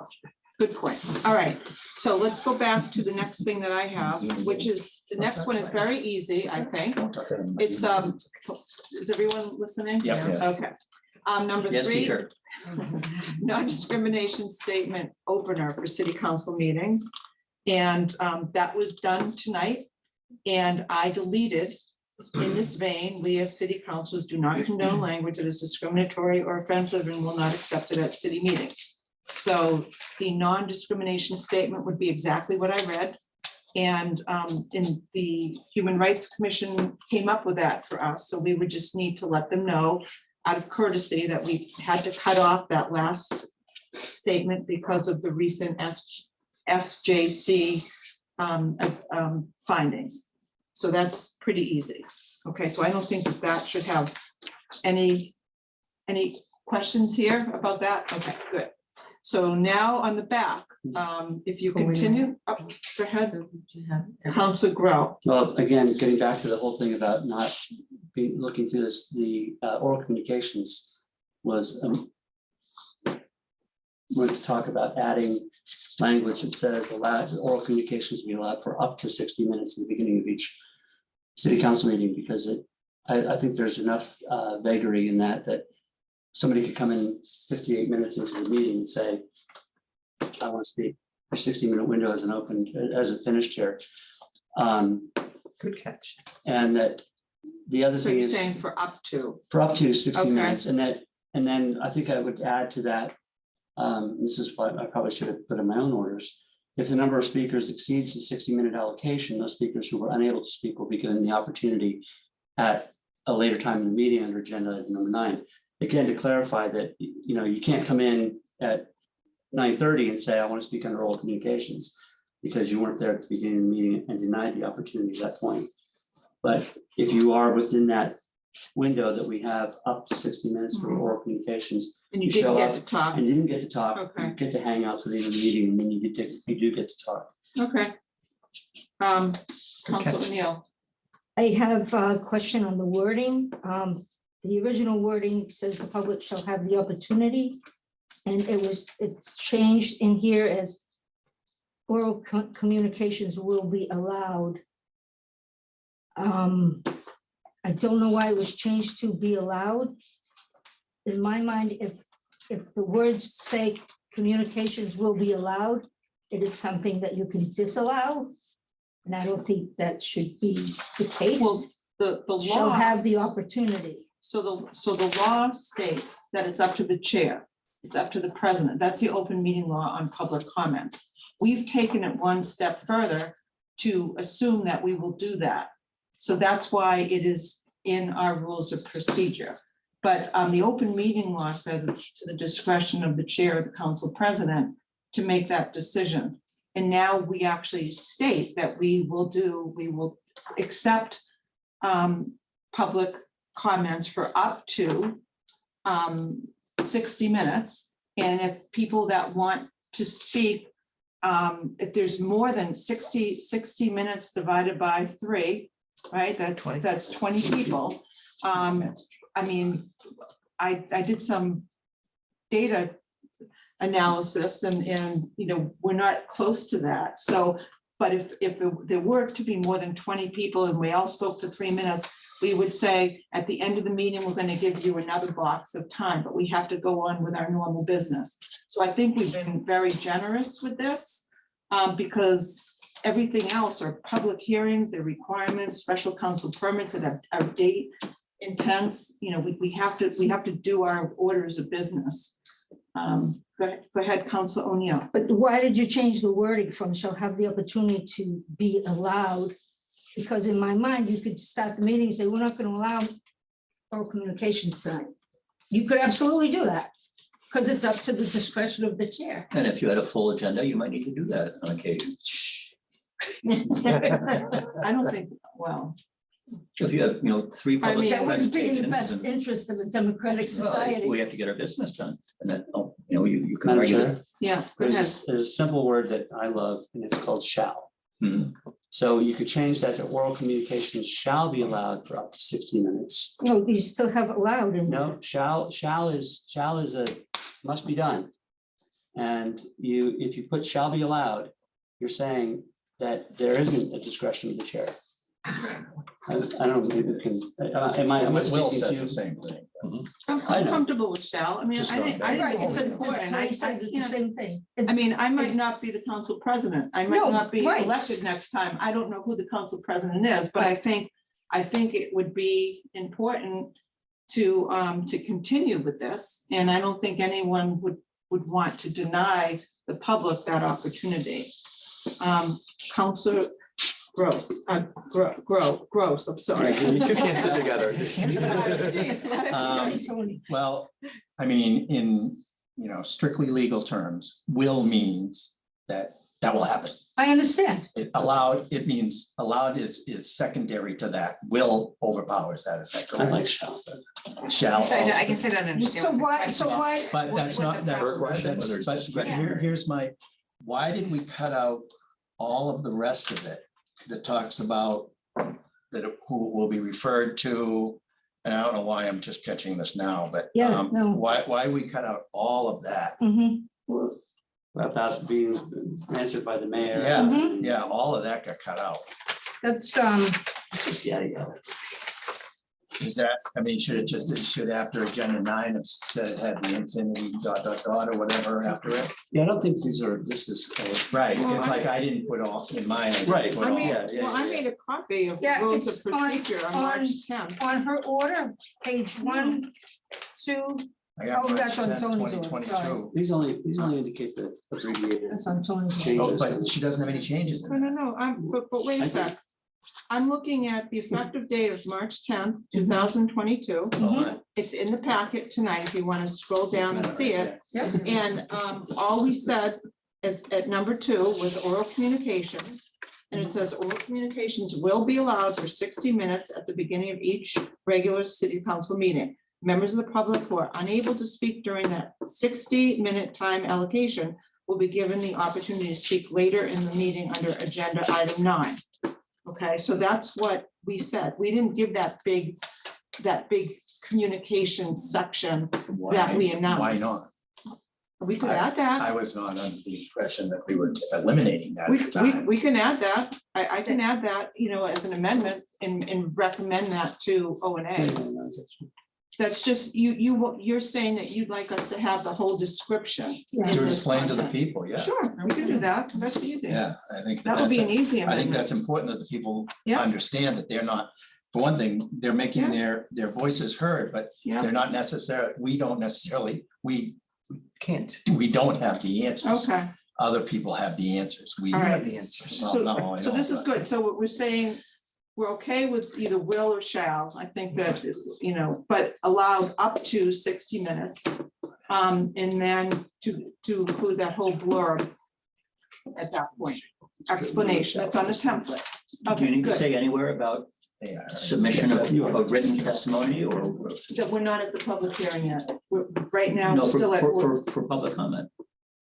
good point. All right, so let's go back to the next thing that I have, which is, the next one is very easy, I think. It's, is everyone listening? Yep. Okay. Number Yes, three, teacher. non-discrimination statement opener for city council meetings. And that was done tonight. And I deleted, in this vein, we as city councils do not condone language that is discriminatory or offensive and will not accept it at city meetings. So the non-discrimination statement would be exactly what I read. And in the Human Rights Commission came up with that for us. So we would just need to let them know out of courtesy that we had to cut off that last statement because of the recent SJC findings. So that's pretty easy. Okay, so I don't think that should have any questions here about that? Okay, good. So now on the back, if you continue, up, go ahead, Council Grow. Well, again, getting back to the whole thing about not looking through this, the oral communications was going to talk about adding language that says oral communications be allowed for up to 60 minutes at the beginning of each city council meeting, because I think there's enough vagary in that somebody could come in 58 minutes into the meeting and say, I want to speak. Your 60-minute window hasn't opened, hasn't finished here. Good catch. And that the other So thing you're is saying for up to, for up to 60 Okay. minutes, and then I think I would add to that. This is what I probably should have put in my own orders. If the number of speakers exceeds the 60-minute allocation, those speakers who were unable to speak will be given the opportunity at a later time in the meeting under agenda item number 9. Again, to clarify that, you can't come in at 9:30 and say, I want to speak under oral communications, because you weren't there at the beginning of the meeting and denied the opportunity at that point. But if you are within that window that we have up to 60 minutes for oral communications, and you You show didn't get up to talk, and didn't get to talk, Okay. you get to hang out to the end of the meeting, and then you do get to talk. okay. Council O'Neill, I have a question on the wording. The original wording says the public shall have the opportunity. And it's changed in here as oral communications will be allowed. I don't know why it was changed to be allowed. In my mind, if the words say communications will be allowed, it is something that you can disallow. And I don't think that should be the case. well, the Shall law, have the opportunity. so the law states that it's up to the chair. It's up to the president. That's the open meeting law on public comments. We've taken it one step further to assume that we will do that. So that's why it is in our rules of procedure. But the open meeting law says it's to the discretion of the chair of the council president to make that decision. And now we actually state that we will accept public comments for up to 60 minutes. And if people that want to speak, if there's more than 60 minutes divided by 3, right, that's 20 people. I mean, I did some data analysis and, you know, we're not close to that. So, but if there were to be more than 20 people and we all spoke for 3 minutes, we would say at the end of the meeting, we're going to give you another box of time, but we have to go on with our normal business. So I think we've been very generous with this because everything else are public hearings, their requirements, special council permits that are date intense. You know, we have to do our orders of business. Go ahead, Council O'Neill. But why did you change the wording from shall have the opportunity to be allowed? Because in my mind, you could start the meeting and say, we're not going to allow oral communications tonight. You could absolutely do that because it's up to the discretion of the chair. And if you had a full agenda, you might need to do that on occasion. I don't think, well, If you have, 3 I public mean, That would be in the presentations. best and- interest of the democratic society. We have to get our business done. And then, you can Madam argue. Chair, yeah, go ahead. there's a simple word that I love, and it's called shall. Hmm. So you could change that to oral communications shall be allowed for up to 60 minutes. No, you still have allowed in. No, shall is a must be done. And if you put shall be allowed, you're saying that there isn't a discretion of the chair. I don't, maybe we can, am I Will speaking to says you? the same thing. I'm I know. comfortable with shall. I mean, Just I going think back. Right, it's it's important. Tony says it's you the know, same thing. I It's- mean, I might it's- not be the council president. I might No, not be right. elected next time. I don't know who the council president is, but I think it would be important to continue with this. And I don't think anyone would want to deny the public that opportunity. Councilor Gross, Gross, I'm sorry. You two can't sit together. Say Tony. Well, I mean, in, strictly legal terms, will means that will happen. I understand. It means allowed is secondary to that. Will overpowers that, is that I correct? like shall. Shall. So I also- guess I don't understand. So what the why, question so is. why, But that's what not, the that's, question was. but here's why did we cut out all of the rest of it that talks about who will be referred to? And I don't know why I'm just catching this now, but Yeah, no. why we cut out all of that? Mhm. About being answered by the mayor. Yeah, Mhm. yeah, all of that got cut out. That's, It's just yada yada. Is that, I mean, should after agenda 9 have said it had the infinity ... or whatever after it? Yeah, I don't think this is. Right, Well, it's like I didn't put off in mine. I didn't Right. put I all- mean, Yeah, well, I yeah. made a copy of Yeah, rules of it's on- procedure on on- March 10th. on her order, page 1, 2, I got Oh, that's March on 10th, Tony's order, 2022. These only indicate the abbreviated that's on Tony's. order. changes. Oh, but she doesn't have any changes in it. No, but wait a I sec. I'm looking at the effective date of March 10th, 2022. Mhm. It's in the packet tonight if you want to scroll down and see it. Yep. And all we said is at number 2 was oral communications. And it says oral communications will be allowed for 60 minutes at the beginning of each regular city council meeting. Members of the public who are unable to speak during that 60-minute time allocation will be given the opportunity to speak later in the meeting under agenda item 9. Okay, so that's what we said. We didn't give that big communication section that we announced. Why not? We could add that. I was not under the impression that we were eliminating that We, at the time. we can add that. I can add that, as an amendment and recommend that to O and A. That's just, you're saying that you'd like us to have the whole description. Yeah. in To this explain to the content. people, yeah. Sure, we can do that. That's easy. Yeah, I think That would be an easy I think amendment. that's important that the people Yeah. understand that they're not, for one thing, they're making their voices heard, but Yeah, they're not necessarily, we don't Can't. have the answers. okay. Other people have the answers. We All right. Have the answers. Well, So, no, I so this don't, is but- good. So what we're saying, we're okay with either will or shall. I think that, but allowed up to 60 minutes. And then to include that whole blurb. at that point. Explanation, that's on the template. Do you Okay, need to good. say anywhere about They are. submission of written testimony or? That we're not at the public hearing yet. Right now, No, we're still at. for public comment.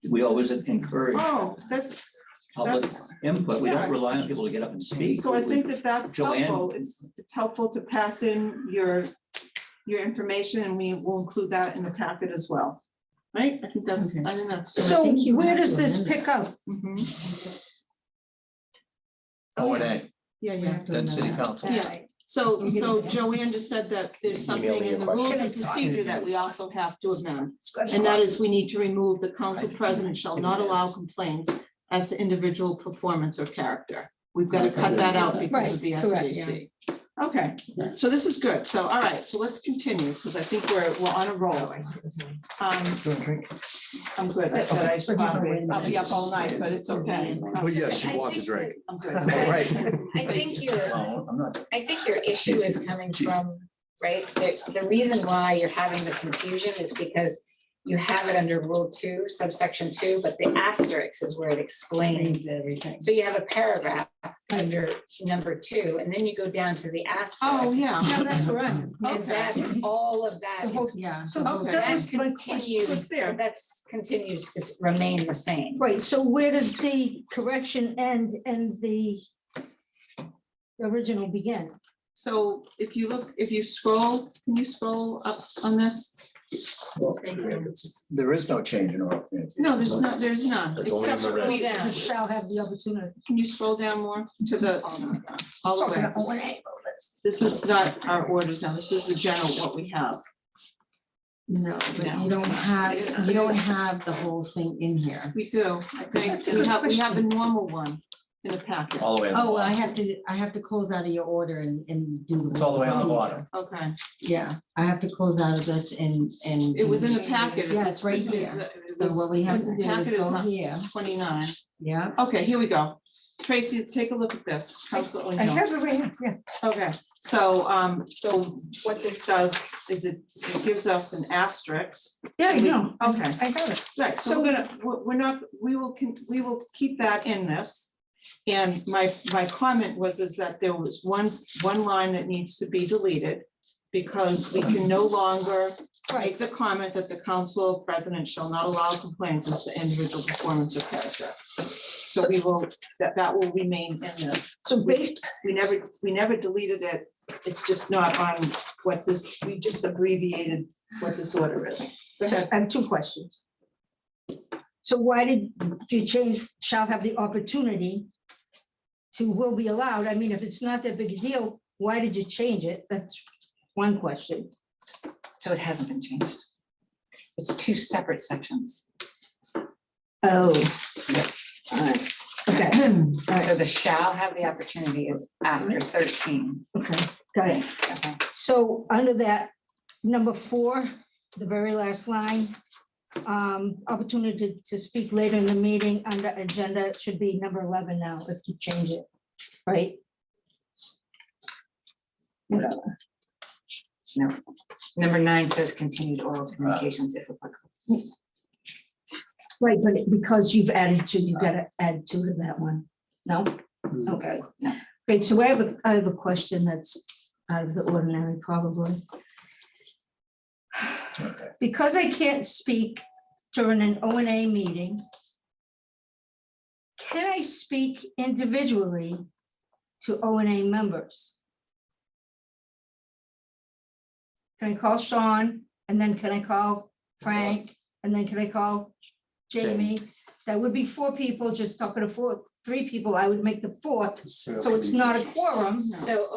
We always encourage Oh, that's, public that's- input. We yeah. don't rely on people to get up and speak. so I think that that's Joanne- helpful. It's helpful to pass in your information and we will include that in the packet as well. Right? I think that's, I think that's. I So think you where have does to this amend pick up? Mhm. O and A, Yeah, We yeah. have to then amend city that. council. Yeah. So Joanne just said that there's something Email me in your the rules question. of procedure that we also have to amend. And And that is, we need to remove the council president shall not allow complaints as to individual performance or character. We've got to cut that out because of the Right, correct, SJC. Okay, so this is good. So, all right, so let's continue because I think we're on a roll. I'm good. I'll be up all night, but it's okay. Well, yes, she wants a drink. I'm good. Right. I think your, No, I'm not. I think your issue is coming from, right, the reason why you're having the confusion is because you have it under Rule 2, subsection 2, but the asterisk is where it explains. Everything. So you have a paragraph under number 2, and then you go down to the asterisk. Oh, yeah. Yeah, that's right. And Okay. that's all of that. The whole- is- Yeah. So Okay. that That was my question. continues, What's there? that's continues to remain the same. Right, so where does the correction end and the original begin? So if you look, if you scroll, can you scroll up on this? Thank you. There is no change in oral communication. No, there's not, there's none. It's only in Except the for red. we- Down. It shall have the opportunity. Can you scroll down more to the, all the way? Oh, and A. This is not our orders now. This is the general, what we have. No, but you don't have the whole thing in here. We do. I think we have the normal one in the packet. All the way. on the Oh, bottom. I have to close out of your order and do the. It's all the way on the procedure. bottom. Okay. Yeah, I have to close out of this and. It was in the packet. Yeah, it's right here. So what we have to do Packet is is go not here, 29. yeah. Okay, here we go. Tracy, take a look at this. Council I O'Neill. have it right here, yeah. Okay, so what this does is it gives us an asterisk. Yeah, I know. Okay. I have it. Right, so we're not, we will keep that in this. And my comment was is that there was one line that needs to be deleted because we can no longer make the comment that the council president shall not allow complaints as to individual performance or character. So we will, that will remain in this. So based, We never deleted it. It's just not on what this, we just abbreviated what this order is. Go ahead. I have two questions. So why did you change shall have the opportunity to will be allowed? I mean, if it's not that big a deal, why did you change it? That's one question. So it hasn't been changed. It's 2 separate sections. Oh. Alright, okay, So the shall have the opportunity is after 13. okay, got it. Okay. So under that, number 4, the very last line, opportunity to speak later in the meeting under agenda should be number 11 now, if you change it, right? Whatever. No. Number 9 says continued oral communications if applicable. Right, but because you've added 2, you gotta add 2 to that one. No? Hmm. Okay. No. Great, so I have a question that's out of the ordinary, probably. Okay. Because I can't speak during an O and A meeting, can I speak individually to O and A members? Can I call Sean, and then can I call Frank, and then can I call Jamie? That would be 4 people, just talking to 3 people, I would make the 4th, so it's not a quorum. So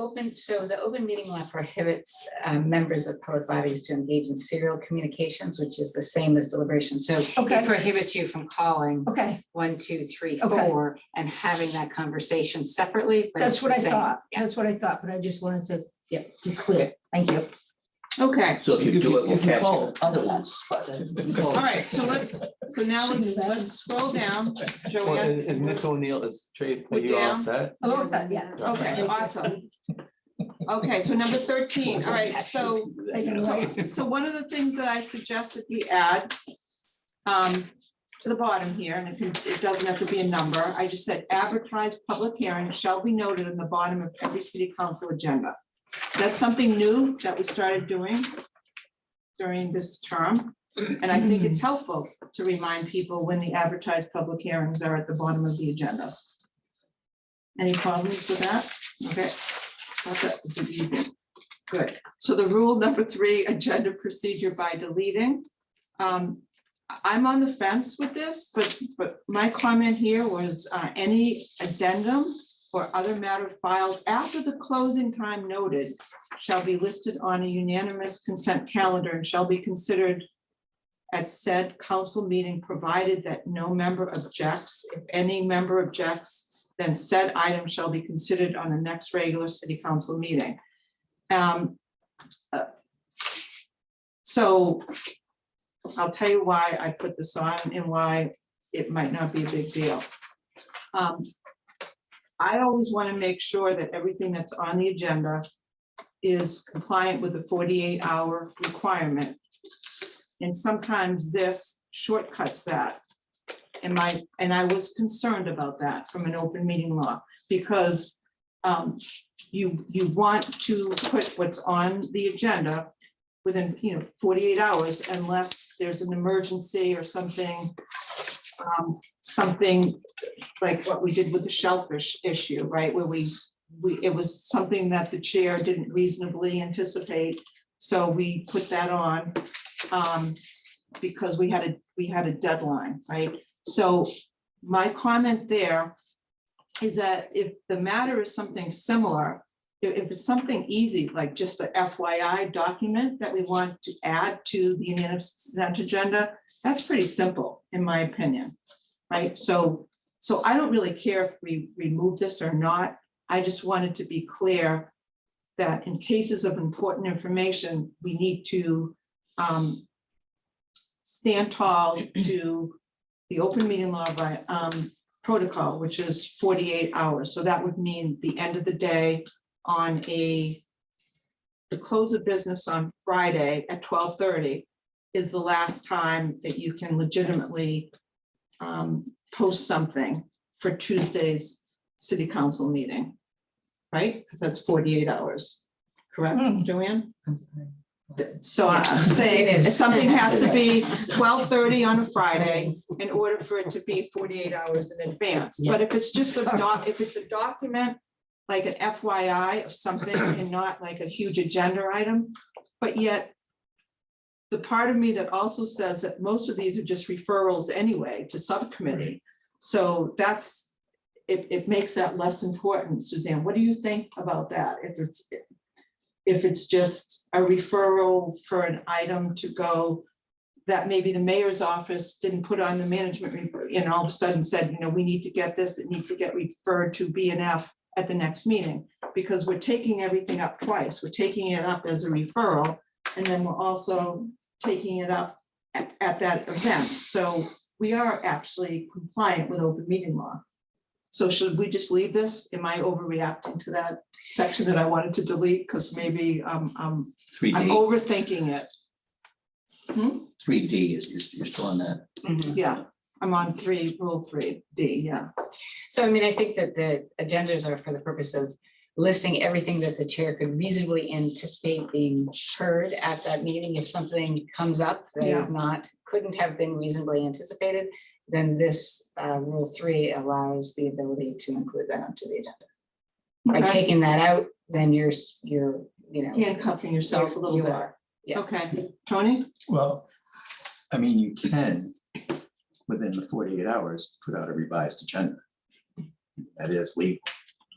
the open meeting law prohibits members of public bodies to engage in serial communications, which is the same as deliberation. So Okay. it prohibits you from calling Okay, 1, 2, 3, Okay. 4 and having that conversation separately. but that's it's what the I same. thought, Yeah. that's what I thought, but I just wanted to, be clear, thank you. Okay, So if you do it, we'll catch you. all right, so now let's scroll down. Well, Joanne. and Ms. O'Neill is Trace, are We're you all down? set? I'm all set, yeah. Okay, awesome. Okay, so number 13, all right, so one of the things that I suggested we add to the bottom here, and it doesn't have to be a number. I just said advertised public hearing shall be noted in the bottom of every city council agenda. That's something new that we started doing during this term. And I think it's helpful to remind people when the advertised public hearings are at the bottom of the agenda. Any problems with that? Okay. Thought that would be easy. Good. So the rule number 3, agenda procedure by deleting. I'm on the fence with this, but my comment here was any addendum or other matter filed after the closing time noted shall be listed on a unanimous consent calendar and shall be considered at said council meeting, provided that no member objects. If any member objects, then said item shall be considered on the next regular city council meeting. So I'll tell you why I put this on and why it might not be a big deal. I always want to make sure that everything that's on the agenda is compliant with the 48-hour requirement. And sometimes this shortcuts that. And I was concerned about that from an open meeting law, because you want to put what's on the agenda within 48 hours unless there's an emergency or something, something like what we did with the shellfish issue, right? Where it was something that the chair didn't reasonably anticipate. So we put that on because we had a deadline, right? So my comment there is that if the matter is something similar, if it's something easy, like just a FYI document that we want to add to the unanimous consent agenda, that's pretty simple, in my opinion, right? So I don't really care if we remove this or not. I just wanted to be clear that in cases of important information, we need to stand tall to the open meeting law by protocol, which is 48 hours. So that would mean the end of the day on the close of business on Friday at 12:30 is the last time that you can legitimately post something for Tuesday's city council meeting, right? Because that's 48 hours, correct, Joanne? I'm sorry. So I'm saying if something has to be 12:30 on a Friday in order for it to be 48 hours in advance. But if it's just if it's a document, like an FYI of something and not like a huge agenda item, but yet the part of me that also says that most of these are just referrals anyway to subcommittee. So it makes that less important. Suzanne, what do you think about that? If it's just a referral for an item to go that maybe the mayor's office didn't put on the management report, and all of a sudden said, we need to get this, it needs to get referred to BNF at the next meeting, because we're taking everything up twice. We're taking it up as a referral, and then we're also taking it up at that event. So we are actually compliant with open meeting law. So should we just leave this? Am I overreacting to that section that I wanted to delete? Because maybe I'm 3D, overthinking it. 3D is, you're still on that. Yeah, I'm on rule 3D, yeah. So I mean, I think that the agendas are for the purpose of listing everything that the chair could reasonably anticipate being heard at that meeting. If something comes up that is couldn't have been reasonably anticipated, then this rule 3 allows the ability to include that onto the agenda. By Okay. taking that out, then you're Handcuffing yourself a little You bit. are, yeah. Okay, Tony? Well, I mean, you can, within the 48 hours, put out a revised agenda. That is legal.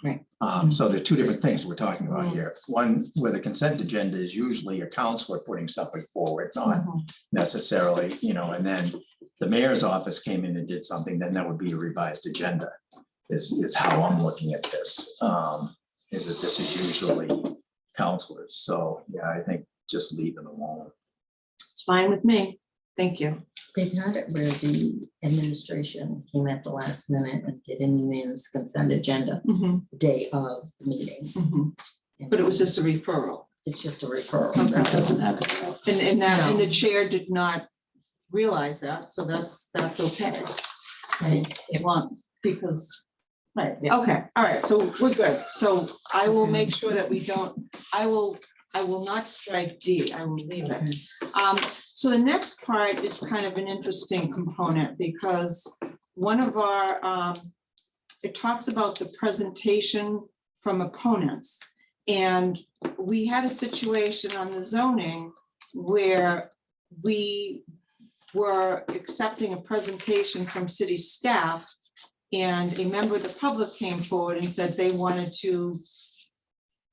Right. So there are two different things we're talking about here. One, where the consent agenda is usually a counselor putting something forward, not necessarily, and then the mayor's office came in and did something, then that would be a revised agenda, is how I'm looking at this. Is that this is usually counselors. So yeah, I think just leave it alone. It's fine with me. Thank you. They've had it where the administration came at the last minute and did an unanimous consent agenda the day of the meeting. But it was just a referral. It's just a referral. Okay. That doesn't happen. And the chair did not realize that, so that's okay. Right, as long, because, right, Yeah. okay, all right, so we're good. So I will make sure that we don't, I will not strike D, I will leave it. So the next part is kind of an interesting component because one of our, it talks about the presentation from opponents. And we had a situation on the zoning where we were accepting a presentation from city staff. And a member of the public came forward and said they wanted to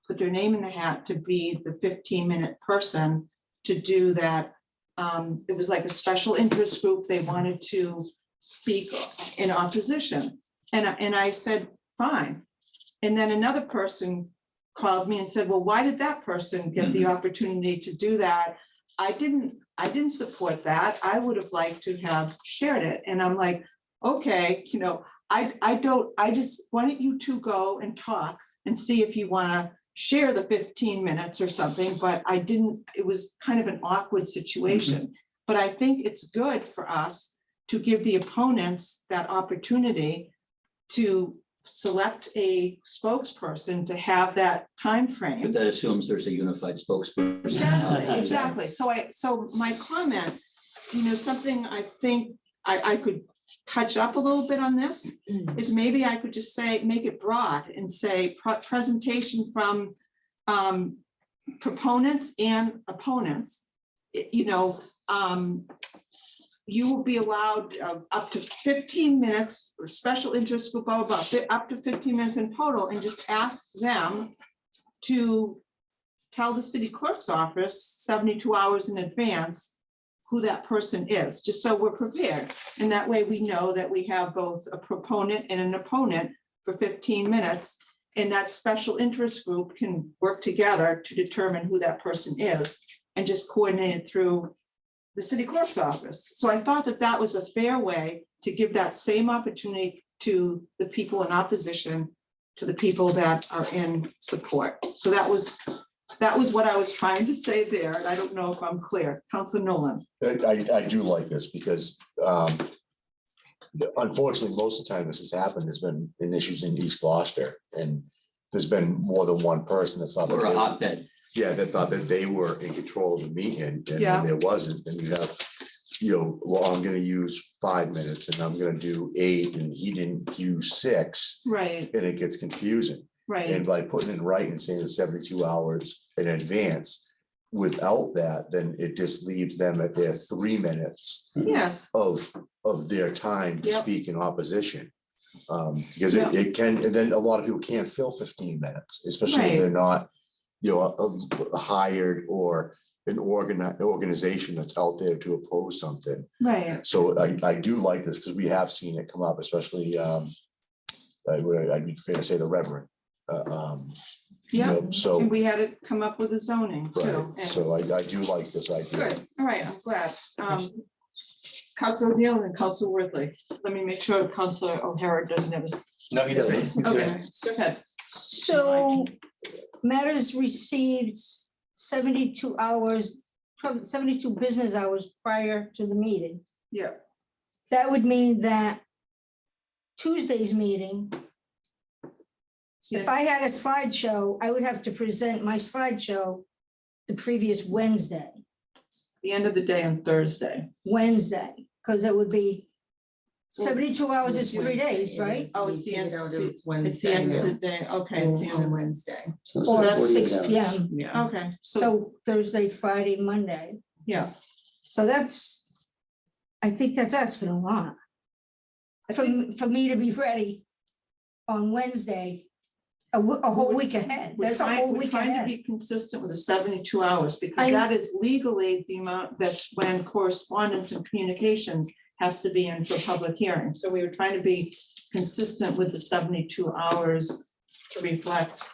put their name in the hat to be the 15-minute person to do that. It was like a special interest group. They wanted to speak in opposition. And I said, fine. And then another person called me and said, well, why did that person get the opportunity to do that? I didn't support that. I would have liked to have shared it. And I'm like, okay, you know, why don't you two go and talk and see if you want to share the 15 minutes or something, but I didn't, it was kind of an awkward situation. But I think it's good for us to give the opponents that opportunity to select a spokesperson to have that time frame. But that assumes there's a unified spokesperson. Exactly. So my comment, you know, something I think I could touch up a little bit on this is maybe I could just say, make it broad and say presentation from proponents and opponents. You know, you will be allowed up to 15 minutes for special interest group, blah, blah, blah, up to 15 minutes in total, and just ask them to tell the city clerk's office 72 hours in advance who that person is, just so we're prepared. And that way we know that we have both a proponent and an opponent for 15 minutes. And that special interest group can work together to determine who that person is and just coordinate it through the city clerk's office. So I thought that that was a fair way to give that same opportunity to the people in opposition to the people that are in support. So that was what I was trying to say there, and I don't know if I'm clear. Councilor Nolan. I do like this because unfortunately, most of the time this has happened, there's been issues in East Gloucester, and there's been more than one person that thought. Or a hotbed. Yeah, that thought that they were in control of the meeting, and Yeah. then there wasn't, then you have, you know, well, I'm gonna use 5 minutes and I'm gonna do 8, and he didn't use 6, Right, and it gets confusing. right, And by putting in writing, saying the 72 hours in advance, without that, then it just leaves them at their 3 minutes yes, of their time to Yep. speak in opposition. Because Yeah. it can, and then a lot of people can't fill 15 minutes, especially Right. if they're not, you know, hired or an organization that's out there to oppose something. right, So I do like this because we have seen it come up, especially I'd be fair to say the Reverend. You yeah. know, so, And we had it come up with a zoning too. right, and- so I do like this idea. Good, all right, I'm glad. Councilor O'Neill and Councilor Worthley. Let me make sure Councilor O'Hara doesn't have a. No, he doesn't. Okay, go ahead. So matters received 72 hours, 72 business hours prior to the meeting. Yeah, That would mean that Tuesday's meeting, if I had a slideshow, I would have to present my slideshow the previous Wednesday, the end of the day on Thursday. because it would be 72 hours, it's 3 days, right? Oh, it's the end, It's it's the Wednesday. end of the day, okay, it's the end On of, Wednesday. So it's Or like 48 6 hours. PM, Yeah. okay, so, so Thursday, Friday, Monday. yeah. So that's, I think that's asking a lot. I For, think for me to be ready on Wednesday, a whole week ahead, we're that's a trying, whole we're week trying to ahead. be consistent with the 72 hours, because I- that is legally the amount, that's when correspondence and communications has to be in for public hearing. So we were trying to be consistent with the 72 hours to reflect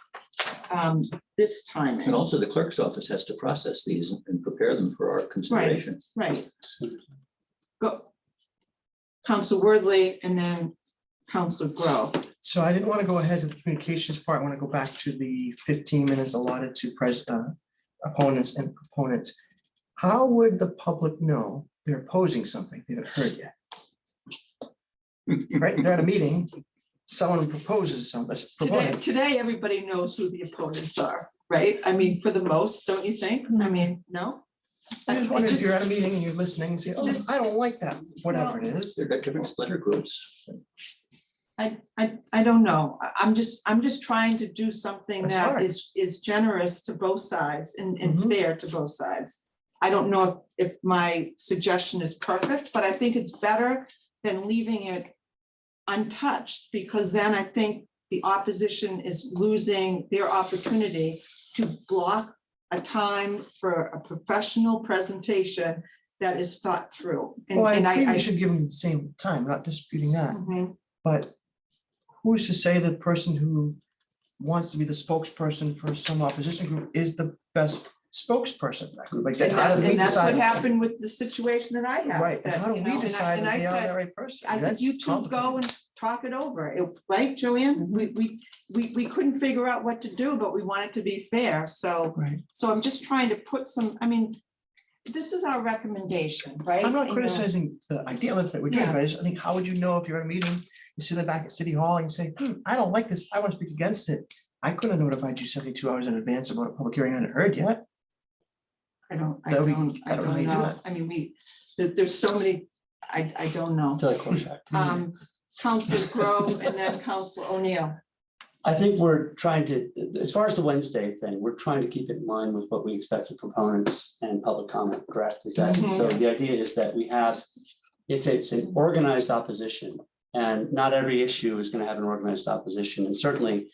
this timing. And also the clerk's office has to process these and prepare them for our consideration. Right. Go. Council Worthley and then Council Grow. So I didn't want to go ahead to the communications part. I want to go back to the 15 minutes allotted to opponents and proponents. How would the public know they're opposing something they haven't heard yet. Right, they're at a meeting, someone proposes something. Today, everybody knows who the opponents are, right? I mean, for the most, don't you think? I mean, no? I just wonder if you're at a meeting and you're listening and say, oh, Just- I don't like that, whatever it is. They've got different splinter groups. I don't know. I'm just trying to do something That's that hard. is generous to both sides and Mhm. fair to both sides. I don't know if my suggestion is perfect, but I think it's better than leaving it untouched, because then I think the opposition is losing their opportunity to block a time for a professional presentation that is thought through. And Well, I and agree we should give them the same time, not disputing that, Mhm. but who's to say the person who wants to be the spokesperson for some opposition group is the best spokesperson for that group? Like, how do we And that's what decide? happened with the situation that I have. Right, and that, how do you we know, decide and that I they are said- the right person? I said, That's you two go complicated. and talk it over, right, Joanne? We couldn't figure out what to do, but we wanted to be fair, so, Right, so I'm just trying to put some, I mean, this is our recommendation, right? I'm not You know, criticizing the idea of it, we're doing, Yeah. but I just think, how would you know if you're at a meeting, you sit in the back at City Hall and you say, I don't like this, I want to speak against it. I could have notified you 72 hours in advance about a public hearing I hadn't heard yet. I don't I don't know how you do know. that. I mean, there's so many, I don't know. I feel like Rorschach. Council Grow and then Council O'Neill. I think we're trying to, as far as the Wednesday thing, we're trying to keep it in line with what we expect of proponents and public comment, correct? Is that, so the idea is that we have, if it's an organized opposition, and not every issue is going to have an organized opposition, and certainly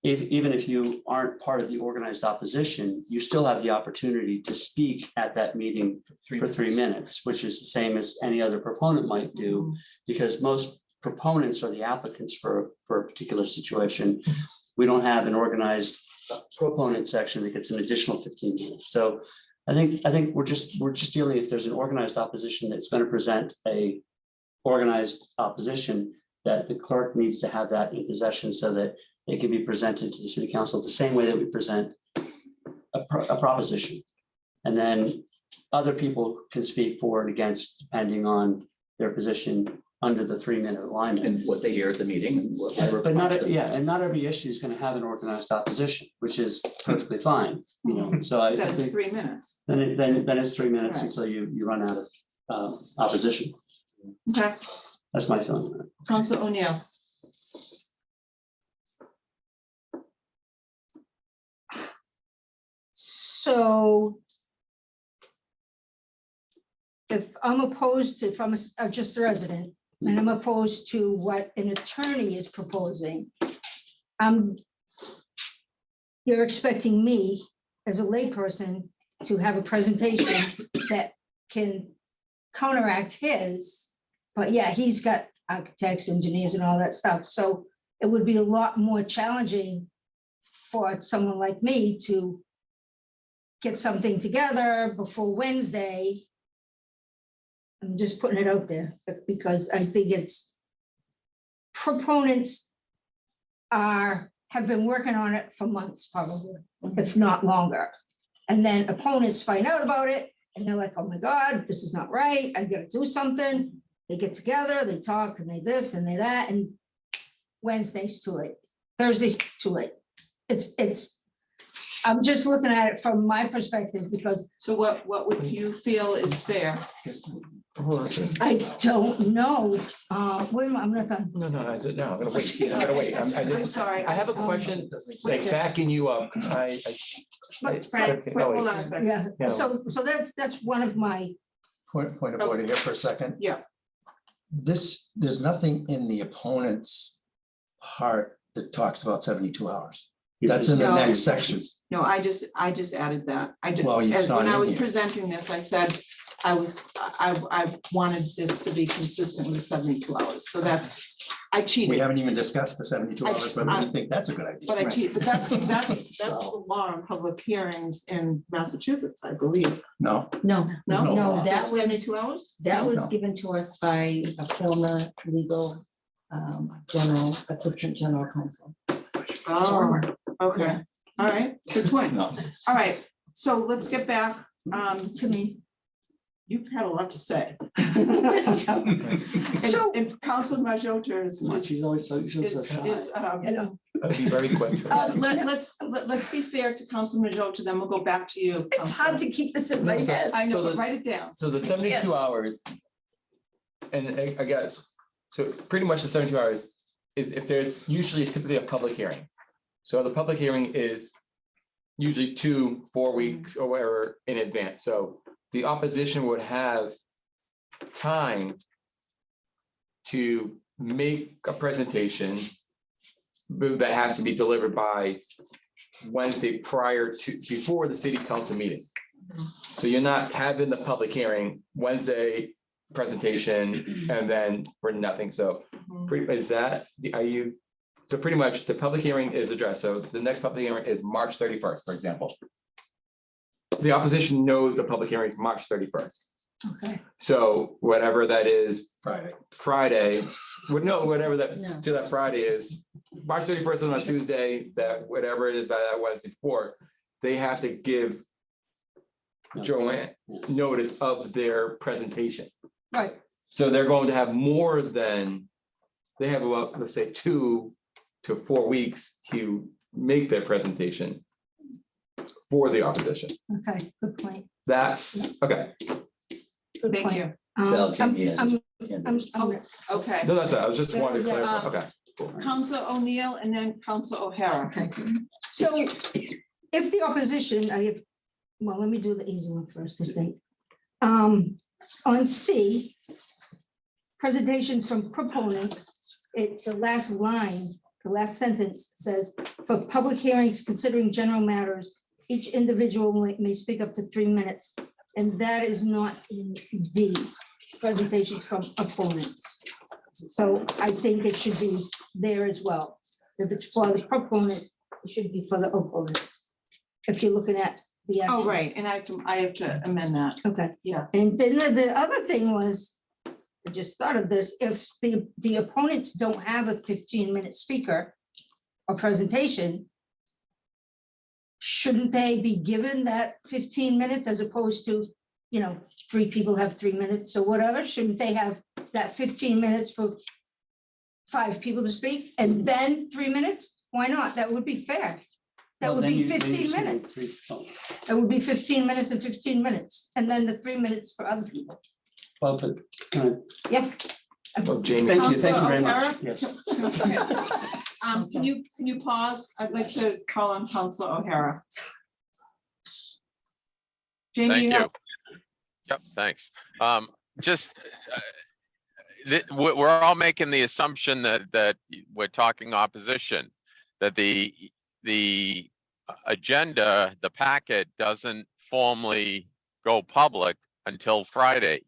even if you aren't part of the organized opposition, you still have the opportunity to speak at that meeting for 3 minutes, which is the same as any other proponent might do, because most proponents are the applicants for a particular situation. We don't have an organized proponent section that gets an additional 15 minutes. So I think we're just dealing, if there's an organized opposition that's going to present a organized opposition, that the clerk needs to have that in possession so that it can be presented to the city council the same way that we present a proposition. And then other people can speak for and against, depending on their position under the 3-minute alignment. And what they hear at the meeting and whatever. But not, and not every issue is going to have an organized opposition, which is perfectly fine, you know, so I Then it's think 3 minutes. then it's 3 minutes Right. until you run out of opposition. Okay, That's my feeling. on it. Council O'Neill. So if I'm opposed to, if I'm just a resident and I'm opposed to what an attorney is proposing, you're expecting me as a layperson to have a presentation that can counteract his, but yeah, he's got architects, engineers and all that stuff. So it would be a lot more challenging for someone like me to get something together before Wednesday. I'm just putting it out there because I think it's proponents have been working on it for months probably, if not longer. And then opponents find out about it and they're like, oh my God, this is not right. I gotta do something. They get together, they talk and they this and they that, and Wednesday's too late. Thursday's too late. I'm just looking at it from my perspective because So what would you feel is fair? Hold on a second. I don't know. Wait a minute, I'm not done. No, I'm gonna wait. I'm gonna wait. I'm sorry. I have a question, like backing you up. Frank, wait, hold on a second. Yeah, Yeah. so that's one of my, Point of order here for a second. Yeah. There's nothing in the opponent's part that talks about 72 hours. That's in the No. next section. No, I just added that. Well, it's as when not I in was here. presenting this, I said, I wanted this to be consistent with 72 hours. So that's, I We cheated, haven't even discussed the 72 hours, whether we think that's a good idea. but I cheated. But that's the law on public hearings in Massachusetts, I believe. No, No, There's no no, law. that was, 72 hours? that was No. given to us by a former legal assistant general counsel. Oh, okay. All right, good point. No. All right, so let's get back. to me, you've had a lot to say. So- And Council Majota is, She's always so, she's so shy. You know, That'd be very quick. let's be fair to Council Majota, then we'll go back to you. it's hard to keep this in my No, so- head. I know, So but the- write it down. So the 72 hours. And I guess, so pretty much the 72 hours is if there's usually typically a public hearing. So the public hearing is usually 2-4 weeks or whatever in advance. So the opposition would have time to make a presentation that has to be delivered by Wednesday before the city council meeting. So you're not having the public hearing Wednesday presentation and then for nothing. So so pretty much the public hearing is addressed. So the next public hearing is March 31st, for example. The opposition knows the public hearing is March 31st. Okay. So whatever that is, Friday. whatever that, No. till that Friday is, March 31st is on a Tuesday, that whatever it is by that Wednesday before, they have to give Joanne notice of their presentation. Right, So they're going to have more than, they have about, let's say, 2 to 4 weeks to make their presentation for the opposition. okay, good point. That's, okay, Good Thank point. you. Val, I'm- Jimmy has- I'm- Can't I'm- do this. I'm- Okay, no, that's it, I was just wanting to Yeah, clarify, yeah. okay, cool. Council O'Neill and then Council O'Hara. Okay, so if the opposition, well, let me do the easy one first, I think. On C, presentations from proponents, the last line, the last sentence says, for public hearings considering general matters, each individual may speak up to 3 minutes. And that is not in D, presentations from opponents. So I think it should be there as well. If it's for the proponents, it should be for the opponents. If you're looking at the. Oh, actual- right, and I have to amend that. Okay. Yeah. And then the other thing was, I just thought of this, if the opponents don't have a 15-minute speaker or presentation, shouldn't they be given that 15 minutes as opposed to, 3 people have 3 minutes or whatever? Shouldn't they have that 15 minutes for 5 people to speak and then 3 minutes? Why not? That would be fair. That Well, would then be you- then you 15 just need minutes. 3 oh, It would be 15 minutes and 15 minutes, and then the 3 minutes for other people. Well, but, Yeah. Oh, Jamie. thank you very much, Council yes. Can you pause? I'd like to call on Council O'Hara. Jamie, Thank you you. have, Yep, thanks. Just, we're all making the assumption that we're talking opposition, that the agenda, the packet doesn't formally go public until Friday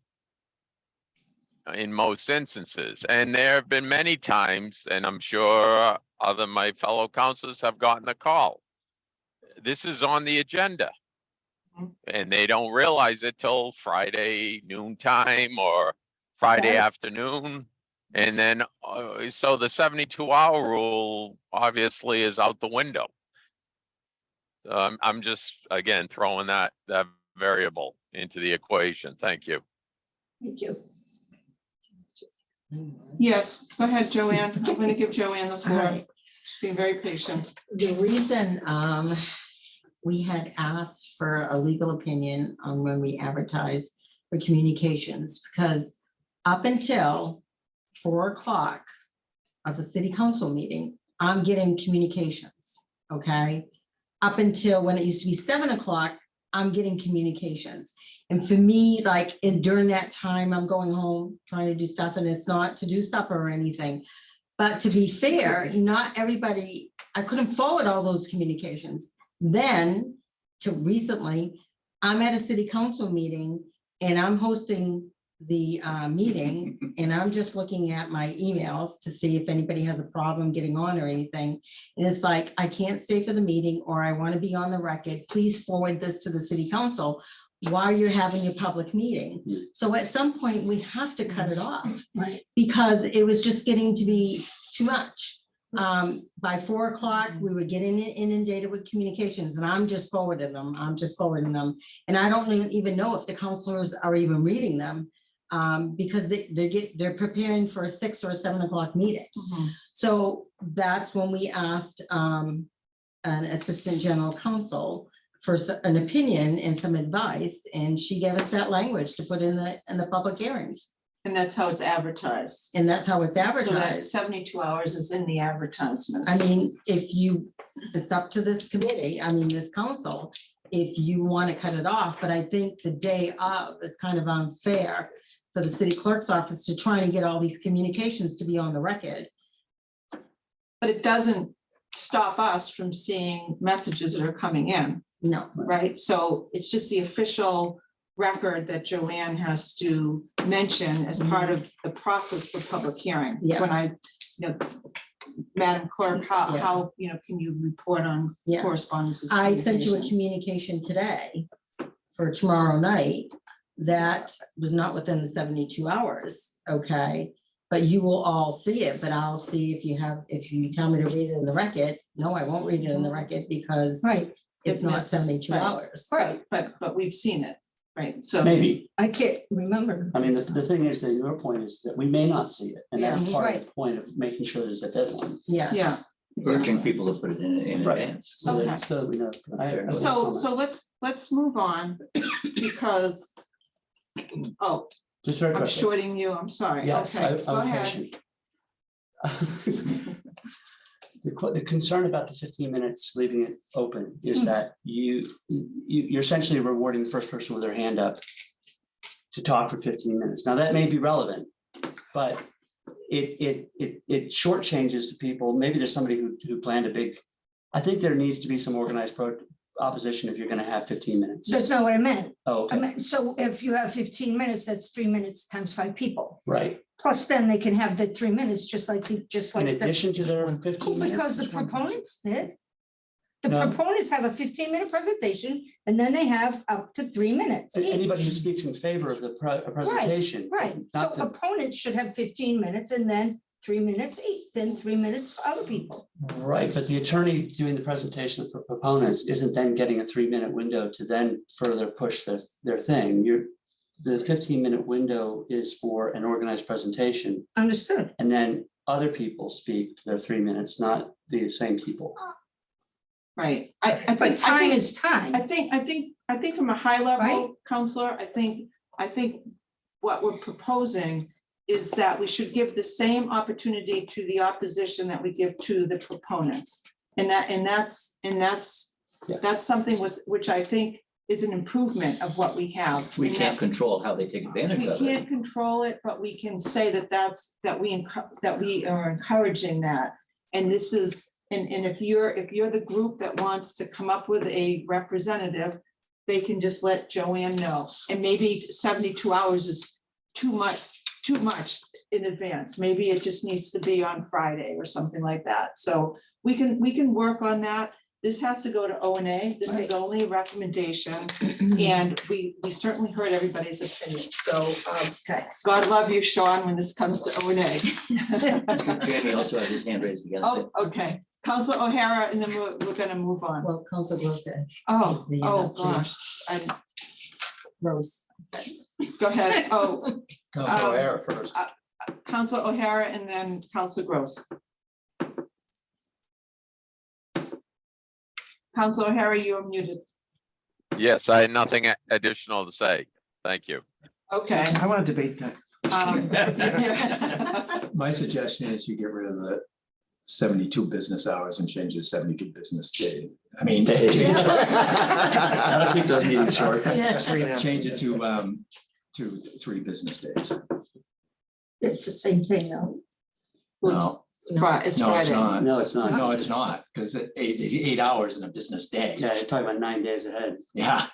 in most instances. And there have been many times, and I'm sure other my fellow councilors have gotten a call. This is on the agenda. And they don't realize it till Friday noontime or Friday Saturday. afternoon. And then, so the 72-hour rule obviously is out the window. I'm just, again, throwing that variable into the equation. Thank you. Thank you. yes, go ahead, Joanne. I'm going to give Joanne the floor. Alright. She's being very patient. The reason we had asked for a legal opinion on when we advertise for communications, because up until 4 o'clock of the city council meeting, I'm getting communications, okay? Up until when it used to be 7 o'clock, I'm getting communications. And for me, like, during that time, I'm going home, trying to do stuff, and it's not to do supper or anything. But to be fair, not everybody, I couldn't forward all those communications. Then, to recently, I'm at a city council meeting and I'm hosting the meeting, and I'm just looking at my emails to see if anybody has a problem getting on or anything. And it's like, I can't stay for the meeting, or I want to be on the record. Please forward this to the city council while you're having your public meeting. Hmm. So at some point, we have to cut it off Right. because it was just getting to be too much. By 4 o'clock, we were getting inundated with communications, and I'm just forwarding them. And I don't even know if the counselors are even reading them. Because they're preparing for a 6 or 7 o'clock meeting. So that's when we asked an assistant general counsel for an opinion and some advice, and she gave us that language to put in the public hearings. And that's how it's advertised. And that's how it's So that advertised. 72 hours is in the advertisement. I mean, it's up to this committee, this council, if you want to cut it off, but I think the day of is kind of unfair for the city clerk's office to try and get all these communications to be on the record. But it doesn't stop us from seeing messages that are coming in, No, right? So it's just the official record that Joanne has to mention as part of the process for public hearing. Yeah. When Madam Clerk, Yeah. how, can you report on Yeah. correspondences? I sent you a communication? communication today for tomorrow night that was not within the 72 hours, okay? But you will all see it, but I'll see if you tell me to read it in the record. No, I won't read it in the record because Right, it's not missed, 72 right. hours. right. But we've seen it, right? So. Maybe. I can't remember. I mean, the thing is that your point is that we may not see it, and that's Yeah. part of Right. the point of making sure there's a deadline. Yeah. Yeah. Urging people to put it in Right. advance. So Okay. that, so we know. I So let's move on because, Just very I'm quickly. shorting you, I'm sorry. Yes, Okay, go I'm ahead. patient. The concern about the 15 minutes leaving it open is that you're essentially rewarding the first person with their hand up to talk for 15 minutes. Now, that may be relevant, but it shortchanges the people. Maybe there's somebody who planned a big, I think there needs to be some organized opposition if you're going to have 15 minutes. That's not what I meant. Oh, I okay, meant, so if you have 15 minutes, that's 3 minutes times 5 people. right. Plus then they can have the 3 minutes, just like In the. addition to their 15 minutes. Because the proponents did. The No. proponents have a 15-minute presentation and then they have up to 3 minutes. each. Anybody who speaks in favor of the presentation. Right, so not the- opponents should have 15 minutes and then 3 minutes each, then 3 minutes for other people. Right, but the attorney doing the presentation for proponents isn't then getting a 3-minute window to then further push their thing. The 15-minute window is for an organized presentation, Understood. and then other people speak for their 3 minutes, not the same people. Right. I But think, time is time. I think from a high Right? level, Counselor, I think what we're proposing is that we should give the same opportunity to the opposition that we give to the proponents. And that's Yeah. something which I think is an improvement of what we have. We And can't that- control how they take advantage We of it. can't control it, but we can say that we are encouraging that. And this is, and if you're the group that wants to come up with a representative, they can just let Joanne know. And maybe 72 hours is too much in advance. Maybe it just needs to be on Friday or something like that. So we can work on that. This has to go to O&A. This is only a recommendation. And we certainly heard everybody's opinion. So God love you, Sean, when this comes to O&A. Jamie also has his hand raised again. Oh, okay. Council O'Hara, and then we're gonna move on. Well, Council Grosset, Oh, is the, oh, chief. gosh. Rose. Go ahead. Oh, Council O'Hara first. Council O'Hara and then Council Gross. Council O'Hara, you are muted. Yes, I had nothing additional to say. Thank you. Okay. I want to debate that. Yeah. My suggestion is you get rid of the 72 business hours and change it to 72 business days. I mean. That'll keep those meetings short. Change it to 3 business days. It's the same thing though. It's Friday. No, it's not. No, it's not. No, it's not, because 8 hours in a business day. Yeah, you're talking about 9 days ahead. Yeah,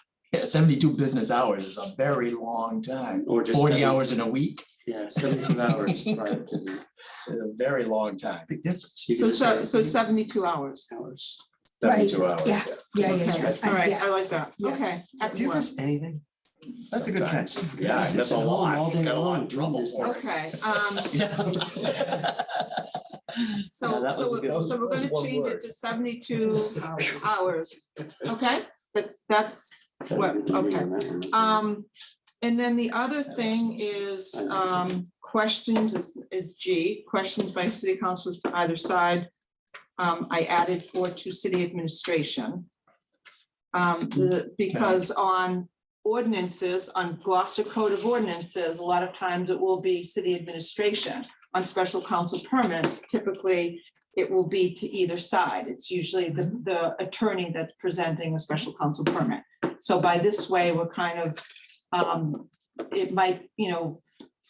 72 business hours is a very long time. Or just 40 70 hours in a week, Yeah, 72 hours prior to the is a very long time. Big difference. you can So just say 72 hours. hours. 72 hours. Yeah. Yeah, Okay, yeah. all right, Yeah. I like that. Yeah. Okay, Do you excellent. miss anything? That's a good catch. Sometimes. Yeah, that's a lot. All day Got a lot long, of trouble doing this for it. Okay, Yeah. so that was a good one. So we're gonna That was one change it word. to 72 hours. Okay, that's what, okay. And then the other thing is, questions is G, questions by city councilors to either side. I added or to city administration. Because on ordinances, on Gloucester Code of Ordinances, a lot of times it will be city administration. On special counsel permits, typically it will be to either side. It's usually the attorney that's presenting a special counsel permit. So by this way, we're kind of, it might,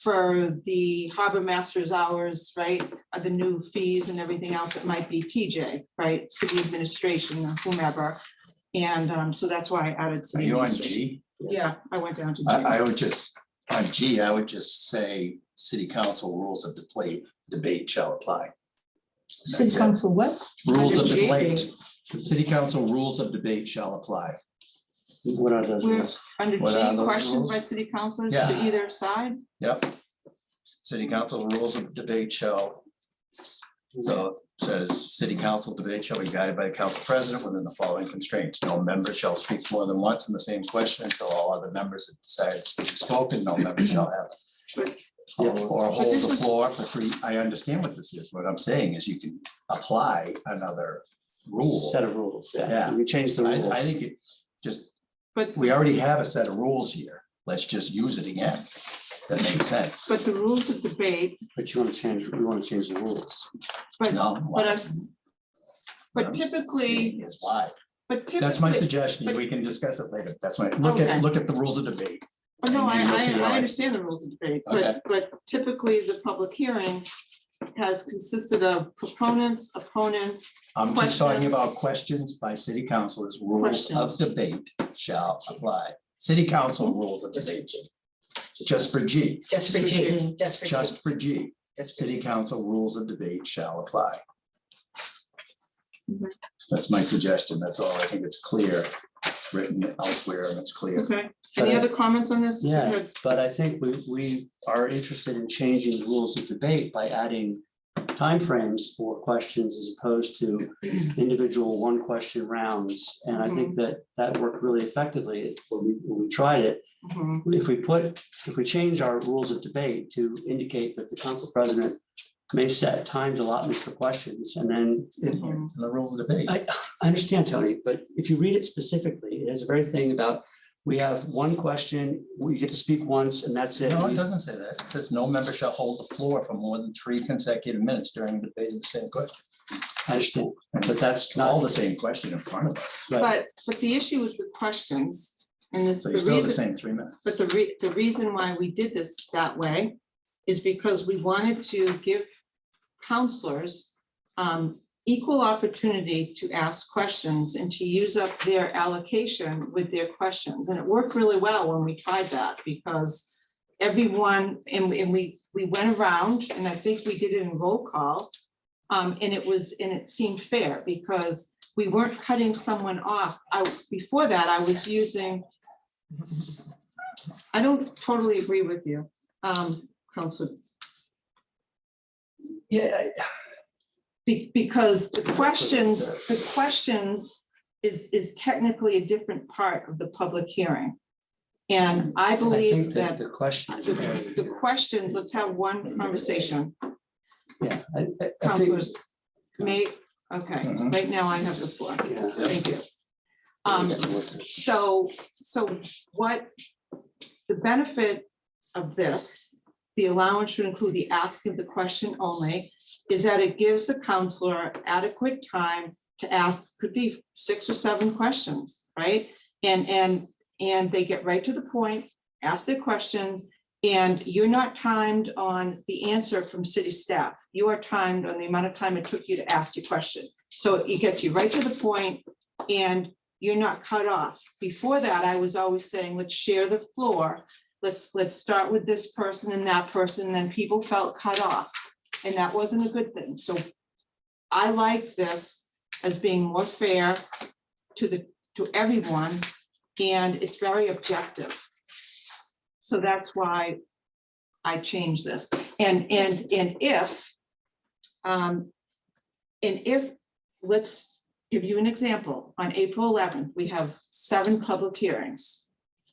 for the harbor master's hours, right, the new fees and everything else, it might be TJ, right, city administration, or whomever. And so that's why I added. Are city you on administration. G? Yeah, I went down to G. I would just, on G, I would just say city council rules of debate shall apply. City That's it. council what? Rules of Under G. debate, city council rules of debate shall apply. What are those? We're rules? under What are G, those questions by rules? city councilors to Yeah. either side. Yep. City council rules of debate shall. So it says, city council debate shall be guided by the council president within the following constraints. No member shall speak more than once in the same question until all other members have decided to speak and spoken. No member shall have. But- Or hold this the is- floor for three. I understand what this is. What I'm saying is you can apply another rule. Set of rules, yeah. Yeah. We changed the rules. I think it just, But, we already have a set of rules here. Let's just use it again. That makes sense. but the rules of debate, But you want to change, we want to change the rules. but, No. but what but I'm typically, saying is why. but typically. That's my suggestion. but- We can discuss it later. That's my, Okay. look at the rules of debate. Oh, no, and you'll see I why. understand the rules of debate, Okay. but typically the public hearing has consisted of proponents, opponents. I'm just talking Questions? about questions by city councilors. Rules of Questions. debate shall apply. City council rules of debate, just for G, Just for G, just for G. just for G. just for City council rules of debate shall apply. Mhm. That's my suggestion. That's all. I think it's clear. It's written elsewhere and it's clear. Okay, any other comments on this? Yeah, Good. but I think we are interested in changing the rules of debate by adding timeframes for questions as opposed to individual one question rounds. And I think that worked really effectively when we tried it. Mhm. If we change our rules of debate to indicate that the council president may set timed allotments for questions, and then It's in here. It's in the rules of debate. I understand, Tony, but if you read it specifically, it has a very thing about, we have one question, we get to speak once and that's it. No, it doesn't say that. It says no member shall hold the floor for more than 3 consecutive minutes during the debate of the same question. I understand, And but that's it's all not, the same question in front of us. right, But the issue with the questions, and this, So the you still have the reason, same 3 minutes. but the reason why we did this that way is because we wanted to give counselors equal opportunity to ask questions and to use up their allocation with their questions. And it worked really well when we tried that because everyone, and we went around, and I think we did it in roll call. And it seemed fair because we weren't cutting someone off. Before that, I was using, I don't totally agree with you, Counselor. yeah, Because the questions is technically a different part of the public hearing. And I I believe think that that the questions. the questions, let's have one conversation. Yeah, I think, Counselors may, okay, Mhm. right now I have the floor. yeah. Thank you. So what the benefit of this, the allowance should include the ask of the question only, is that it gives the counselor adequate time to ask, could be 6 or 7 questions, right? And they get right to the point, ask their questions, and you're not timed on the answer from city staff. You are timed on the amount of time it took you to ask your question. So it gets you right to the point, and you're not cut off. Before that, I was always saying, let's share the floor. Let's start with this person and that person, and then people felt cut off. And that wasn't a good thing. So I like this as being more fair to everyone, and it's very objective. So that's why I changed this. And if And if, let's give you an example, on April 11th, we have 7 public hearings.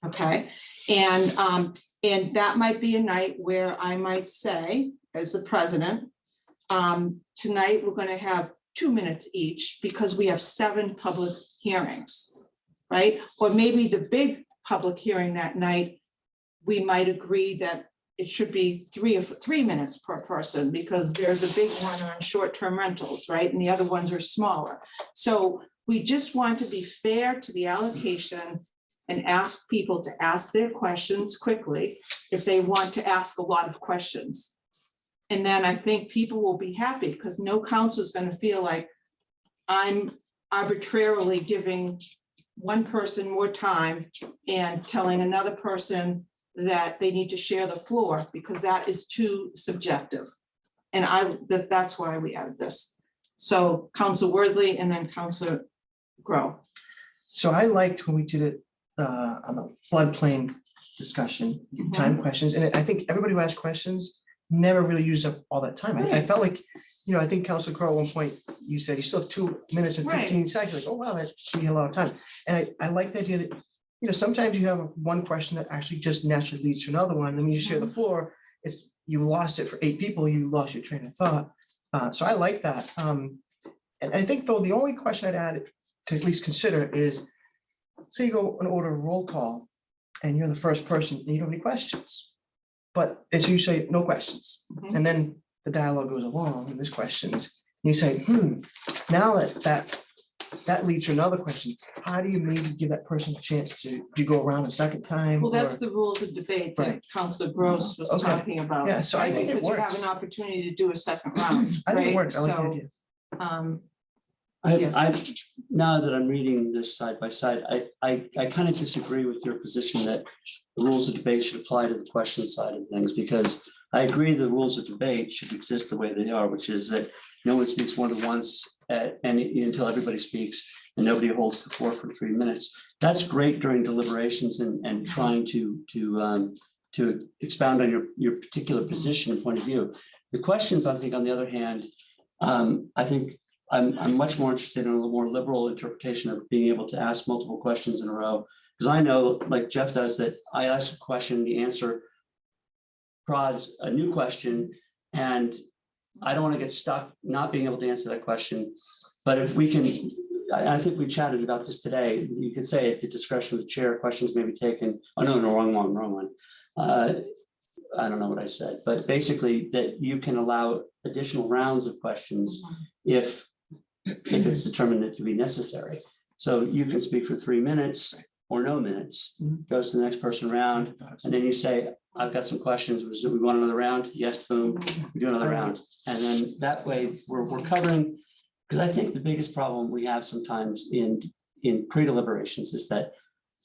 Okay, and that might be a night where I might say, as the president, tonight we're gonna have 2 minutes each because we have 7 public hearings, right? Or maybe the big public hearing that night, we might agree that it should be 3 minutes per person because there's a big one on short-term rentals, right? And the other ones are smaller. So we just want to be fair to the allocation and ask people to ask their questions quickly if they want to ask a lot of questions. And then I think people will be happy because no council is going to feel like I'm arbitrarily giving one person more time and telling another person that they need to share the floor because that is too subjective. And that's why we added this. So Council Worthley and then Council Grow. So I liked when we did it on the floodplain discussion, time questions, and I think everybody who asked questions never really used up all that time. I felt like, I think Council Crowe at one point, you said you still have 2 minutes and 15 seconds, like, oh, wow, that we had a lot of time. And I like the idea that, sometimes you have one question that actually just naturally leads to another one, and then you share the floor, you've lost it for 8 people, you lost your train of thought. So I like that. And I think though, the only question I'd add to at least consider is, say you go and order a roll call and you're the first person and you don't have any questions, but it's you say no questions. And then the dialogue goes along and there's questions. You say, now that leads to another question. How do you maybe give that person a chance to, do you go around a second time? Well, that's or- the rules of debate that Right. Councilor Gross was Okay. talking about. Yeah, so I think it Because you have works. an opportunity to do a second round. I think it right? works. I like the So, idea. Yes. I, now that I'm reading this side by side, I kind of disagree with your position that the rules of debate should apply to the question side of things, because I agree the rules of debate should exist the way they are, which is that no one speaks more than once until everybody speaks and nobody holds the floor for 3 minutes. That's great during deliberations and trying to expound on your particular position and point of view. The questions, I think, on the other hand, I think I'm much more interested in a little more liberal interpretation of being able to ask multiple questions in a row. Because I know, like Jeff does, that I ask a question, the answer prods a new question, and I don't want to get stuck not being able to answer that question. But if we can, I think we chatted about this today. You could say at the discretion of the chair, questions may be taken. Oh, no, wrong one. I don't know what I said, but basically that you can allow additional rounds of questions if it's determined to be necessary. So you can speak for 3 minutes or no minutes, goes to the next person around, and then you say, I've got some questions. We want another round? Yes, boom, we do another round. And then that way we're covering, because I think the biggest problem we have sometimes in pre-deliberations is that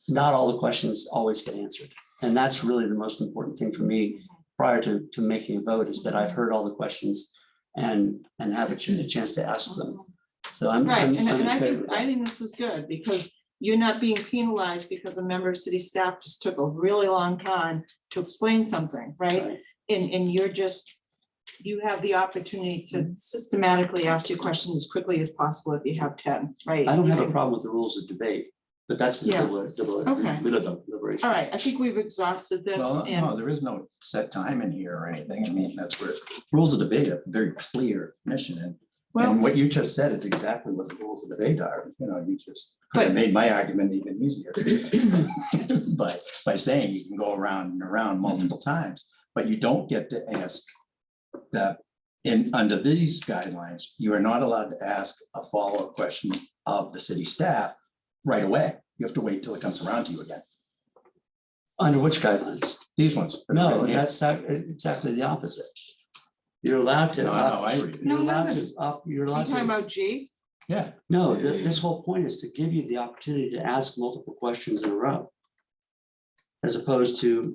not all the questions always get answered. And that's really the most important thing for me prior to making a vote, is that I've heard all the questions and have a chance to ask them. So I'm Right, I'm and in I favor of that. think this is good because you're not being penalized because a member of city staff just took a really long time to explain something, right? And you have the opportunity to systematically ask your questions as quickly as possible if you have 10, right? I don't have You a can- problem with the rules of debate, but that's for Yeah. deliberation. All right, I think we've exhausted this Well, no, and, there is no set time in here or anything. I mean, that's where rules of debate are very clear mission and well, what you just said is exactly what the rules of debate are. You just could have made my argument even easier. But by saying you can go around and around multiple times, but you don't get to ask that under these guidelines, you are not allowed to ask a follow-up question of the city staff right away. You have to wait till it comes around to you again. Under which guidelines? These ones. No, that's exactly the opposite. You're allowed to. No, I read it. You're allowed to, you're you allowed talking to. about G? Yeah. No, this whole point is to give you the opportunity to ask multiple questions in a row. As opposed to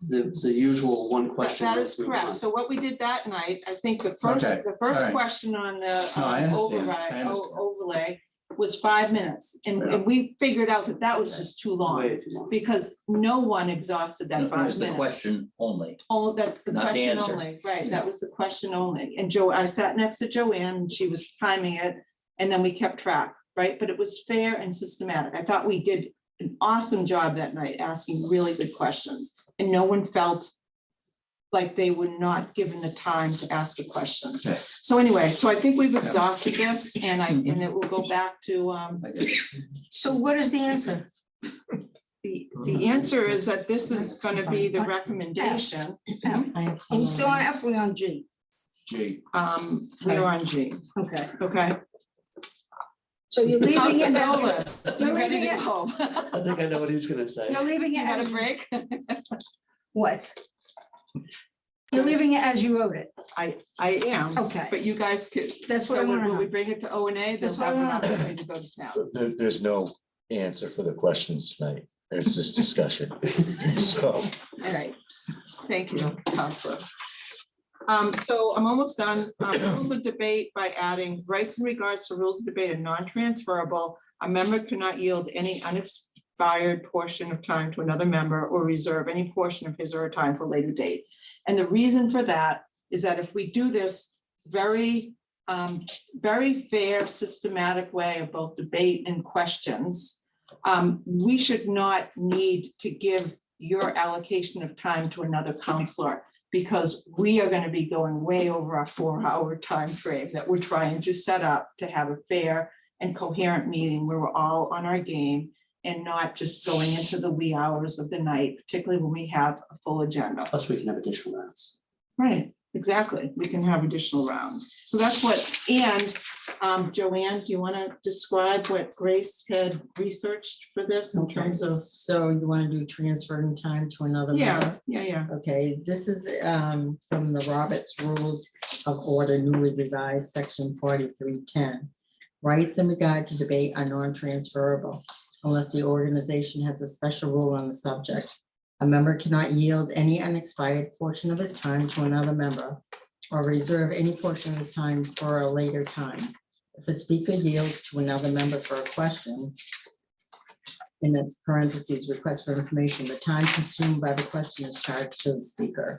the usual one question. That is let's move correct. on. So what we did that night, I think the Okay, first all right. question on the No, I understand, I overlay, understand. overlay was 5 minutes. And we figured out that that was just too long Way too long. because no one exhausted that That 5 was the minutes. question only. Oh, that's the Not the question answer. only, right, that was the question only. And I sat next to Joanne, and she was timing it, and then we kept track, right? But it was fair and systematic. I thought we did an awesome job that night, asking really good questions, and no one felt like they were not given the time to ask the questions. Okay. So anyway, so I think we've exhausted this, and it will go back to, So what is the answer? the answer is that this is gonna be the recommendation. F. I have Are we still on some- F, we on G? G. We're on G, Okay, okay? so you're leaving Counselor it, as- Nolan, you You're ready leaving to it- go? I think I know what he's gonna say. you're leaving You it had a as, break? what? You're leaving it as you wrote it, I am, okay. but you guys could. That's what I so wanna when we know. bring it to O and A, they'll That's what have I an wanna know. opportunity to go to town. There's no answer for the questions tonight. It's just discussion. So, All right, thank you, Counselor. So I'm almost done. Rules of debate by adding rights in regards to rules of debate are non-transferable. A member cannot yield any unexpired portion of time to another member or reserve any portion of his or her time for a later date. And the reason for that is that if we do this very fair, systematic way of both debate and questions, we should not need to give your allocation of time to another counselor, because we are going to be going way over our 4-hour time frame that we're trying to set up to have a fair and coherent meeting where we're all on our game and not just going into the wee hours of the night, particularly when we have a full agenda. Plus, we can have additional rounds. Right, exactly. We can have additional rounds. So that's what, and Joanne, do you want to describe what Grace had researched for this in terms of? So you want to do transferring time to another member? Yeah. Okay, this is from the Roberts Rules of Order newly revised, section 4310. Rights in regard to debate are non-transferable unless the organization has a special rule on the subject. A member cannot yield any unexpired portion of his time to another member or reserve any portion of his time for a later time. If a speaker yields to another member for a question, in its parentheses, request for information, the time consumed by the question is charged to the speaker.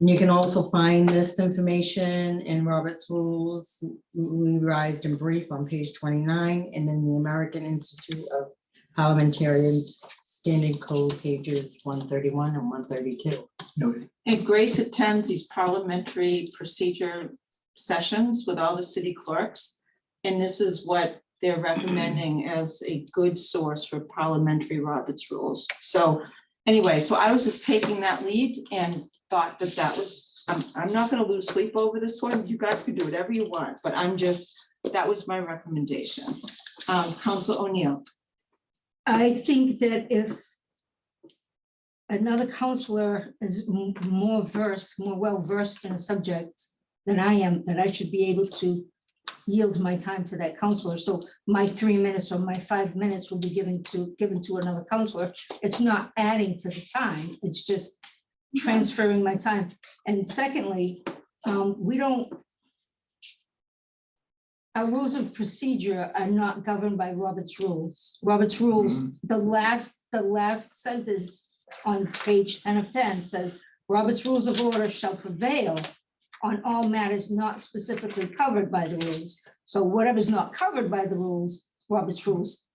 And you can also find this information in Robert's Rules revised in brief on page 29 and in the American Institute of Parliamentarians Standard Code pages 131 and 132. Noted. And Grace attends these parliamentary procedure sessions with all the city clerks. And this is what they're recommending as a good source for parliamentary Robert's Rules. So anyway, so I was just taking that lead and thought that that was, I'm not gonna lose sleep over this one. You guys can do whatever you want, but that was my recommendation. Council O'Neill. I think that if another counselor is more well-versed in a subject than I am, that I should be able to yield my time to that counselor. So my 3 minutes or my 5 minutes will be given to another counselor. It's not adding to the time, it's just transferring my time. And secondly, our rules of procedure are not governed by Robert's Rules. Robert's Rules, the last sentence on page 10 of 10 says, Robert's Rules of Order shall prevail on all matters not specifically covered by the rules. So whatever's not covered by the rules, Robert's Rules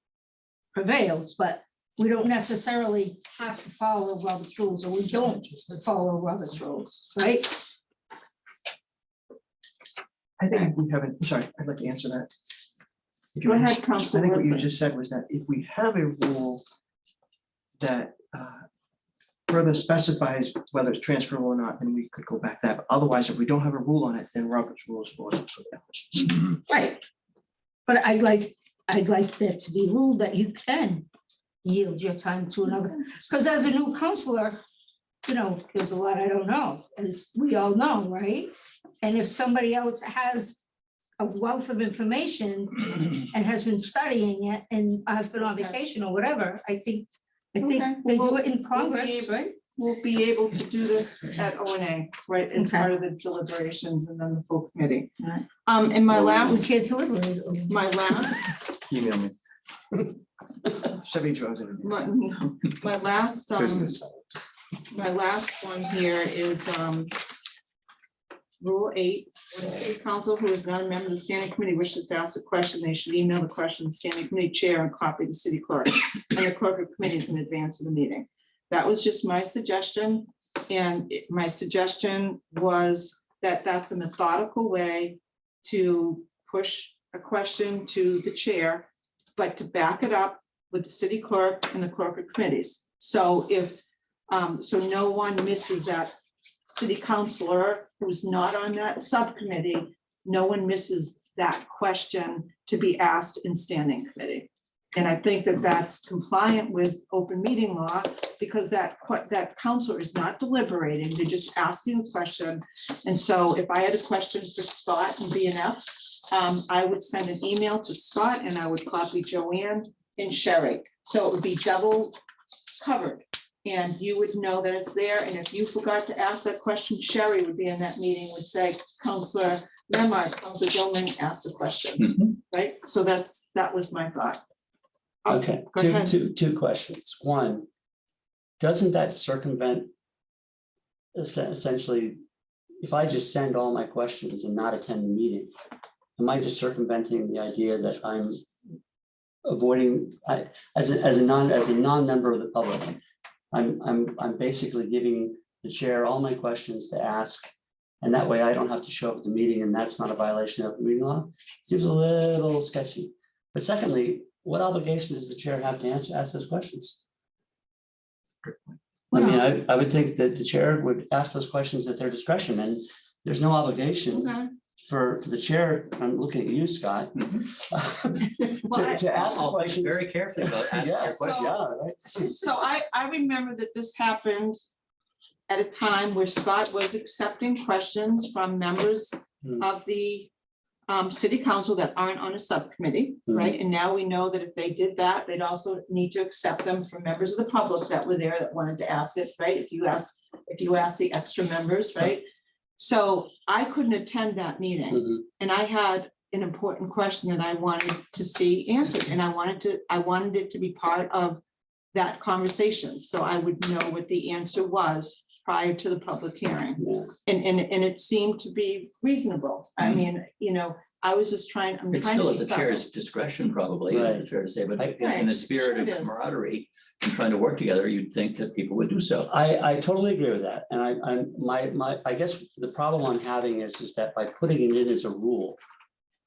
prevails, but we don't necessarily have to follow Robert's Rules, or we don't follow Robert's Rules, right? I think if we haven't, I'm sorry, I'd like to answer that. If you Go want. ahead, I Councilor think what you Worthley. just said was that if we have a rule that further specifies whether it's transferable or not, then we could go back that. But otherwise, if we don't have a rule on it, then Robert's Rules of Order. Right. But I'd like that to be ruled that you can yield your time to another, because as a new counselor, there's a lot I don't know, as we all know, right? And if somebody else has a wealth of information and has been studying it, and I've been on vacation or whatever, I think Okay, they do well, it in we'll Congress, be- right? will be able to do this at O and A, right, as Okay. part of the deliberations and then the full committee. Alright. And my We last, can't deliberate. my last, Email me. Chevy Jones. my last, Business. my last one here is, Rule 8, when a city council who is not a member of the standing committee wishes to ask a question, they should email the question to the standing committee chair and copy the city clerk and the clerk of committees in advance of the meeting. That was just my suggestion. And my suggestion was that that's a methodical way to push a question to the chair, but to back it up with the city clerk and the clerk of committees. So if, so no one misses that city councillor who's not on that subcommittee, no one misses that question to be asked in standing committee. And I think that that's compliant with open meeting law, because that councillor is not deliberating, they're just asking a question. And so if I had a question for Scott and BNF, I would send an email to Scott and I would copy Joanne and Sherry. So it would be double covered. And you would know that it's there. And if you forgot to ask that question, Sherry would be in that meeting, would say, Counselor Memard, Counselor Gilman asked a question, Mhm. right? So that was my thought. Okay, Go ahead. two questions. One, doesn't that circumvent essentially, if I just send all my questions and not attend the meeting, am I just circumventing the idea that I'm avoiding, as a non-member of the public, I'm basically giving the chair all my questions to ask, and that way I don't have to show up at the meeting, and that's not a violation of the meeting law? Seems a little sketchy. But secondly, what obligation does the chair have to ask those questions? I mean, I would think that the chair would ask those questions at their discretion, and there's no obligation Okay. for the chair, I'm looking at you, Scott, Well, to ask I'll think questions. very carefully about asking your Yes, question. yeah, right. So I remember that this happened at a time where Scott was accepting questions from members Hmm. of the city council that aren't on a subcommittee, Hmm. right? And now we know that if they did that, they'd also need to accept them from members of the public that were there that wanted to ask it, right? If you ask the extra members, right? So I couldn't attend that meeting. Mhm. And I had an important question that I wanted to see answered, and I wanted it to be part of that conversation, so I would know what the answer was prior to the public hearing. Yeah. And it seemed to be reasonable. I Mhm. mean, I was just trying, I'm It's trying to still be at the thorough. chair's discretion, probably, Right. it's fair to say, but Right. in the spirit Sure of it is. camaraderie and trying to work together, you'd think that people would do so. I totally agree with that, and I guess the problem I'm having is that by putting it in as a rule,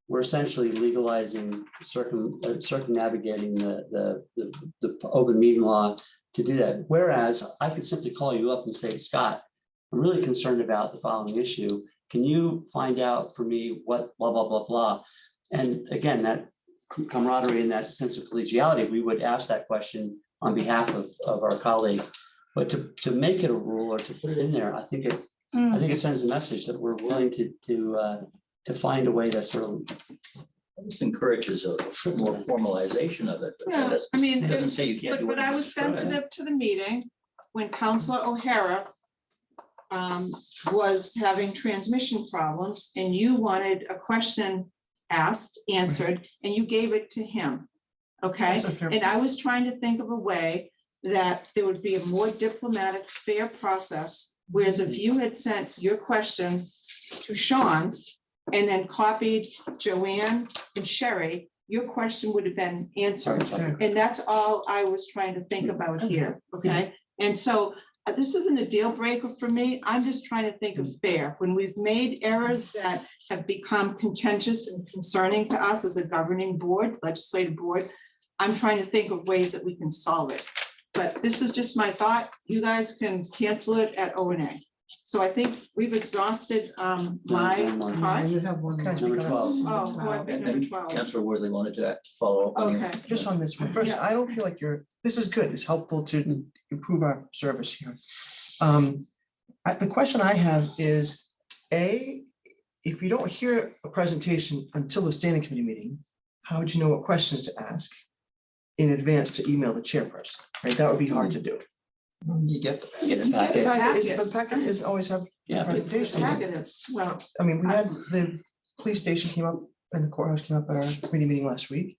we're essentially legalizing circumnavigating the open meeting law to do that. Whereas I could simply call you up and say, Scott, I'm really concerned about the following issue. Can you find out for me what blah, blah, blah, blah? And again, that camaraderie and that sense of collegiality, we would ask that question on behalf of our colleague. But to make it a rule or to put it in there, I think it sends a message that we're willing to find a way to sort of. This encourages a more formalization of it. but Yeah, that I mean, doesn't say you can't do it. but I was sensitive to the meeting when Counselor O'Hara was having transmission problems, and you wanted a question asked, answered, and you gave it to him. Okay, That's a fair and I was trying to think of a way that there would be a more diplomatic, fair process. Whereas if you had sent your question to Sean and then copied Joanne and Sherry, your question would have been answered. And that's all I was trying to think about here, okay? And so this isn't a deal breaker for me. I'm just trying to think of fair. When we've made errors that have become contentious and concerning to us as a governing board, legislative board, I'm trying to think of ways that we can solve it. But this is just my thought. You guys can cancel it at O&A. So I think we've exhausted my part. You have one. Can I more. Number 12. Oh, I've been And number then 12. Councillor Worthy wanted to follow up on your. Okay. Just on this one, first, Yeah. I don't feel like this is good, it's helpful to improve our service here. The question I have is, if you don't hear a presentation until the standing committee meeting, how would you know what questions to ask in advance to email the chairperson, right? That would be hard to do. You get the Get the The packet. packet is always have Yeah, but presentation. Packet is, well, I mean, we had the police station came up and the courthouse came up at our committee meeting last week.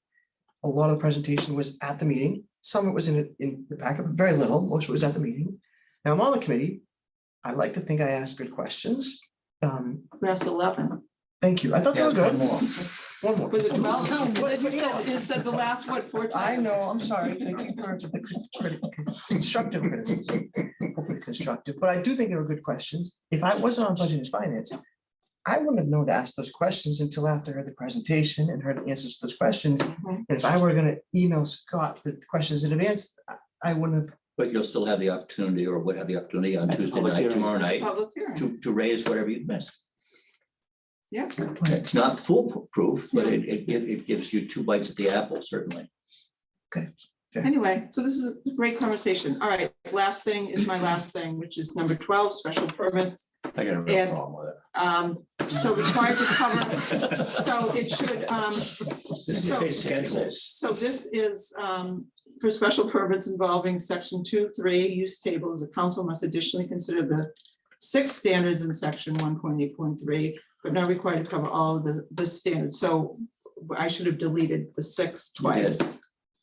A lot of the presentation was at the meeting. Some of it was in the packet, but very little. Most of it was at the meeting. Now I'm on the committee. I like to think I ask good questions. that's 11. Thank you. I thought that was good. One more. One more. Was it 12? Well, you said the last, what, 4 I times? know, I'm sorry. Thank you for the constructive criticism. Hopefully constructive, but I do think they were good questions. If I wasn't on budget and finance, I wouldn't have known to ask those questions until after I heard the presentation and heard the answers to those questions. Mhm. And if I were gonna email Scott the questions in advance, I wouldn't have. But you'll still have the opportunity or would have the opportunity on At the Tuesday public night, hearing. tomorrow night, Public hearing. to raise whatever you've missed. Yeah. It's not foolproof, but it gives you 2 bites at the apple, certainly. Anyway, so this is a great conversation. All right, last thing is my last thing, which is number 12, special permits. I got a real And- problem with it. So required to cover, so it should, This is a schedule. so this is for special permits involving section 2.3 use tables. The council must additionally consider the 6 standards in section 1.8.3, but not required to cover all of the standards. So I should have deleted the 6 You twice. did.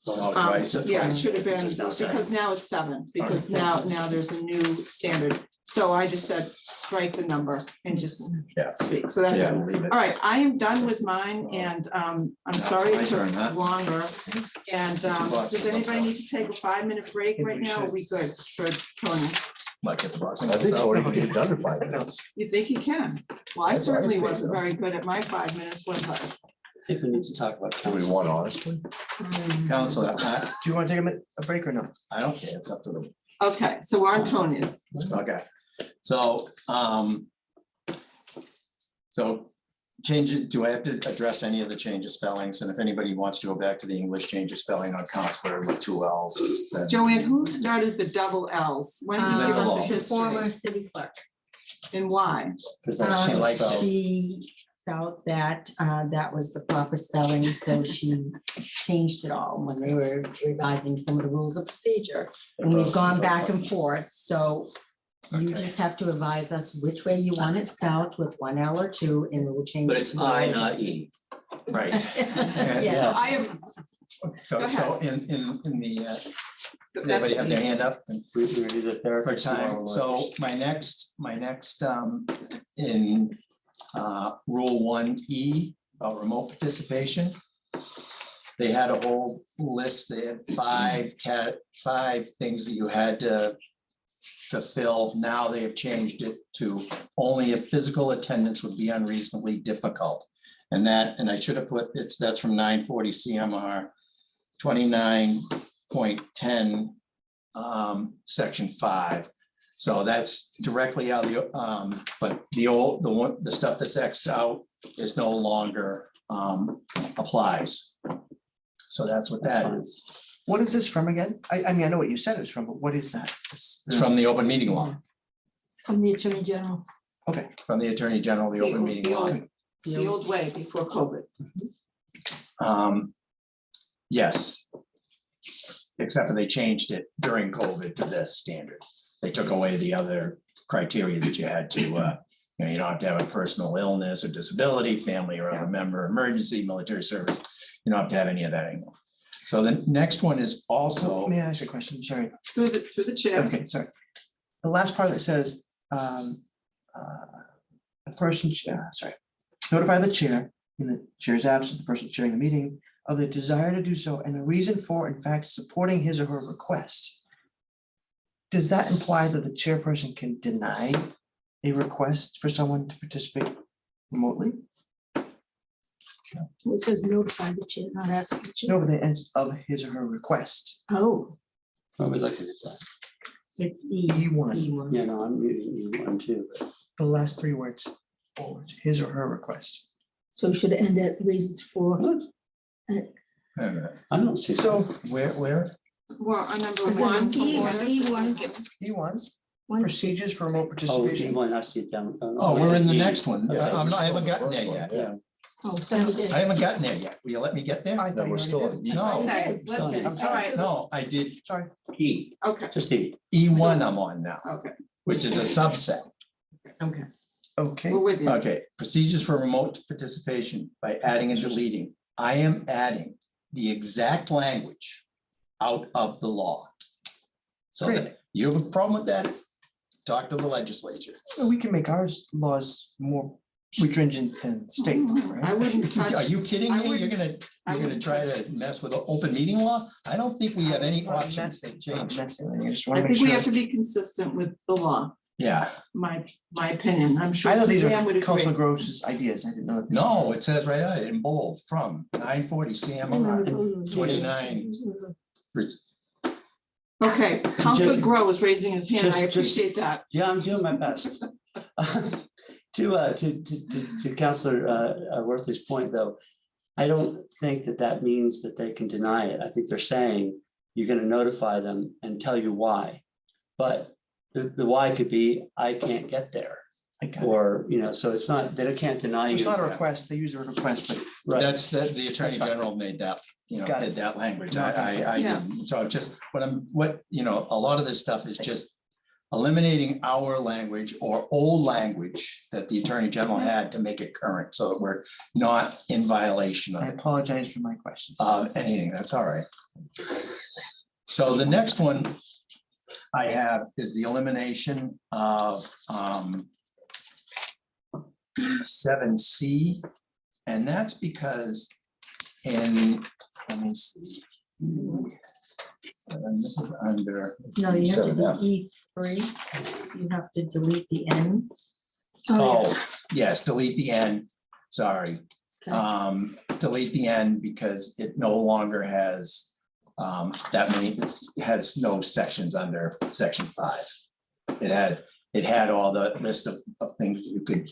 Oh, twice. Yeah, it should have been, There's no second. because now it's 7, because now there's a new standard. So I just said, strike the number and just Yeah. speak. So that's Yeah, it. leave it. All right, I am done with mine and I'm Now sorry it's my it turn, huh? took longer. And Lots does of anybody those need to take a 5-minute break Think right we now? Are should. we good for Tony? Might get the box. I think so, we can get done in 5 minutes. You think you can? Well, I That's what I certainly think, wasn't though. very good at my 5 minutes, was I? I think we need to talk about Do we council. want honestly? Counselor, Do you want to take a break or no? I don't care. It's up to them. Okay, so we're on Tony's. Okay, so, so change it, do I have to address any of the change of spellings? And if anybody wants to go back to the English change of spelling on counselor with 2 Ls, then. Joanne, who started the double Ls? When did you give us a The The former history? city clerk. And why? Because that's She Um, likes spelled. She felt that that was the proper spelling, so she changed it all when they were revising some of the rules of procedure. And we've gone back and forth, so you Okay. just have to advise us which way you want it spelled with 1 L or 2, and we'll change. But it it's to the I, original. not E. Right. Yeah. I am. So in the, that's- anybody have their hand up? We do the For therapist tomorrow. time, so my next, in rule 1E, about remote participation. They had a whole list, they had 5 things that you had to fulfill. Now they have changed it to only if physical attendance would be unreasonably difficult. And I should have put, that's from 940 CMR 29.10, section 5. So that's directly out of the, but the stuff that's Xed out is no longer applies. So that's what that is. What is this from again? I mean, I know what you said it's from, but what is that? It's from the open meeting law, From the Attorney General. Okay, from the Attorney General, the open meeting law. The old way before COVID. Yes. Except for they changed it during COVID to this standard. They took away the other criteria that you had to, you don't have to have a personal illness or disability, family or other member, emergency, military service. You don't have to have any of that anymore. So the next one is also, may I ask a question? Sorry. Through the chair. Okay, sorry. The last part that says, a person, sorry, notify the chair in the chair's absence, the person chairing the meeting of the desire to do so and the reason for, in fact, supporting his or her request. Does that imply that the chairperson can deny a request for someone to participate remotely? It says notify the chair, not ask the chair. No, but the ends of his or her request. Oh, I would like to get that. It's E. E1, E1. Yeah, no, I'm reading E1 too. but the last 3 words, forward, his or her request. so we should end at reasons for. I don't see. So where? Well, on number And then 1. E1, One. procedures for remote Oh, participation. E1, I see it down. Oh, we're in the E. next one. Okay. I haven't gotten there yet. Yeah, Oh, thank you. I haven't gotten there yet. Will you let me get there? I thought No, you we're already still, did. No, Okay, let's, Sorry. all right, no, I did Sorry. okay, Just eat. E1 I'm on now, okay, which is a subset. Okay. Okay, we're with you. Okay, procedures for remote participation by adding and deleting. I am adding the exact language out of the law. So that you have a problem with that, talk to the legislature. well, we can make ours laws more stringent than state, law, I right? wouldn't touch. Are you kidding I me? You're wouldn't- gonna, I you're gonna wouldn't try touch to mess with the open meeting law? I don't think we have any options to I'm change. messing with you. I just I want to make think we sure. have to be consistent with the law, Yeah, my opinion. I'm sure I thought these Suzanne would are agree. Council Gross's ideas. I didn't know. that these no, were- it says right out in bold, from 940 CMR 29. Okay, Counselor Grow is raising his hand. I Just- appreciate that. Yeah, I'm doing my best. To Counselor Worthley's point, though, I don't think that that means that they can deny it. I think they're saying you're gonna notify them and tell you why. But the why could be, I can't get there, I got it. or, you know, so it's not, they can't deny So you. it's not a request. They use a request, but Right. That's, the Attorney General made that, Got it. did that language. No, I Yeah. didn't. So just, a lot of this stuff is just eliminating our language or old language that the Attorney General had to make it current, so that we're not in violation I of apologize for my question. anything. That's all right. So the next one I have is the elimination of 7C. And that's because let me see. And this is under, No, you have to 7F. do E3. You have to delete the N. oh, yes, delete the N, sorry. Okay. Delete the N because it no longer has that many, it has no sections under section 5. It had all the list of things you could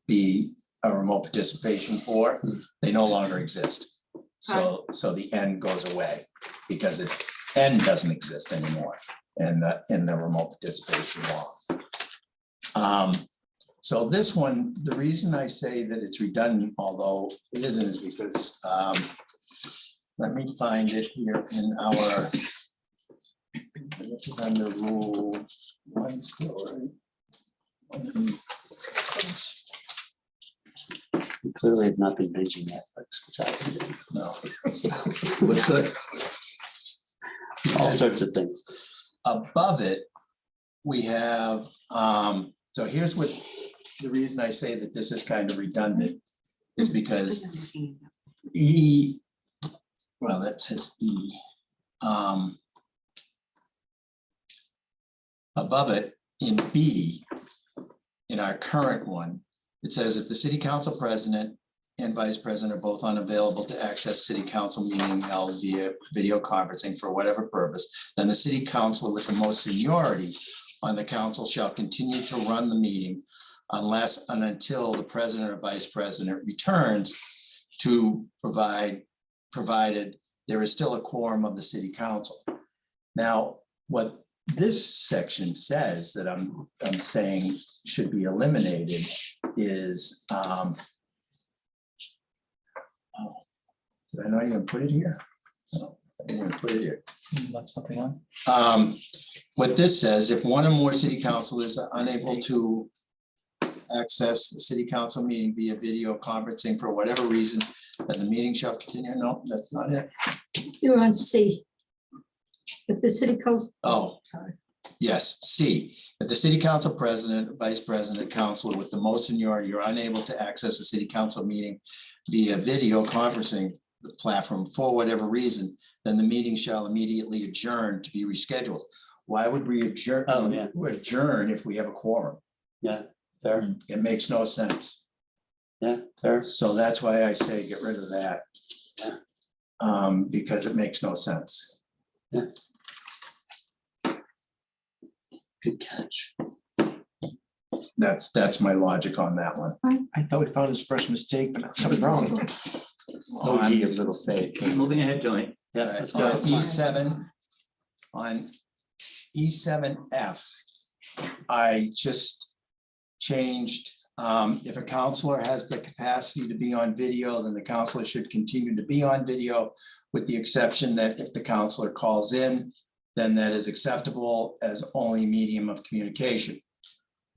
be a remote participation for. They no longer exist. So the N goes away because N doesn't exist anymore in the remote participation law. So this one, the reason I say that it's redundant, although it isn't, is because, let me find it here in our, this is under rule 1 still, right? We clearly have not been binging Netflix, which I can do. No. What's good? All sorts of things. Above it, we have, so here's what, the reason I say that this is kind of redundant is because E, well, that says E. Above it, in B, in our current one, it says if the city council president and vice president are both unavailable to access city council meeting held via video conferencing for whatever purpose, then the city council with the most seniority on the council shall continue to run the meeting unless and until the president or vice president returns to provided there is still a quorum of the city council. Now, what this section says that I'm saying should be eliminated is, oh, did I not even put it here? No, I didn't even put it here. That's something on. What this says, if one or more city councilors are unable to access the city council meeting via video conferencing for whatever reason, then the meeting shall continue. No, that's not it. You're on C. If the city council. Oh, Sorry. yes, C. If the city council president, vice president, councilor with the most seniority are unable to access the city council meeting via video conferencing platform for whatever reason, then the meeting shall immediately adjourn to be rescheduled. Why would we adjourn? Oh, yeah. Adjourn if we have a quorum? Yeah, fair. It makes no sense. Yeah, fair. So that's why I say get rid of that. Yeah. Because it makes no sense. Good catch. That's my logic on that one. I thought we found his first mistake, but I was wrong. Oh, On- ye of little faith. Keep moving ahead, Tony. Yeah, let's On go. E7, on E7F, I just changed If a counselor has the capacity to be on video, then the counselor should continue to be on video, with the exception that if the counselor calls in, then that is acceptable as only medium of communication.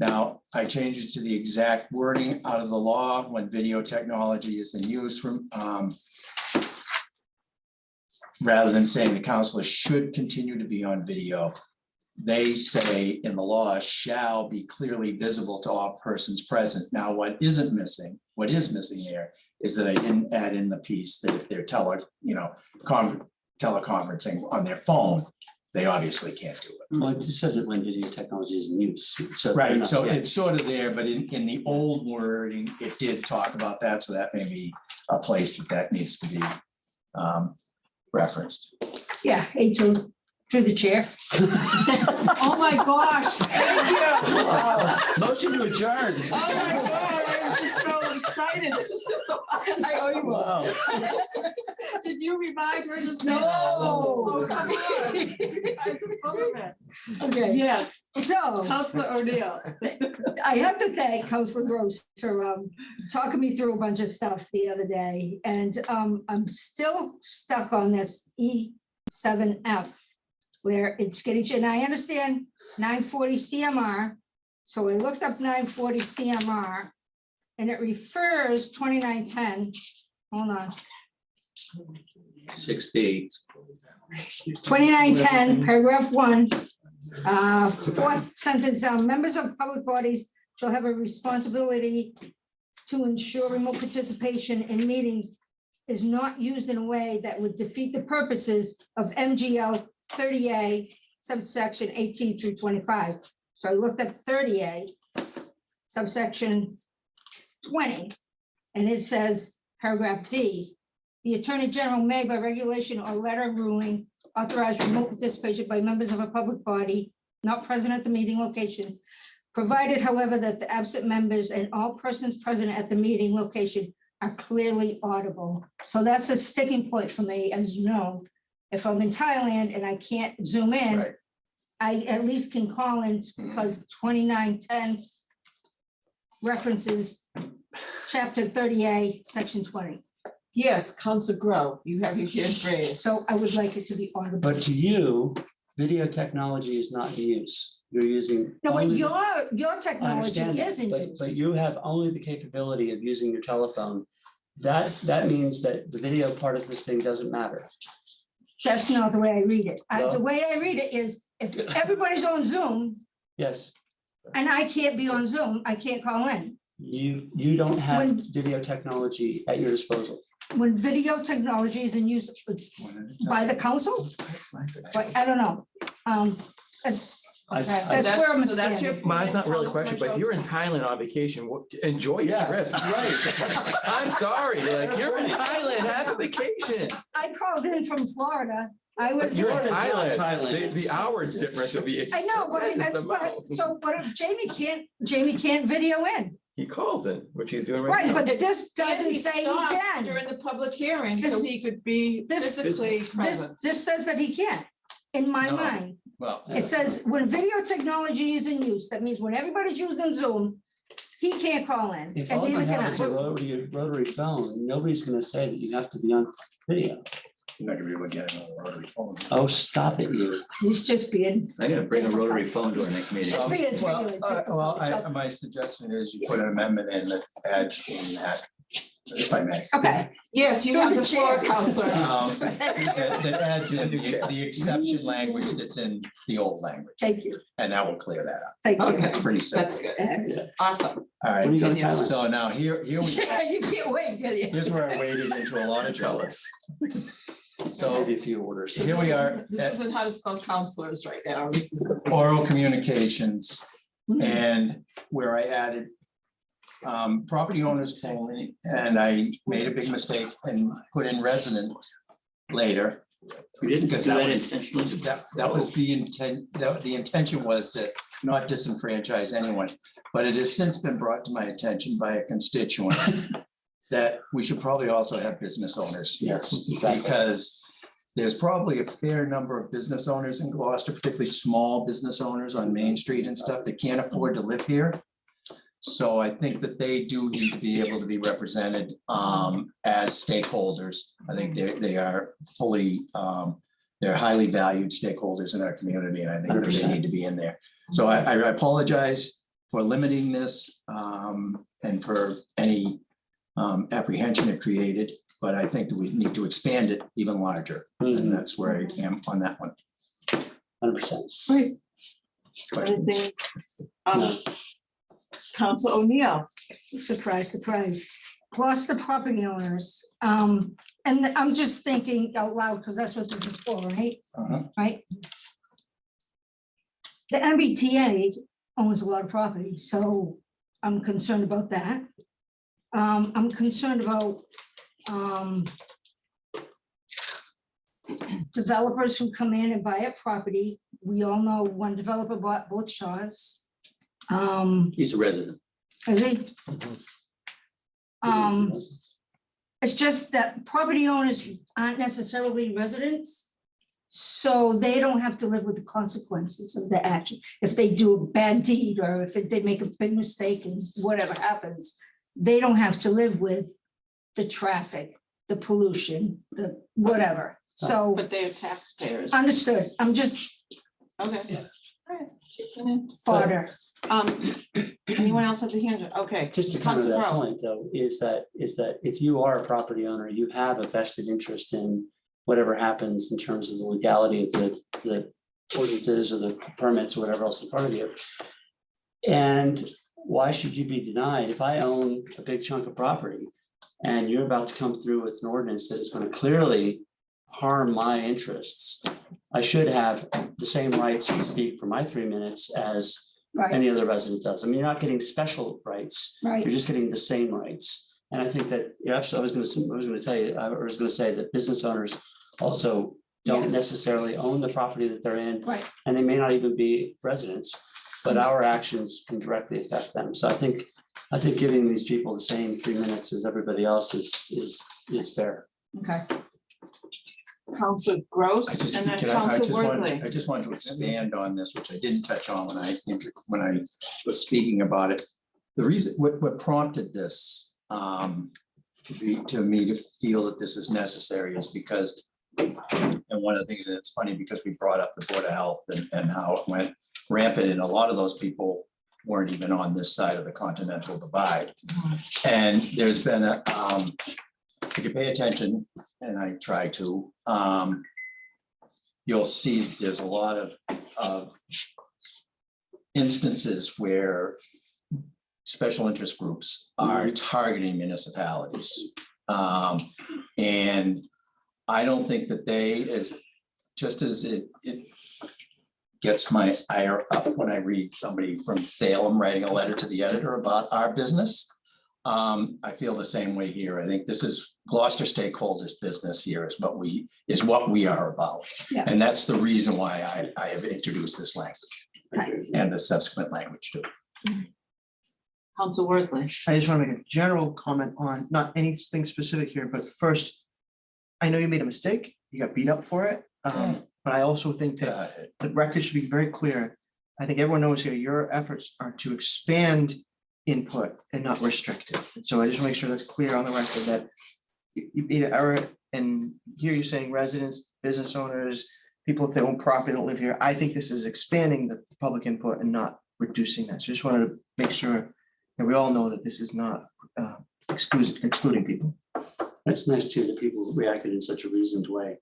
Now, I changed it to the exact wording out of the law when video technology is in use from, rather than saying the counselor should continue to be on video. They say in the law shall be clearly visible to all persons present. Now, what is missing here is that I didn't add in the piece that if they're teleconferencing on their phone, they obviously can't do it. Well, it just says it when video technology is in use. So they're Right, not- so yeah. it's sort of there, but in the old wording, it did talk about that, so that may be a place that needs to be referenced. Yeah, hate to, through the chair. Oh, my gosh. Thank you. Motion to adjourn. Oh, my God, I'm just so excited. This is so awesome. I owe you one. Wow. Did you revive her? to say No. that? Oh, come on. You guys are full of it. Okay, Yes, so Counselor O'Neill. I have to thank Counselor Gross for talking me through a bunch of stuff the other day. And I'm still stuck on this E7F where it's getting, and I understand 940 CMR. So I looked up 940 CMR and it refers 2910. Hold on. 6B. 2910, paragraph 1, fourth sentence down, members of public bodies shall have a responsibility to ensure remote participation in meetings is not used in a way that would defeat the purposes of MGL 30A subsection 18 through 25. So I looked up 30A subsection 20, and it says, paragraph D, the Attorney General may by regulation or letter ruling authorize remote participation by members of a public body not present at the meeting location, provided however that the absent members and all persons present at the meeting location are clearly audible. So that's a sticking point for me, as you know. If I'm in Thailand and I can't zoom in, Right. I at least can call in because 2910 references chapter 38, section 20. Yes, Counselor Grow, you have your hand raised. So I would like it to be audible. But to you, video technology is not in use. You're using. No, but only- your I technology understand that, is in but use. you have only the capability of using your telephone. That means that the video part of this thing doesn't matter. That's not the way I read it. The Well- way I read it is if everybody's on Zoom Yes, and I can't be on Zoom, I can't call in. you don't have When- video technology at your disposal. When video technology is in use by the council, but I don't know. That's That's where I'm So that's your- standing. Mine's not really a Counselor question, but if you're in Thailand on vacation, enjoy your Yeah, trip. right. I'm sorry, like, you're in Thailand, have a vacation. I called in from Florida. I But was. you're in Florida's not Thailand, Thailand. the hours difference would be. I know, but tremendous amount. so what if Jamie can't video in? He calls in, which he's doing right Right, now. but this And doesn't he say he stopped can. during the public hearing, so This- he could be this- physically This, present. this says that he can't, in my No. mind. Well, It says when video technology is in use, that means when everybody's using Zoom, he can't call in. If and all you neither can have is a I. rotary phone, nobody's gonna say that you have to be on video. you're not gonna be able to get it on a rotary phone. Oh, stop it, you. He's just being. I'm gonna bring a rotary phone to our next meeting. Just be as Well, regular. my suggestion is you put an amendment in that adds in that, if I may. Okay, Yes, you Through have the the floor, chair. Counselor. That adds in the exception language that's in the old language, thank you, and that will clear that up. thank you. That's pretty simple. That's good. Yeah, Awesome. All When you go to right, Thailand. so now here we, you can't wait, can you? here's where I waded into a lot of trouble. So Maybe a few orders. here we are This at isn't how to spell counselors right now. This is. oral communications, Hmm. and where I added property owners only, and I made a big mistake and put in resident later. We didn't do Because that that was- intentionally. That was the intent, the intention was to not disenfranchise anyone, but it has since been brought to my attention by a constituent that we should probably also have business owners. Yes, exactly. Because there's probably a fair number of business owners in Gloucester, particularly small business owners on Main Street and stuff that can't afford to live here. So I think that they do need to be able to be represented as stakeholders. I think they are fully, they're highly valued stakeholders in our community, and I think that they 100%. need to be in there. So I apologize for limiting this and for any apprehension it created, but I think that we need to expand it even larger, and that's where I am on that one. 100%. Great. Questions? Anything? Council O'Neill. Surprise, surprise. Gloucester property owners, and I'm just thinking out loud, because that's what this is for, right? Right? The MBTA owns a lot of property, so I'm concerned about that. I'm concerned about developers who come in and buy a property. We all know one developer bought both Shaws. He's a resident. Is he? It's just that property owners aren't necessarily residents. So they don't have to live with the consequences of their action. If they do a bad deed or if they make a big mistake and whatever happens, they don't have to live with the traffic, the pollution, the whatever. So But they are taxpayers. understood. I'm just Okay. Yeah. All right. fodder. Anyone else have the hand? Okay. Just to come to Council that Crowe. point, though, is that if you are a property owner, you have a vested interest in whatever happens in terms of the legality of the ordinances or the permits or whatever else in front of you. And why should you be denied? If I own a big chunk of property and you're about to come through with an ordinance that is going to clearly harm my interests, I should have the same rights to speak for my 3 minutes as Right, any other resident does. I mean, you're not getting special rights. right. You're just getting the same rights. And I think that, yeah, I was going to tell you, I was going to say that business owners also don't Yeah. necessarily own the property that they're in, Right. and they may not even be residents, but our actions can directly affect them. So I think giving these people the same 3 minutes as everybody else is fair. Okay. Council Gross and then Council Worthley. I just wanted to expand on this, which I didn't touch on when I was speaking about it. The reason, what prompted this to me to feel that this is necessary is because, and one of the things, and it's funny because we brought up the Board of Health and how it went rampant, and a lot of those people weren't even on this side of the Continental Divide. And there's been a, if you pay attention, and I try to, you'll see there's a lot of instances where special interest groups are targeting municipalities. And I don't think that they, just as it gets my ire up when I read somebody from Salem writing a letter to the editor about our business. I feel the same way here. I think this is Gloucester stakeholders' business here is what we are about. Yeah. And that's the reason why I have introduced this language and the subsequent language too. Council Worthley. I just want to make a general comment on not anything specific here, but first, I know you made a mistake. You got beat up for it. But I also think that the record should be very clear. I think everyone knows here, your efforts are to expand input and not restrict it. And so I just want to make sure that's clear on the record that you made an error, and here you're saying residents, business owners, people if they own property don't live here. I think this is expanding the public input and not reducing that. So just wanted to make sure that we all know that this is not excluding people. That's nice too, that people reacted in such a reasoned way.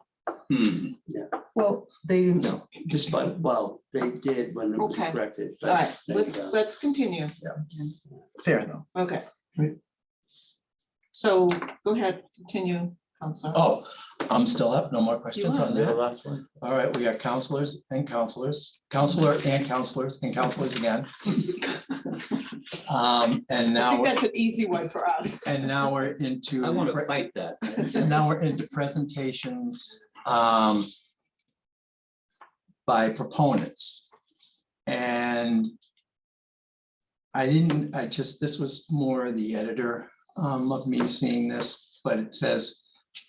Well, they didn't know. Despite, well, they did when it was Okay. corrected. but All right, there you let's go. continue. Fair though. Okay. Right. So go ahead, continue, Council. Oh, I'm still up. No more questions are. on The that? last one. All right, we got counselors and counselors, counselor and counselors and counselors again. And I now, think that's an easy one for us. and now we're into. I want to fight that. And now we're into presentations by proponents. And this was more the editor of me seeing this, but it says,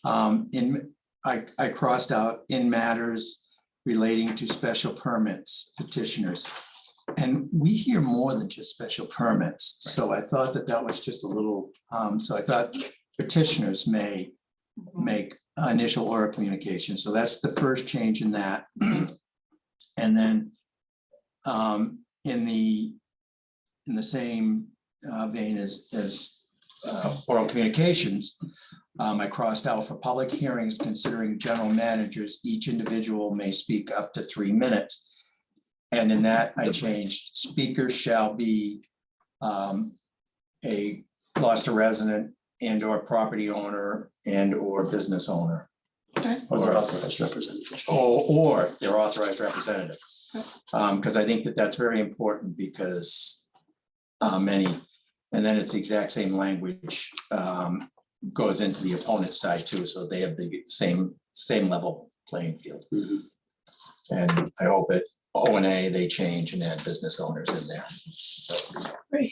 I crossed out in matters relating to special permits petitioners. And we hear more than just special permits, so I thought that that was just a little, so I thought petitioners may make initial oral communication, so that's the first change in that. And then in the same vein as oral communications, I crossed out for public hearings considering general managers, each individual may speak up to 3 minutes. And in that, I changed speakers shall be a lost a resident and or property owner and or business owner. Or their authorized representative. Or their authorized representative. Because I think that that's very important because many, and then it's the exact same language goes into the opponent's side too, so they have the same level playing field. Mhm. And I hope it O&A, they change and add business owners in there. Great.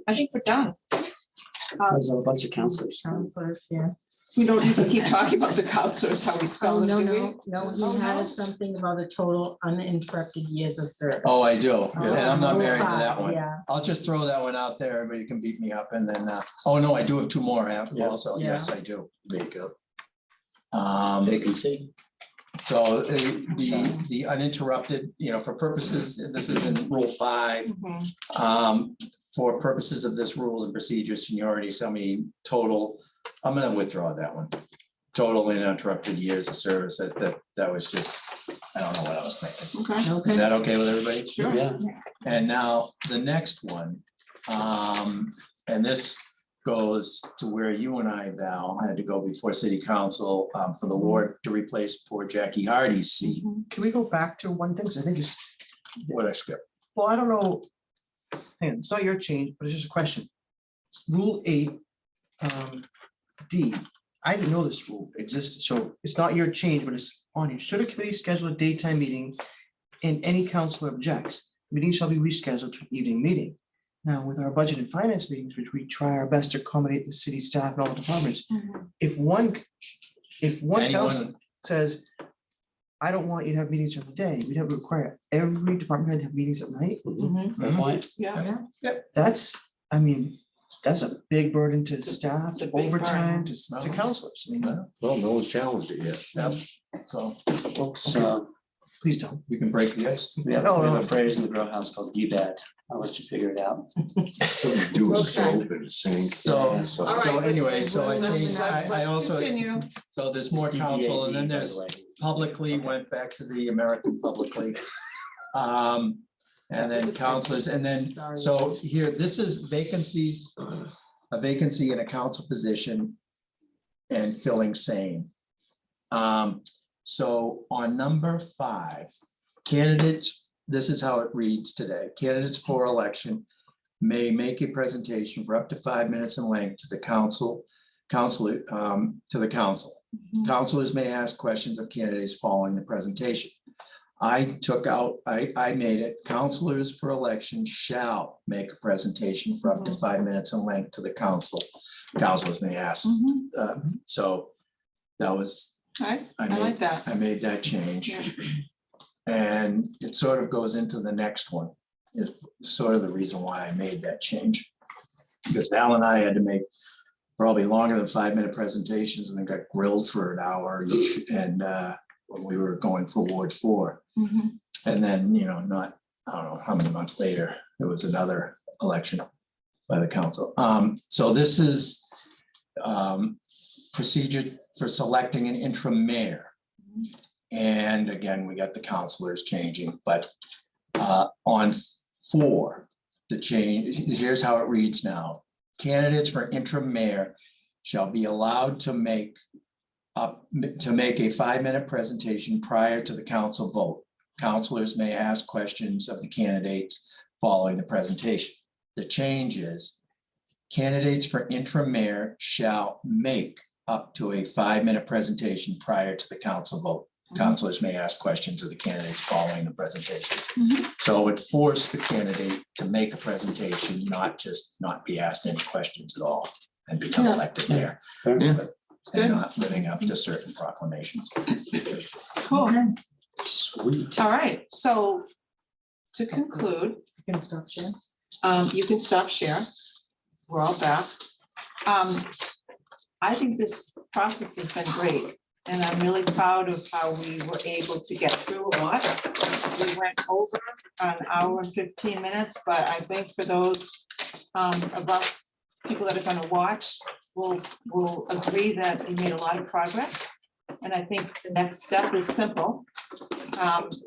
I think we're done. There's a bunch of counselors. Counselors, yeah. We don't need to keep talking about the counselors, how we Oh, spell it, no, do we? no, no, Oh, he no? has something about a total uninterrupted years of service. Oh, I do. And I'm not married to Five, that one. Yeah, I'll just throw that one out there. Everybody can beat me up and then, oh no, I do have 2 more Yeah. also. Yes, I do. Makeup. Vacancy. So the uninterrupted, for purposes, this is in Rule 5. Mhm. For purposes of this rules and procedures, seniority, somebody total, I'm gonna withdraw that one. Total uninterrupted years of service, that was just, I don't know what I was thinking. Okay. Is okay. that okay with everybody? Sure. Yeah. And now the next one, and this goes to where you and I, Val, had to go before city council for the ward to replace poor Jackie Hardy's seat. Can we go back to one thing? 'Cause I think it's, What I skipped. well, I don't know. Hang on, it's not your change, but it's just a question. Rule 8, D. I didn't know this rule existed, so it's not your change, but it's on here. Should a committee schedule a daytime meeting and any councilor objects, meeting shall be rescheduled to an evening meeting. Now, with our budget and finance meetings, which we try our best to accommodate the city staff and all the departments, if one council Anyone, says, I don't want you to have meetings during the day, we'd have to require every department head to have meetings at night. Mhm. Fair point. Yeah. That's, I mean, that's a big burden to staff, it's a to big overtime, burden. to counselors. I mean, Well, no one's challenged it yet. so So please don't. we can break the ice. we have No, we have no. a phrase in the grow house called "DBAD." I'll let you figure it out. Something to do with soap and sink. So, So- All right, so let's- anyway, so I let's- changed, I let's also, continue. so there's more council and then DBAD, by there's the way. publicly, went back to the American publicly. And then counselors, and then, so here, this is vacancies, a vacancy in a council position and filling same. So on number 5, candidates, this is how it reads today. Candidates for election may make a presentation for up to 5 minutes in length to the council. Councilors may ask questions of candidates following the presentation. I took out, I made it, councilors for election shall make a presentation for up to 5 minutes in length to the council. Councilors may ask, so that was, Okay, I I made, like that. I made that change. Yeah. And it sort of goes into the next one, is sort of the reason why I made that change. Because Val and I had to make probably longer than 5-minute presentations and then got grilled for an hour each. And when we were going for Ward 4. Mhm. And then, not, I don't know how many months later, there was another election by the council. So this is procedure for selecting an interim mayor. And again, we got the councilors changing, but on 4, the change, here's how it reads now. Candidates for interim mayor shall be allowed to make a 5-minute presentation prior to the council vote. Councilors may ask questions of the candidates following the presentation. The change is candidates for interim mayor shall make up to a 5-minute presentation prior to the council vote. Councilors may ask questions of the candidates following the presentations. So it forced the candidate to make a presentation, not be asked any questions at all and become elected mayor. Fair. And not living up to certain proclamations. Cool. Sweet. All right, so to conclude, Construction. you can stop share. We're all back. I think this process has been great, and I'm really proud of how we were able to get through a lot. We went over an hour and 15 minutes, but I think for those of us, people that are gonna watch, will agree that we made a lot of progress. And I think the next step is simple.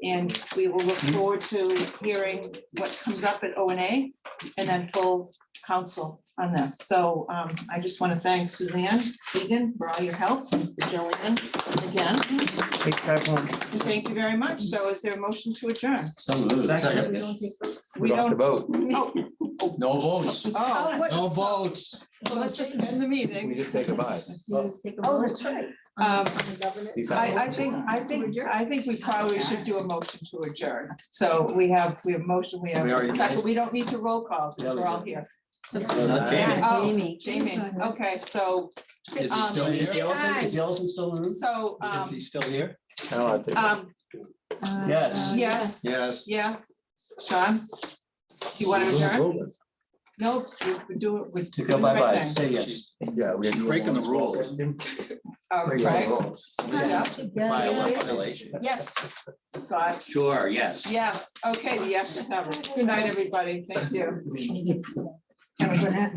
And we will look forward to hearing what comes up at ONA and then full council on this. So I just want to thank Suzanne Egan for all your help, and Joanne again. Safe drive home. And thank you very much. So is there a motion to adjourn? So moved. Second. We don't have to vote. Oh, No votes. oh, No votes. so let's just end the We meeting. just say goodbye. Oh, that's right. He's I think we probably should do a motion to adjourn. So we have motion, we have We already a second. We don't need to roll call because we're all here. Jamie. Jamie, okay, so, Is he still Is the here? elephant- is the elephant still in the room? so, Is he still here? No, I think. Yes. yes, Yes. yes, Sean? You want to adjourn? No, we do it. we're To doing go the right bye-bye, thing. say yes. Yeah. She's breaking the rules. Oh, Breaking right. the rules. Violation. Yes, Scott, Sure, yes. yes, okay, the yeses have it. Good night, everybody, thank you. Have a good night.